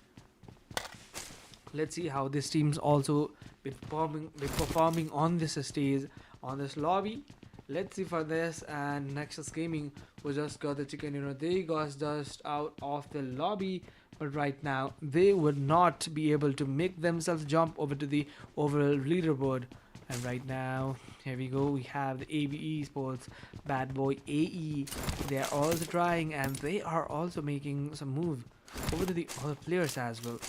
Let's see how this team's also be performing on this stage, on this lobby. Let's see for this. And Nexus Gaming, who just got the chicken, they got just out of the lobby. But right now, they would not be able to make themselves jump over to the overall leaderboard. And right now, here we go. We have the AB Esports, Bad Boy AE. They are also trying, and they are also making some move over to the other players as well.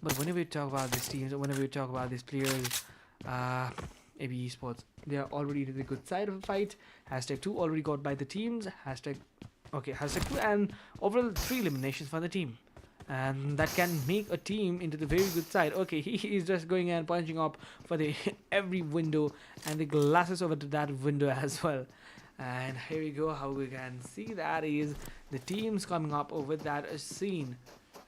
But whenever we talk about these teams, whenever we talk about these players, AB Esports, they are already to the good side of the fight. Hashtag 2 already got by the teams. Hashtag 2 and overall 3 eliminations for the team. And that can make a team into the very good side. Okay, he is just going and punching up for the every window and the glasses over to that window as well. And here we go, how we can see that is the teams coming up with that scene.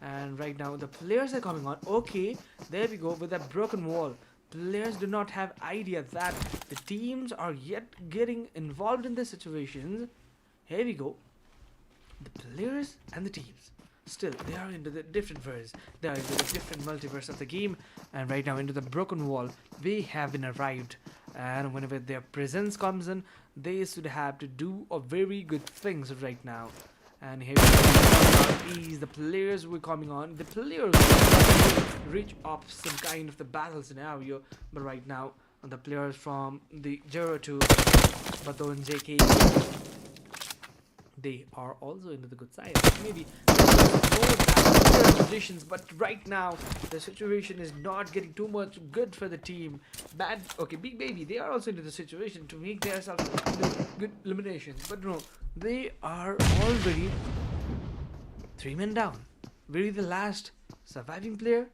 And right now the players are coming on. Okay, there we go with that broken wall. Players do not have idea that the teams are yet getting involved in the situations. Here we go. The players and the teams. Still, they are into the different verse. They are into the different multiverse of the game. And right now into the broken wall, they have been arrived. And whenever their presence comes in, they should have to do a very good things right now. And here is the players who are coming on. The players will reach up some kind of the battle scenario. But right now, the players from the 0-2, Baton JK, they are also into the good side. Maybe positions, but right now the situation is not getting too much good for the team. Big Baby, they are also into the situation to make themselves good eliminations, but no, they are already 3 men down. Really, the last surviving player,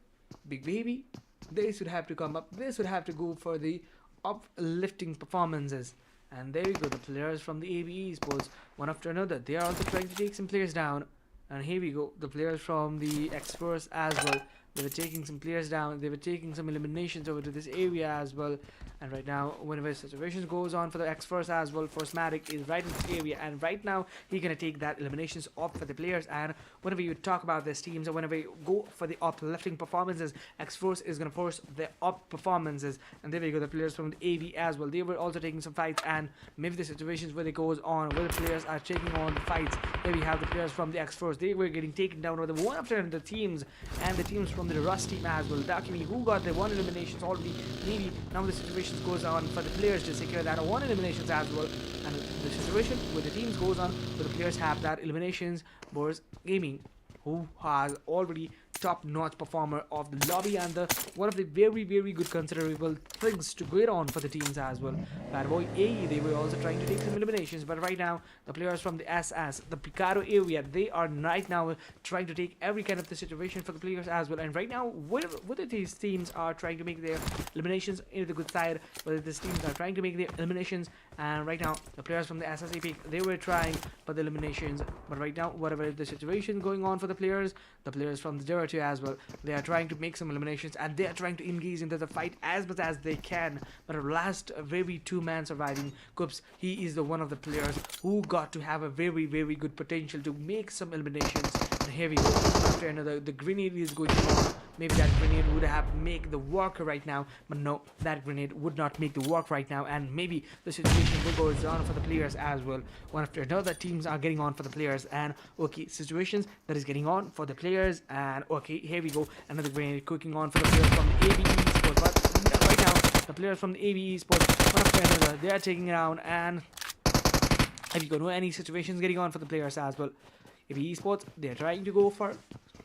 Big Baby, they should have to come up. They should have to go for the uplifting performances. And there we go, the players from the AB Esports, one after another, they are also trying to take some players down. And here we go, the players from the Experts as well, they were taking some players down, they were taking some eliminations over to this area as well. And right now, whenever situations goes on for the Experts as well, Forsmatic is right in this area, and right now he's gonna take that eliminations off for the players. And whenever you talk about these teams, or whenever you go for the uplifting performances, X-Force is gonna force the up performances. And there we go, the players from the AV as well, they were also taking some fights. And maybe the situations where it goes on, where the players are taking on the fights, there we have the players from the X-Force, they were getting taken down over the one after another teams. And the teams from the Rust team as well, Dakimi, who got the 1 eliminations already. Maybe now the situation goes on for the players to secure that 1 eliminations as well. And the situation with the teams goes on where the players have that eliminations. Boris Gaming, who has already top-notch performer of the lobby and the one of the very good considerable things to get on for the teams as well. Bad Boy AE, they were also trying to take some eliminations, but right now the players from the SS, the Picado area, they are right now trying to take every kind of the situation for the players as well. And right now, whether these teams are trying to make their eliminations into the good side, whether these teams are trying to make their eliminations, and right now the players from the SSA peak, they were trying for the eliminations, but right now whatever the situation going on for the players from the Zero as well, they are trying to make some eliminations and they are trying to engage into the fight as much as they can. But at last, a very 2-man surviving Kups, he is the one of the players who got to have a very good potential to make some eliminations. And here we go, after another, the grenade is going on. Maybe that grenade would have make the work right now, but no, that grenade would not make the work right now. And maybe the situation will go on for the players as well. One after another, teams are getting on for the players. And okay, situations that is getting on for the players. And okay, here we go, another grenade cooking on for the players from the ABE Sports. But right now, the players from the ABE Sports, one after another, they are taking it down. And If you go to any situations getting on for the players as well. If esports, they're trying to go for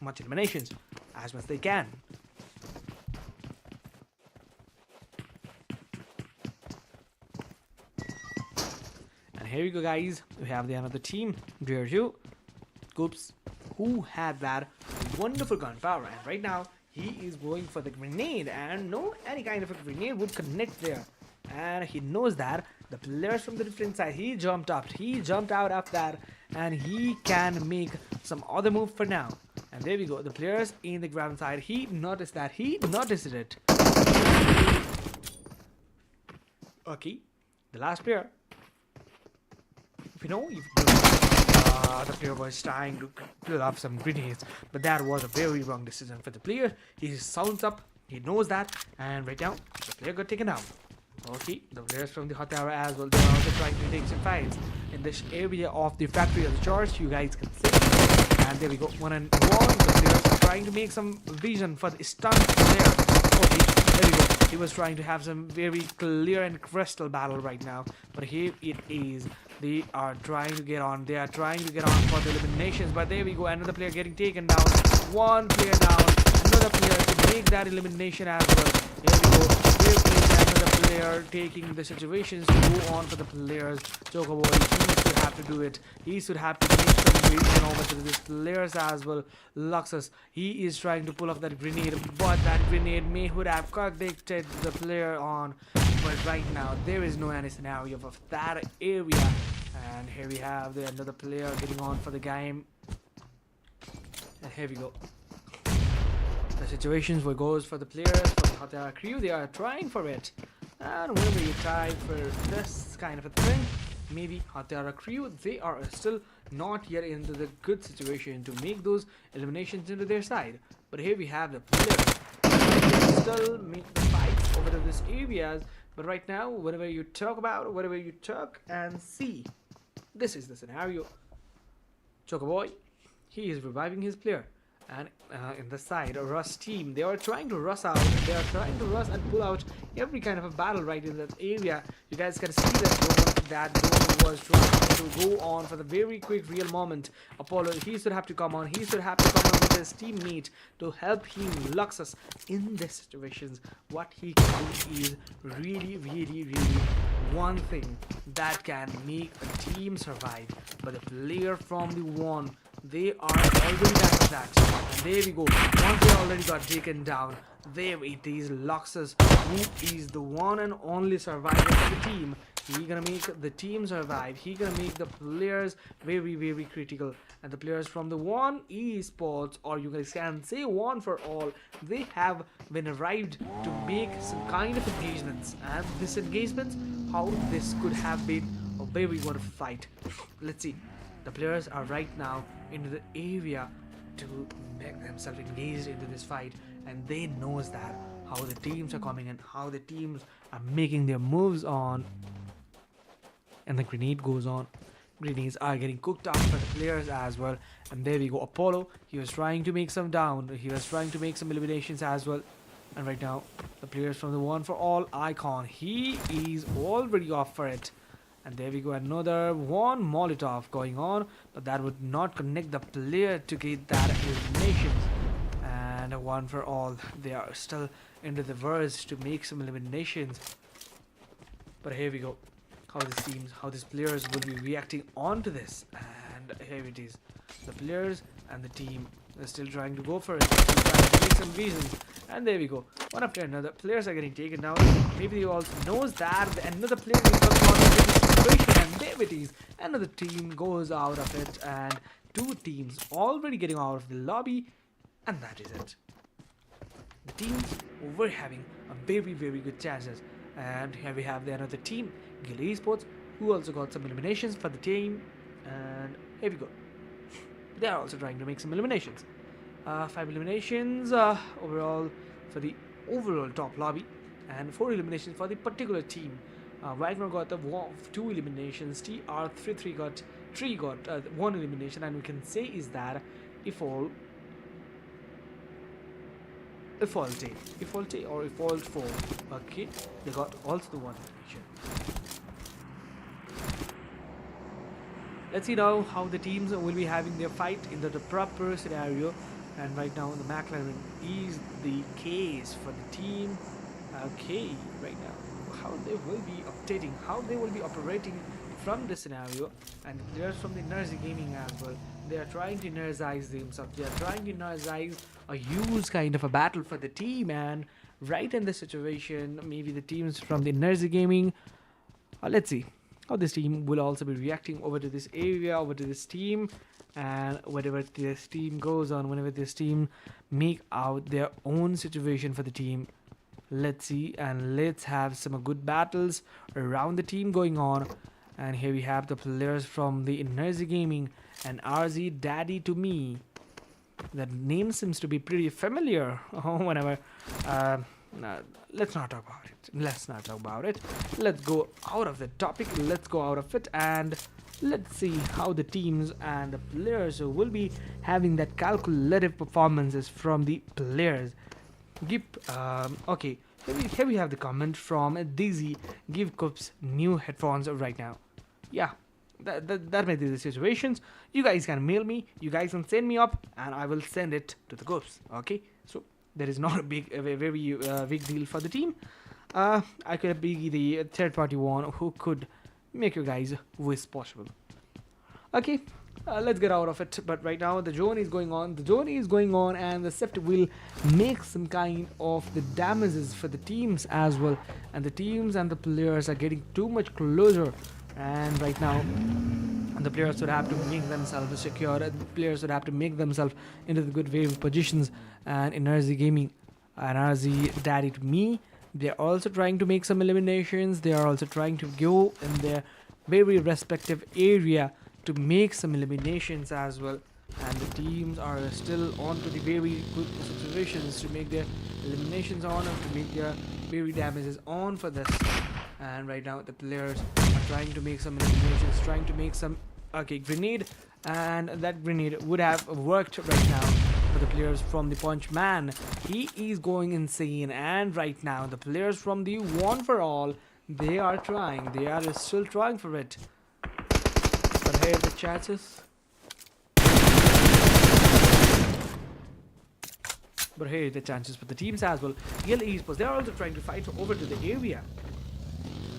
much eliminations as much as they can. And here we go, guys. We have the another team, Dreer 2, Goops, who had that wonderful gunpowder, and right now he is going for the grenade, and no any kind of a grenade would connect there. And he knows that the players from the different side, he jumped out of that, and he can make some other move for now. And there we go, the players in the ground side, he noticed it. Okay, the last player, the player was trying to pull off some grenades, but that was a very wrong decision for the player. He sounds up, he knows that, and right now the player got taken down. Okay, the players from the hot tower as well, they're also trying to take some fights in this area of the factory of the church, you guys can see. And there we go, 1-on-1, the players are trying to make some vision for the stunt player. Okay, there we go, he was trying to have some very clear and crystal battle right now, but here it is. They are trying to get on for the eliminations, but there we go, another player getting taken down, one player down, another player to make that elimination as well. Here we go, here is another player taking the situations to go on for the players. Chocoboy, he should have to do it, he should have to make some reason over to these players as well. Luxus, he is trying to pull off that grenade, but that grenade may would have connected the player on. But right now there is no any scenario of that area, and here we have another player getting on for the game. And here we go, the situations where goes for the players from the Hot crew, they are trying for it. And whenever you try for this kind of a thing, maybe Hot crew, they are still not yet into the good situation to make those eliminations into their side. But here we have the players still make the fights over to these areas. But right now, whatever you talk and see, this is the scenario. Chocoboy, he is reviving his player. And in the side, a Russ team, they are trying to rush out. They are trying to rush and pull out every kind of a battle right in that area. You guys can see that Dome was trying to go on for the very quick real moment. Apollo, he should have to come on. He should have to come on with his teammate to help him Luxus in these situations. What he can do is really one thing that can make a team survive. But the player from the one, they are already back to that. And there we go. Once they already got taken down, there it is, Luxus, who is the one and only survivor of the team. He gonna make the team survive. He gonna make the players very critical. And the players from the one esports, or you guys can say one for all, they have been arrived to make some kind of engagements. And this engagements, how this could have been a very wonderful fight. Let's see. The players are right now into the area to make themselves engaged into this fight, and they knows that how the teams are coming and how the teams are making their moves on. And the grenade goes on. Grenades are getting cooked up for the players as well. And there we go, Apollo, he was trying to make some down, he was trying to make some eliminations as well. And right now the players from the one for all icon, he is already off for it. And there we go, another one Molotov going on, but that would not connect the player to get that eliminations. And a one for all, they are still into the verse to make some eliminations. But here we go, how this teams, how these players will be reacting onto this. And here it is, the players and the team, they're still trying to go for it, still trying to make some reasons. And there we go, one after another, players are getting taken down. Maybe you also knows that another player is going on situation, and there it is, another team goes out of it, and two teams already getting out of the lobby, and that is it. The teams were having a very good chances. And here we have the another team, Guild Esports, who also got some eliminations for the team. And here we go, they are also trying to make some eliminations. 5 eliminations overall for the overall top lobby, and 4 eliminations for the particular team. Wagner got 2 eliminations, TR33 got 1 elimination, and we can say is that Efault or Efault 4, okay, they got also the 1 elimination. Let's see now how the teams will be having their fight in the proper scenario. And right now, the McLaren is the case for the team. Okay, right now, how they will be updating, how they will be operating from this scenario. And the players from the Energy Gaming as well, they are trying to energize themselves. They are trying to energize a huge kind of a battle for the team. And right in this situation, maybe the teams from the Energy Gaming, let's see how this team will also be reacting over to this area, over to this team. And whatever this team goes on, whenever this team make out their own situation for the team, let's see, and let's have some good battles around the team going on. And here we have the players from the Energy Gaming and RZ Daddy to me. That name seems to be pretty familiar. Whenever no, let's not talk about it. Let's not talk about it. Let's go out of the topic. Let's go out of it and let's see how the teams and the players will be having that calculative performances from the players. Okay, here we have the comment from Dizzy. Give Cups new headphones right now. Yeah, that may be the situations. You guys can mail me, you guys can send me up, and I will send it to the Cups. Okay, so there is not a very big deal for the team. I could be the third party one who could make you guys wish possible. Okay, let's get out of it. But right now the zone is going on. The zone is going on, and the Sept will make some kind of the damages for the teams as well. And the teams and the players are getting too much closer. And right now, the players would have to make themselves secure. The players would have to make themselves into the good wave positions. And Energy Gaming and RZ Daddy to me, they're also trying to make some eliminations. They are also trying to go in their very respective area to make some eliminations as well. And the teams are still on to the very good situations to make their eliminations on and to make their very damages on for this. And right now the players are trying to make some eliminations, trying to make some grenade, and that grenade would have worked right now for the players from the Punch Man. He is going insane, and right now the players from the One for All, they are still trying for it. But here the chances. But here the chances for the teams as well. Yell Esports, they are also trying to fight over to the area.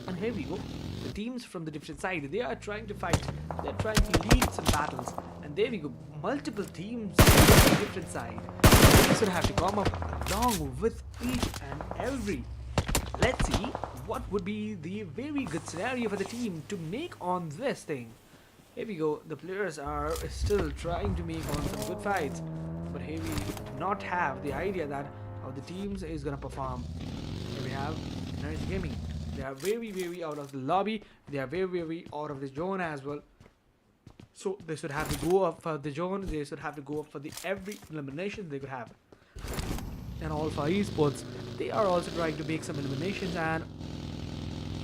And here we go. The teams from the different side, they are trying to fight. They are trying to lead some battles. And there we go. Multiple teams from the different side. They should have to come up along with each and every. Let's see what would be the very good scenario for the team to make on this thing. Here we go. The players are still trying to make on some good fights. But here we do not have the idea that how the teams is gonna perform. Here we have Energy Gaming. They are very out of the lobby. They are very out of the zone as well. So they should have to go up for the zone. They should have to go up for the every elimination they could have. And all for esports, they are also trying to make some eliminations. And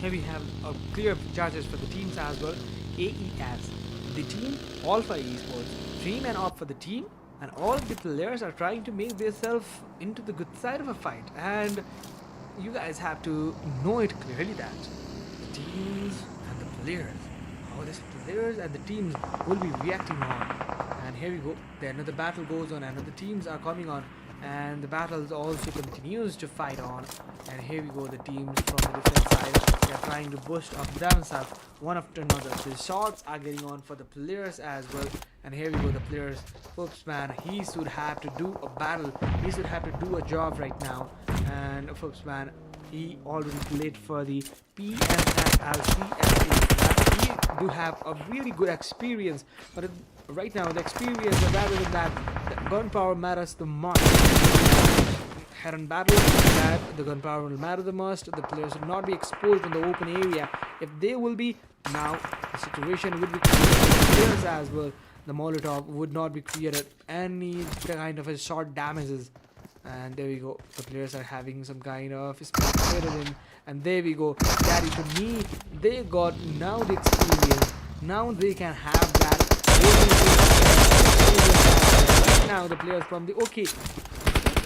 here we have a clear judges for the teams as well. AES, the team, all for esports. 3 men up for the team. And all of the players are trying to make themselves into the good side of a fight. And you guys have to know it clearly that the teams and the players, how these players and the teams will be reacting on. And here we go. Then another battle goes on, and the teams are coming on, and the battles also continues to fight on. And here we go. The teams from the different sides, they are trying to boost up themselves one after another. The shots are getting on for the players as well. And here we go. The players, Foops Man, he should have to do a battle. He should have to do a job right now. And Foops Man, he already played for the PNLC. He do have a really good experience, but right now the experience, rather than that, the gunpowder matters the most. Head on battle, that the gunpowder will matter the most. The players will not be exposed in the open area. If they will be, now the situation would be created for the players as well. The Molotov would not be created any kind of a short damages. And there we go. The players are having some kind of in, and there we go. Daddy to me, they got now the experience. Now they can have that. Now the players from the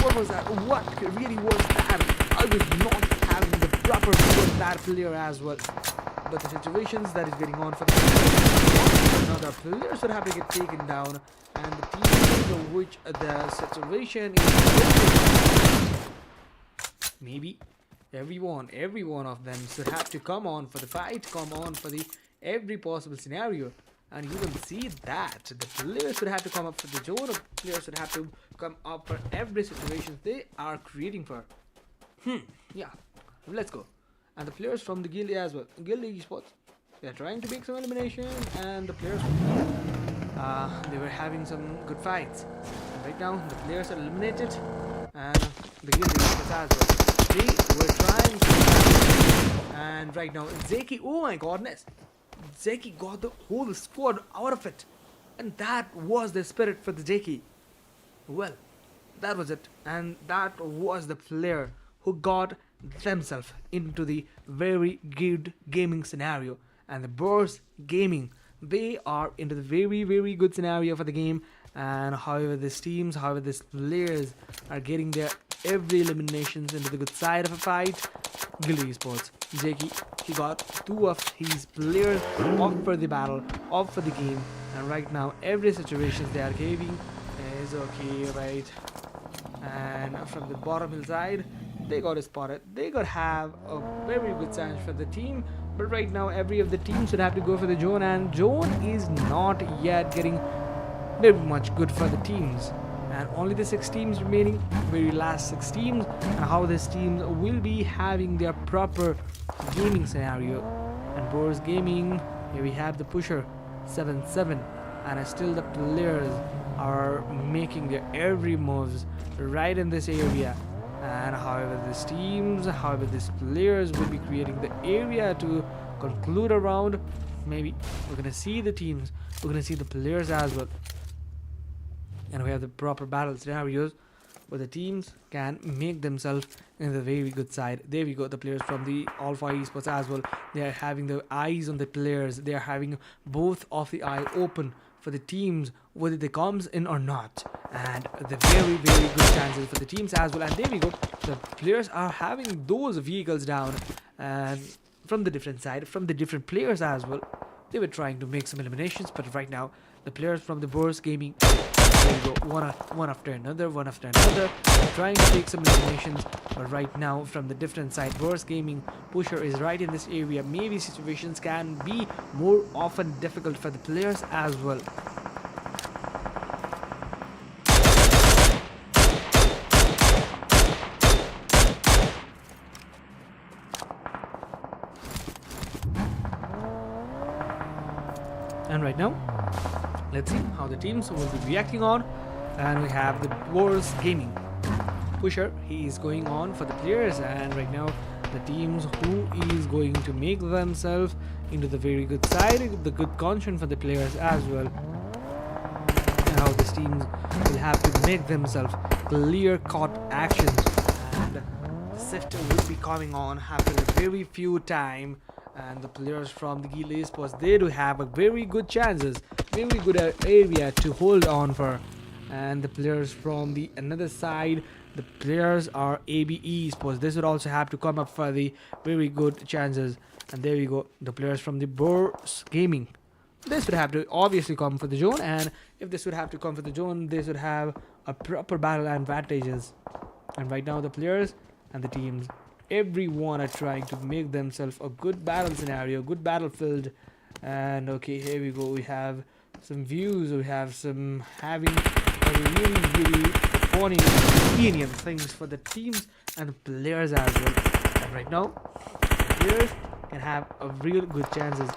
what was that? What really was that? I was not having the proper view of that player as well. but the situations that is getting on for the now the players would have to get taken down, and the teams of which the situation is maybe every one of them should have to come on for the fight, come on for the every possible scenario. And you will see that the players would have to come up for the zone, the players would have to come up for every situation they are creating for. Yeah, let's go. And the players from the guild as well, guild esports, they are trying to make some elimination, and the players they were having some good fights. And right now the players are eliminated, and the guild esports as well, they were trying to, and right now Zeki, oh my godness, Zeki got the whole squad out of it, and that was the spirit for the Zeki. Well, that was it, and that was the player who got themselves into the very good gaming scenario. And the Burst Gaming, they are into the very good scenario for the game. And however these teams, however these players are getting their every eliminations into the good side of a fight. Guild Esports, Jackie, he got 2 of his players off for the battle, off for the game, and right now every situation they are giving is okay, right? And from the bottom hillside, they got spotted. They got have a very good chance for the team, but right now every of the teams should have to go for the zone, and zone is not yet getting very much good for the teams. And only the 6 teams remaining, very last 6 teams, and how these teams will be having their proper gaming scenario. And Boris Gaming, here we have the pusher 7-7, and still the players are making their every moves right in this area. And however these teams, however these players will be creating the area to conclude a round. Maybe we're gonna see the teams, we're gonna see the players as well. And we have the proper battle scenarios where the teams can make themselves in the very good side. There we go, the players from the Alpha Esports as well. They are having the eyes on the players. They are having both of the eye open for the teams, whether they comes in or not. And the very good chances for the teams as well. And there we go, the players are having those vehicles down, and from the different side, from the different players as well. They were trying to make some eliminations, but right now the players from the Burst Gaming, there you go, one after another, trying to take some eliminations. But right now from the different side, Burst Gaming pusher is right in this area. Maybe situations can be more often difficult for the players as well. And right now, let's see how the teams will be reacting on. And we have the Wars Gaming pusher. He is going on for the players, and right now the teams who is going to make themselves into the very good side, the good conscience for the players as well. And how these teams will have to make themselves clear-cut actions, and the shift will be coming on after a very few time. And the players from the Guild Esports, they do have a very good chances, very good area to hold on for. And the players from the another side, the players are AB Esports. This would also have to come up for the very good chances. And there we go, the players from the Burst Gaming. This would have to obviously come for the zone, and if this would have to come for the zone, this would have a proper battle advantages. And right now the players and the teams, everyone are trying to make themselves a good battle scenario, good battlefield. And okay, here we go, we have some views, we have some having a really funny convenient things for the teams and the players as well. And right now the players can have a real good chances.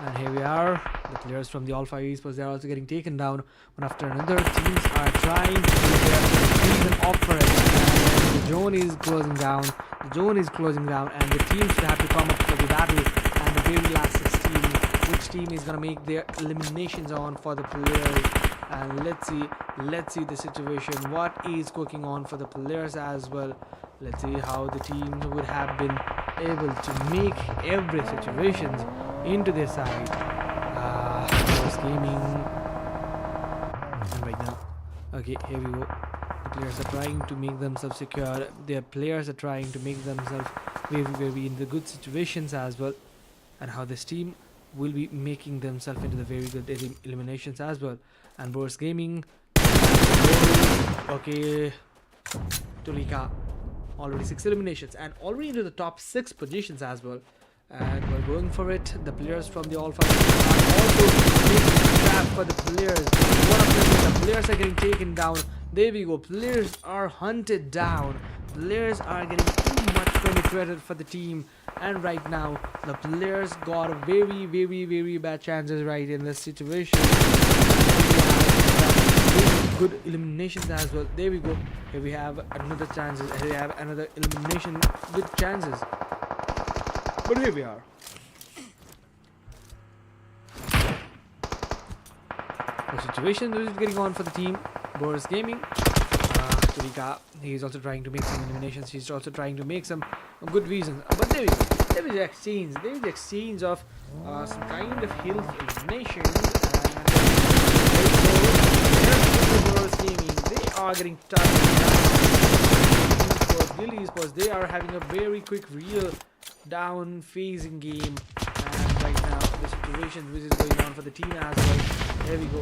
And here we are, the players from the Alpha Esports, they are also getting taken down one after another. Teams are trying to do their season off for it. And the zone is closing down. The zone is closing down, and the teams should have to come up for the battle. And the very last 16, which team is gonna make their eliminations on for the players. And let's see the situation, what is cooking on for the players as well. Let's see how the teams would have been able to make every situations into their side. Gaming. And right now, okay, here we go. The players are trying to make themselves secure. Their players are trying to make themselves very in the good situations as well, and how this team will be making themselves into the very good eliminations as well. And Boris Gaming, okay, Tulika, already 6 eliminations and already into the top 6 positions as well. And we're going for it. The players from the All 5 are also making trap for the players. One of them, the players are getting taken down. There we go. Players are hunted down. Players are getting too much penetrated for the team. And right now, the players got very bad chances right in this situation. Good eliminations as well. There we go. Here we have another chances. Here we have another elimination with chances. But here we are. The situation is getting on for the team. Boris Gaming. Turika, he's also trying to make some eliminations. He's also trying to make some good reasons. But there we go. There is the exchange. There is the exchange of some kind of health eliminations. And Boris Gaming, they are getting touched. Really, because they are having a very quick real down phasing game, and right now the situation which is going on for the team as well. There we go.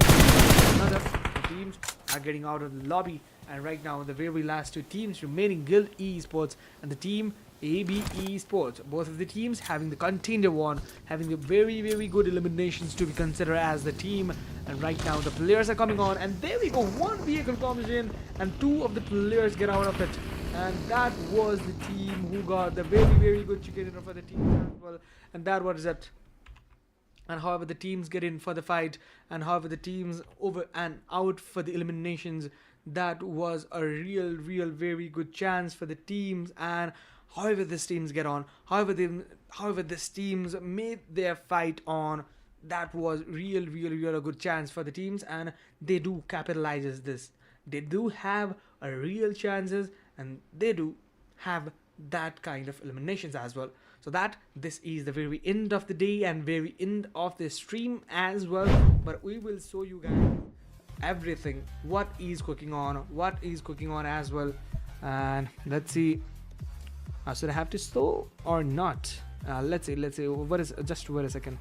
Another teams are getting out of the lobby, and right now the very last 2 teams remaining, Guild Esports and the team AB Esports. Both of the teams having the contender one, having the very good eliminations to be considered as the team. And right now the players are coming on, and there we go. 1 vehicle comes in and 2 of the players get out of it. And that was the team who got the very good chicken dinner for the team as well. And that was it. And however the teams get in for the fight, and however the teams over and out for the eliminations, that was a real very good chance for the teams. And however these teams get on, however these teams made their fight on, that was real a good chance for the teams, and they do capitalize this. They do have a real chances, and they do have that kind of eliminations as well. So that this is the very end of the day and very end of the stream as well. But we will show you guys everything, what is cooking on as well. And let's see, should I have to slow or not? Let's see what is, just wait a second.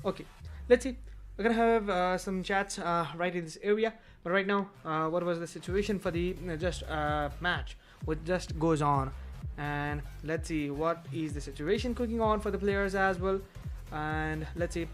Okay, let's see. We're gonna have some chats right in this area, but right now, what was the situation for the match? What just goes on, and let's see what is the situation cooking on for the players as well. And let's see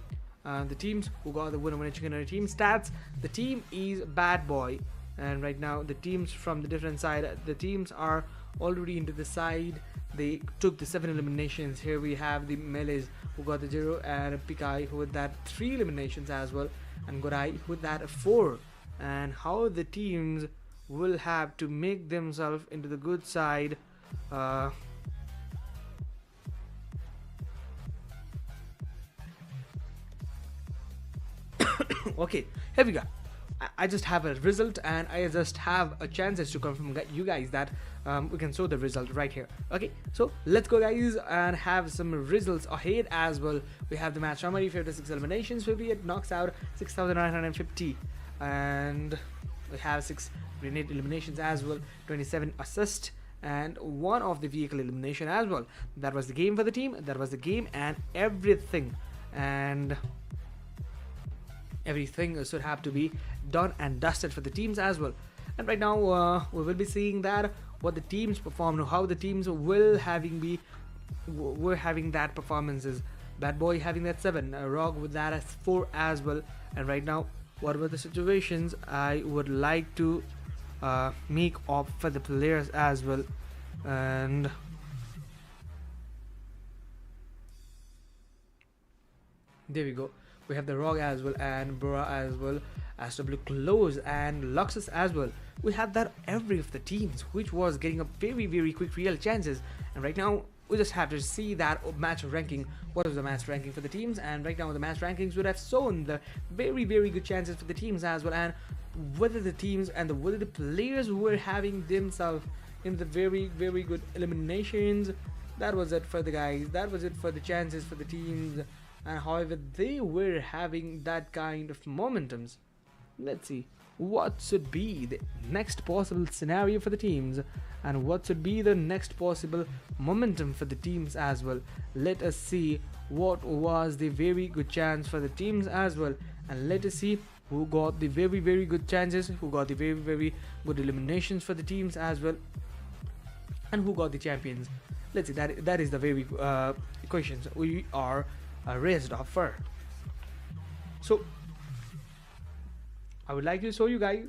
the teams who got the winner chicken dinner team stats. The team is Bad Boy, and right now the teams from the different side, the teams are already into the side. They took the 7 eliminations. Here we have the Melees who got the 0, and Pikai who with that 3 eliminations as well, and Gorai with that 4. And how the teams will have to make themselves into the good side. Okay, here we go. I just have a result, and I just have a chances to confirm you guys that we can show the result right here. Okay, so let's go guys and have some results ahead as well. We have the match summary: 56 eliminations, 58 knocks out, 6,950, and we have 6 grenade eliminations as well, 27 assists, and 1 of the vehicle elimination as well. That was the game for the team. That was the game and everything, and everything should have to be done and dusted for the teams as well. And right now we will be seeing that what the teams performed, how the teams will were having that performances. Bad Boy having that 7, Rogue with that as 4 as well. And right now, what were the situations I would like to make up for the players as well. And there we go. We have the Rogue as well, and Bora as well, SW Close and Luxus as well. We had that every of the teams which was getting a very quick real chances. And right now we just have to see that match ranking. What is the match ranking for the teams? And right now the match rankings would have shown the very good chances for the teams as well. And whether the teams and whether the players were having themselves in the very very good eliminations. That was it for the guys, that was it for the chances for the teams, and however they were having that kind of momentums. Let's see what should be the next possible scenario for the teams, and what should be the next possible momentum for the teams as well. Let us see what was the very good chance for the teams as well, and let us see who got the very very good chances, who got the very very good eliminations for the teams as well, and who got the champions. Let's see, that is the very questions we are raised up for. So I would like to show you guys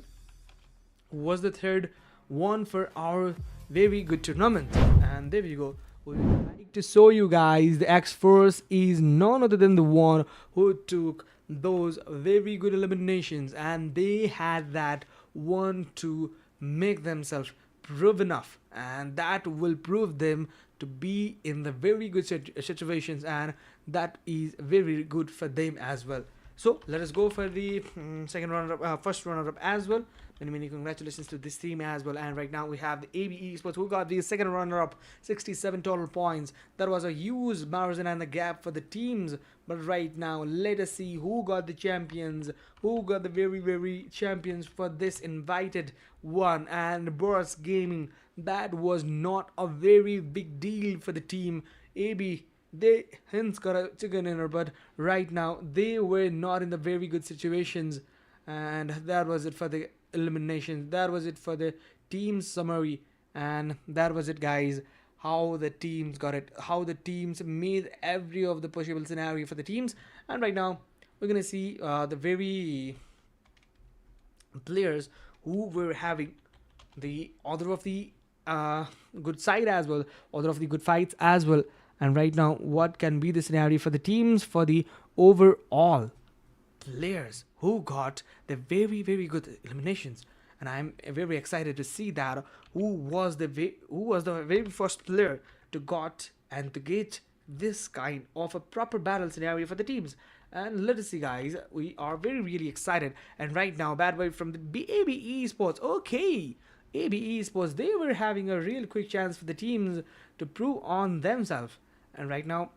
who was the third one for our very good tournament, and there we go. We would like to show you guys the X-Force is none other than the one who took those very good eliminations, and they had that one to make themselves prove enough, and that will prove them to be in the very good situations, and that is very good for them as well. So let us go for the second runner-up, first runner-up as well. Many congratulations to this team as well. And right now we have the ABE Esports who got the second runner-up, 67 total points. That was a huge margin and a gap for the teams. But right now let us see who got the champions, who got the very very champions for this invited one. And Boris Gaming, that was not a very big deal for the team. AB, they hence got a chicken dinner, but right now they were not in the very good situations, and that was it for the elimination. That was it for the team summary, and that was it guys, how the teams got it, how the teams made every of the possible scenario for the teams. And right now we're gonna see the very players who were having the order of the good side as well, order of the good fights as well. And right now, what can be the scenario for the teams for the overall players who got the very very good eliminations? And I'm very excited to see that who was the very first player to got and to get this kind of a proper battle scenario for the teams. And let us see guys, we are very really excited. And right now, bad boy from the ABE Esports. Okay, ABE Esports, they were having a real quick chance for the teams to prove on themselves. And right now,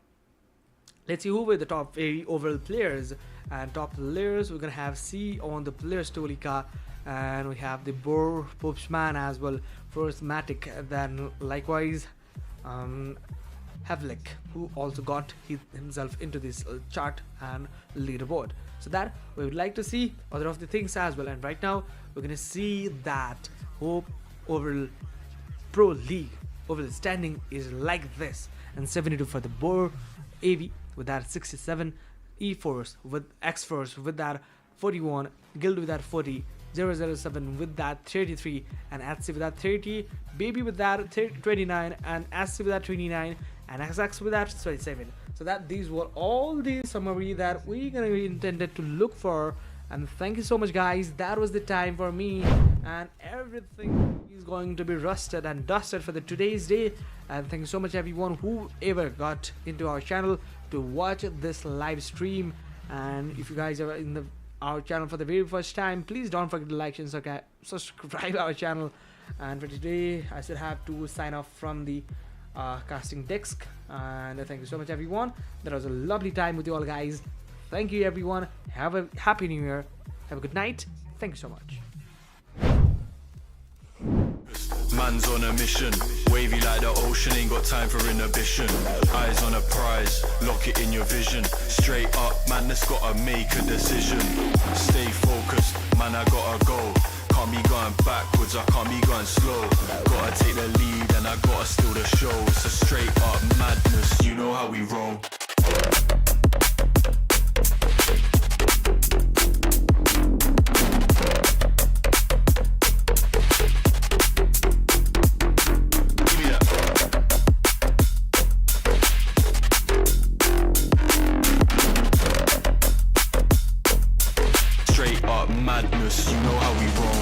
let's see who were the top overall players. And top players, we're gonna have C on the player Stolika, and we have the Bor Popsman as well, first Matic, then likewise Havlik, who also got himself into this chart and leaderboard. So that we would like to see other of the things as well. And right now we're gonna see that Hope overall Pro League overall standing is like this, and 72 for the Bor AV with that 67, E-Force with X-Force with that 41, Guild with that 40, 007 with that 33, and ATSI with that 30, Baby with that 29, and ASC with that 29, and XX with that 27. So that these were all the summary that we're gonna be intended to look for. And thank you so much guys, that was the time for me, and everything is going to be rusted and dusted for the today's day. And thank you so much everyone who ever got into our channel to watch this live stream. And if you guys are in our channel for the very first time, please don't forget to like and subscribe our channel. And for today I still have to sign off from the casting desk. And thank you so much everyone, that was a lovely time with you all guys. Thank you everyone, have a happy new year, have a good night, thank you so much. Man's on a mission, wavy like the ocean, ain't got time for inhibition. Eyes on a prize, lock it in your vision. Straight up, man, that's gotta make a decision. Stay focused, man, I gotta go. Can't be going backwards, I can't be going slow. Gotta take the lead and I gotta steal the show. It's a straight up madness, you know how we roll. Madness, you know how we roll.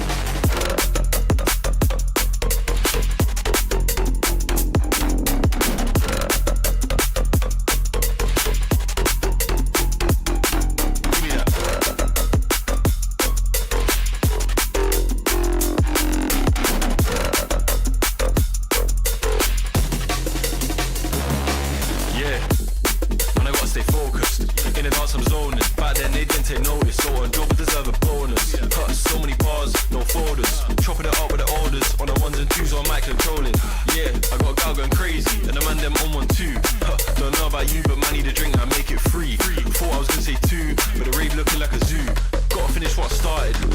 Give me that. shoulders on the ones and twos on mic controlling. Yeah, I got a gal going crazy, and the man them on one too. Don't know about you, but man need a drink, I make it free. Thought I was gonna say two, but the rave looking like a zoo. Gotta finish what I started.